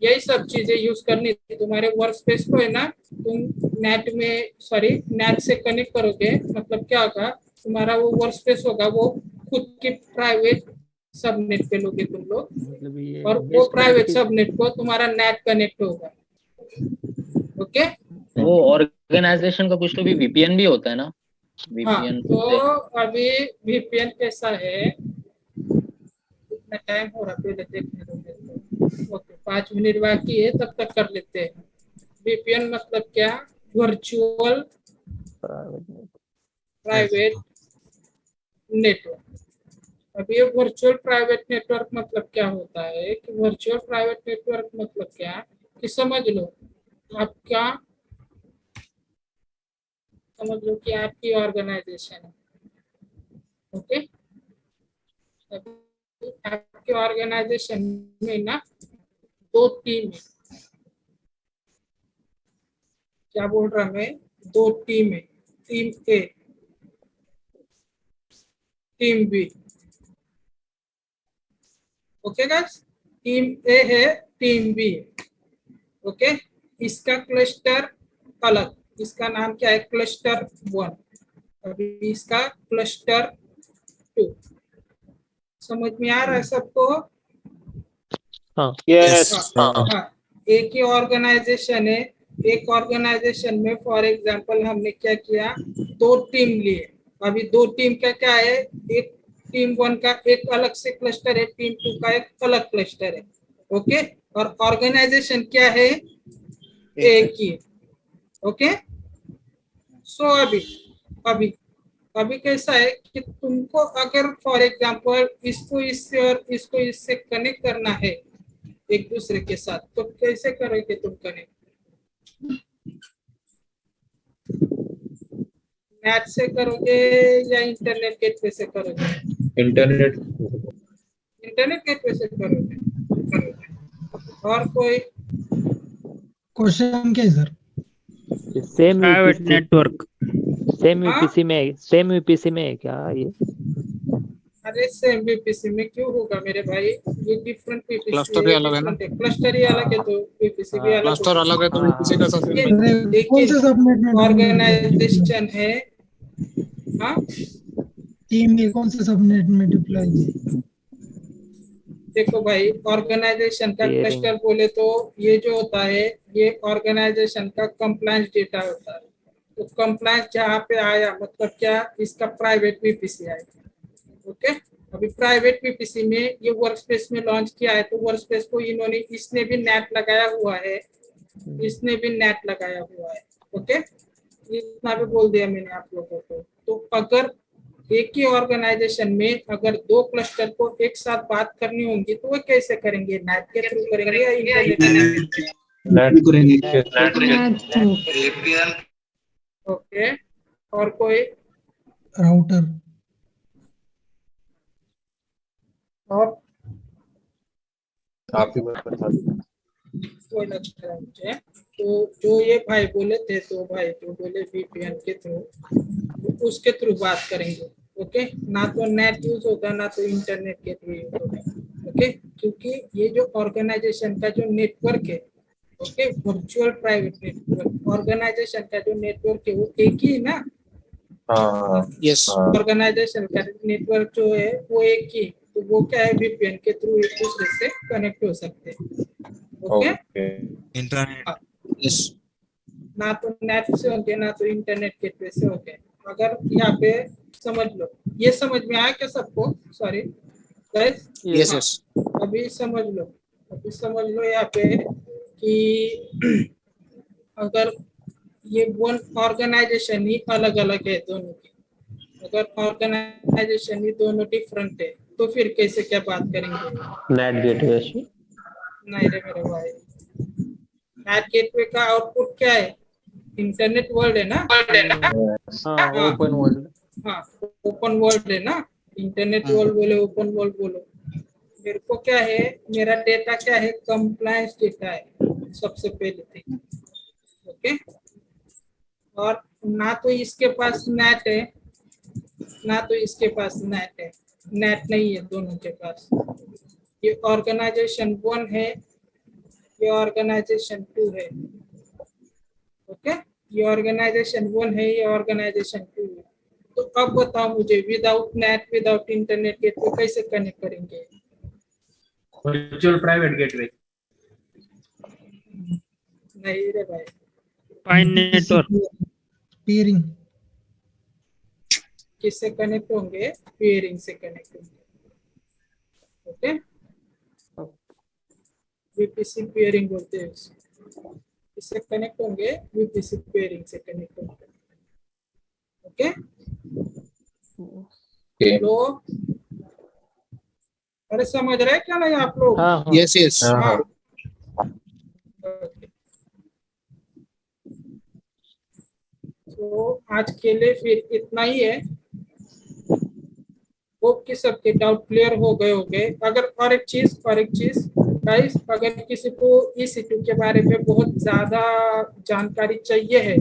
यही सब चीजें यूज करनी। तुम्हारे वर्क स्पेस को है ना तुम नेट से कनेक्ट करोगे, मतलब क्या होगा, तुम्हारा वो वर्क स्पेस होगा वो खुद के प्राइवेट सबनेट पे लोगे तुम लोग, और वो प्राइवेट सबनेट को तुम्हारा नेट कनेक्ट होगा। ओके, वो ऑर्गेनाइजेशन का कुछ तो भी वीपीएन भी होता है ना? हाँ, तो अभी वीपीएन कैसा है, कितना टाइम हो रहा पहले देखने दो। ओके, 5 मिनट बाकी है, तब तक कर लेते हैं। वीपीएन मतलब क्या, वर्चुअल प्राइवेट नेटवर्क। अब ये वर्चुअल प्राइवेट नेटवर्क मतलब क्या होता है कि वर्चुअल प्राइवेट नेटवर्क मतलब क्या, कि समझ लो कि आपकी ऑर्गेनाइजेशन है। ओके, आपके ऑर्गेनाइजेशन में ना 2 टीम है, क्या बोल रहा मैं, 2 टीम है, team A, team B. Okay guys, team A है, टीम बी है। ओके, इसका क्लस्टर अलग, इसका नाम क्या है, क्लस्टर 1, अभी इसका क्लस्टर 2। समझ में आ रहा है सबको? हाँ, यस। हाँ, एक ही ऑर्गेनाइजेशन है, एक ऑर्गेनाइजेशन में फॉर एग्जांपल हमने क्या किया, 2 टीम लिए। अभी 2 टीम का क्या है, एक टीम 1 का एक अलग से क्लस्टर है, टीम 2 का एक अलग क्लस्टर है। ओके, और ऑर्गेनाइजेशन क्या है, एक ही। ओके, सो अभी अभी कैसा है कि तुमको अगर फॉर एग्जांपल इसको इससे और इसको इससे कनेक्ट करना है एक दूसरे के साथ, तो कैसे करोगे तुम कनेक्ट? नेट से करोगे या इंटरनेट गेटवे से करोगे? इंटरनेट गेटवे से करोगे। और कोई क्वेश्चन क्या है sir? Same private network same UPC में है क्या ये? अरे सेम वीपीसी में क्यों होगा मेरे भाई? ये डिफरेंट वीपीसी, क्लस्टर ही अलग है ना? क्लस्टर ही अलग है तो वीपीसी भी अलग क्लस्टर अलग है तो वीपीसी का सबसे कौन से सबनेट में ऑर्गेनाइजेशन है। हाँ, टीम में कौन से सबनेट में डिप्लॉय है? देखो भाई, ऑर्गेनाइजेशन का क्लस्टर बोले तो ये जो होता है ये ऑर्गेनाइजेशन का कंप्लायंस डेटा होता है। तो कंप्लायंस जहाँ पे आया मतलब क्या, इसका प्राइवेट वीपीसी आएगा। ओके, अभी प्राइवेट वीपीसी में ये वर्कस्पेस में लॉन्च किया है, तो वर्कस्पेस को इन्होंने, इसने भी नेट लगाया हुआ है, इसने भी नेट लगाया हुआ है। ओके, इतना भी बोल दिया मैंने आप लोगों को। तो अगर एक ही ऑर्गेनाइजेशन में अगर दो क्लस्टर को एक साथ बात करनी होंगी तो वो कैसे करेंगे? नेट के थ्रू करेंगे या इंटरनेट? ओके, और कोई राउटर और आप ही बता दो। कोई लगता है मुझे। तो जो ये भाई बोले थे, तो भाई जो बोले वीपीएन के थ्रू, तो उसके थ्रू बात करेंगे। ओके, ना तो नेट यूज होगा ना तो इंटरनेट के थ्रू यूज होगा। ओके, क्योंकि ये जो ऑर्गेनाइजेशन का जो नेटवर्क है, okay, virtual private network, organization का जो नेटवर्क है वो एक ही ना। यस, ऑर्गेनाइजेशन का नेटवर्क जो है वो एक ही, तो वो क्या है, वीपीएन के थ्रू एक दूसरे से कनेक्ट हो सकते हैं। ओके, इंटरनेट यस, ना तो नेट से होंगे ना तो इंटरनेट गेटवे से होंगे। अगर यहाँ पे समझ लो, ये समझ में आया क्या सबको? सॉरी गाइस, यस यस, अभी समझ लो यहाँ पे कि अगर ये वन ऑर्गेनाइजेशन ही अलग अलग है दोनों की, अगर ऑर्गेनाइजेशन ही दोनों डिफरेंट है, तो फिर कैसे क्या बात करेंगे? नेट गेटवे से नहीं रे मेरे भाई, नेट गेटवे का आउटपुट क्या है? इंटरनेट वर्ल्ड है ना? हाँ, ओपन वर्ल्ड। हाँ, ओपन वर्ल्ड है ना? इंटरनेट वर्ल्ड बोले, ओपन वर्ल्ड बोलो। मेरे को क्या है, मेरा डेटा क्या है? कंप्लायंस डेटा है सबसे पहले थिंग। ओके, और ना तो इसके पास नेट है ना तो इसके पास नेट है, नेट नहीं है दोनों के पास। ये ऑर्गेनाइजेशन 1 है, ये ऑर्गेनाइजेशन 2 है। ओके, ये ऑर्गेनाइजेशन 1 है, ये ऑर्गेनाइजेशन 2 है। तो अब बताओ मुझे, without net, without internet gateway कैसे कनेक्ट करेंगे? वर्चुअल प्राइवेट गेटवे नहीं रे भाई, फाइन नेटवर्क पीयरिंग किससे कनेक्ट होंगे? पेयरिंग से कनेक्ट होंगे। ओके, वीपीसी पेयरिंग बोलते हैं उसको। इससे कनेक्ट होंगे, वीपीसी पेयरिंग से कनेक्ट होंगे। ओके, तो अरे समझ रहे क्या नहीं आप लोग? यस यस, तो आज के लिए फिर इतना ही है। होप कि सबके डाउट क्लियर हो गए होंगे। अगर और एक चीज गाइस, अगर किसी को EC2 के बारे में बहुत ज्यादा जानकारी चाहिए है,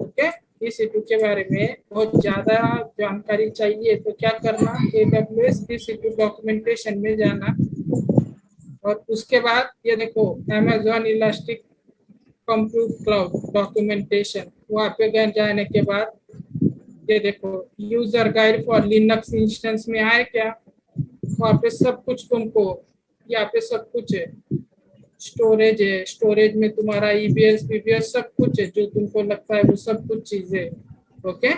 ओके, EC2 के बारे में बहुत ज्यादा जानकारी चाहिए, तो क्या करना, AWS EC2 डॉक्यूमेंटेशन में जाना, और उसके बाद ये देखो Amazon elastic compute cloud documentation, वहाँ पे जाने के बाद ये देखो user guide for Linux instance में आए क्या? वहाँ पे सब कुछ तुमको, यहाँ पे सब कुछ है, स्टोरेज है, स्टोरेज में तुम्हारा EBS PBS सब कुछ है, जो तुमको लगता है वो सब कुछ चीजें। ओके,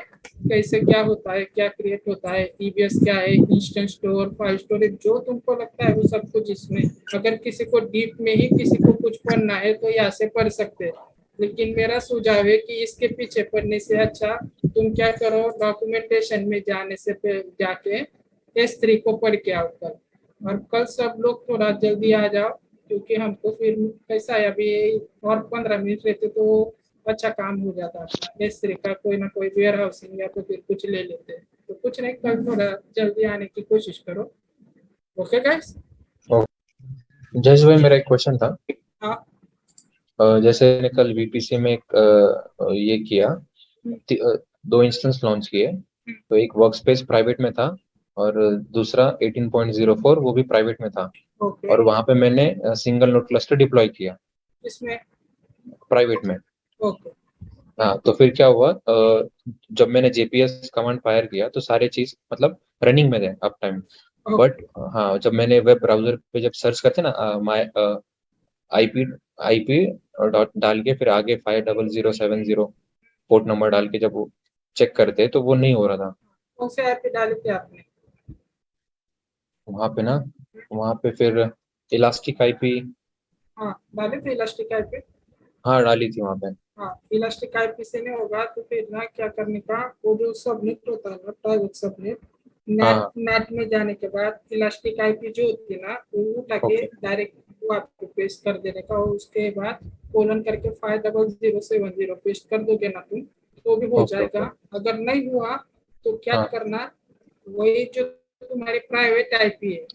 कैसे क्या होता है, क्या क्रिएट होता है, EBS क्या है, इंस्टेंस स्टोर, फाइल स्टोरेज, जो तुमको लगता है वो सब कुछ इसमें। अगर किसी को डीप में ही किसी को कुछ पढ़ना है तो यहाँ से पढ़ सकते हैं। लेकिन मेरा सुझाव है कि इसके पीछे पढ़ने से अच्छा तुम क्या करो, डॉक्यूमेंटेशन में जाके S3 को पढ़ के आओ कल, और कल सब लोग थोड़ा जल्दी आ जाओ, क्योंकि हमको फिर कैसा है अभी और 15 मिनट रहते तो अच्छा काम हो जाता अपना। S3 का कोई ना कोई वेयर हाउसिंग या तो फिर कुछ ले लेते हैं। तो कुछ नहीं, कल थोड़ा जल्दी आने की कोशिश करो। Okay guys? जयेश भाई, मेरा एक क्वेश्चन था। हाँ। जैसे मैंने कल वीपीसी में एक ये किया, 2 इंस्टेंस लॉन्च किए, तो एक वर्कस्पेस प्राइवेट में था और दूसरा 18.04 वो भी प्राइवेट में था। ओके। और वहां पे मैंने सिंगल नोड क्लस्टर डिप्लॉय किया इसमें प्राइवेट में। ओके। हाँ, तो फिर क्या हुआ, जब मैंने जेपीएस कमांड फायर किया तो सारे चीज मतलब रनिंग में थे अप टाइम। बट हाँ, जब मैंने वेब ब्राउजर पे जब सर्च करते ना माय आईपी डॉट डाल के फिर आगे 50070 पोर्ट नंबर डाल के जब वो चेक करते तो वो नहीं हो रहा था। कौन से ऐप पे डाले थे आपने? वहां पे फिर इलास्टिक आईपी। हाँ, डाले थे इलास्टिक आईपी। हाँ, डाली थी वहां पे। हाँ, इलास्टिक आईपी से नहीं होगा तो फिर ना क्या करने का, वो जो सबनेट होता है ना, प्राइवेट सबनेट, नेट में जाने के बाद इलास्टिक आईपी जो होती है ना, वो उठा के डायरेक्ट वो आपको पेस्ट कर देने का, और उसके बाद कोलन करके 50070 पेस्ट कर दोगे ना तुम, तो भी हो जाएगा। अगर नहीं हुआ तो क्या करना, वही जो तुम्हारी प्राइवेट आईपी है,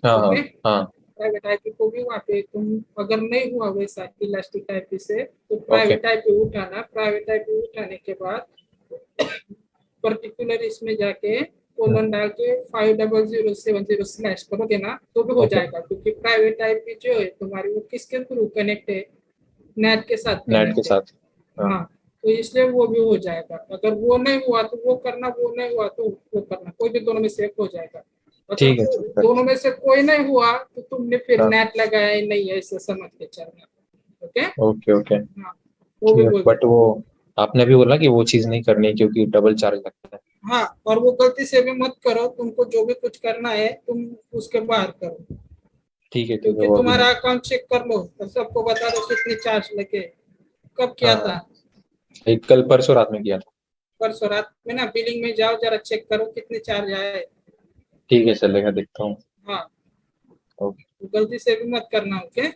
प्राइवेट आईपी को भी वहाँ पे तुम, अगर नहीं हुआ वैसा इलास्टिक आईपी से, तो प्राइवेट आईपी उठाना। प्राइवेट आईपी उठाने के बाद पर्टिकुलर इसमें जाके कोलन डाल के 50070 स्लैश करोगे ना, तो भी हो जाएगा। क्योंकि प्राइवेट आईपी जो है तुम्हारी वो किसके थ्रू कनेक्ट है, नेट के साथ। हाँ, तो इसलिए वो भी हो जाएगा। अगर वो नहीं हुआ तो वो करना, वो नहीं हुआ तो वो करना, कोई भी दोनों में से एक हो जाएगा। ठीक है, दोनों में से कोई नहीं हुआ तो तुमने फिर नेट लगाया ही नहीं है, ऐसे समझ के चलना। Okay okay. हाँ, वो भी बोल। बट वो आपने भी बोला कि वो चीज नहीं करनी क्योंकि डबल चार्ज लगता है। हाँ, और वो गलती से भी मत करो। तुमको जो भी कुछ करना है तुम उसके बाहर करो। ठीक है, क्योंकि तुम्हारा अकाउंट चेक कर लो और सबको बता दो कितने चार्ज लगे। कब किया था? एक कल परसों रात में किया था। परसों रात में ना, बिलिंग में जाओ जरा चेक करो कितने चार्ज आए। ठीक है, चलेगा, देखता हूँ। हाँ, ओके, गलती से भी मत करना। ओके,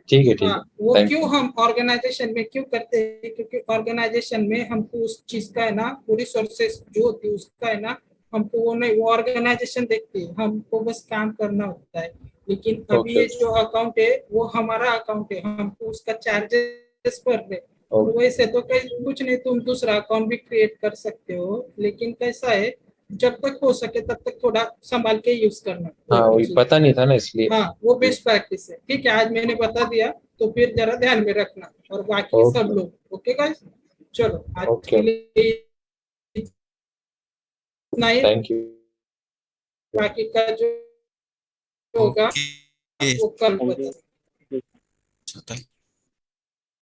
ठीक है। हाँ, वो क्यों हम ऑर्गेनाइजेशन में क्यों करते हैं, क्योंकि ऑर्गेनाइजेशन में हमको उस चीज का है ना, पूरी सोर्सेस जो होती है उसका है ना, हमको वो नहीं, वो ऑर्गेनाइजेशन देखती है, हमको बस काम करना होता है। लेकिन अभी ये जो अकाउंट है वो हमारा अकाउंट है, हमको उसका चार्जेस पर दे। तो वैसे तो कुछ नहीं, तुम दूसरा अकाउंट भी क्रिएट कर सकते हो, लेकिन कैसा है, जब तक हो सके तब तक थोड़ा संभाल के यूज करना। हाँ, वही पता नहीं था ना, इसलिए। हाँ, वो बेस्ट प्रैक्टिस है। ठीक है, आज मैंने बता दिया तो फिर जरा ध्यान में रखना, और बाकी सब लोग। ओके गाइस, चलो आज के लिए इतना ही। Thank you. बाकी का जो होगा वो कल बता।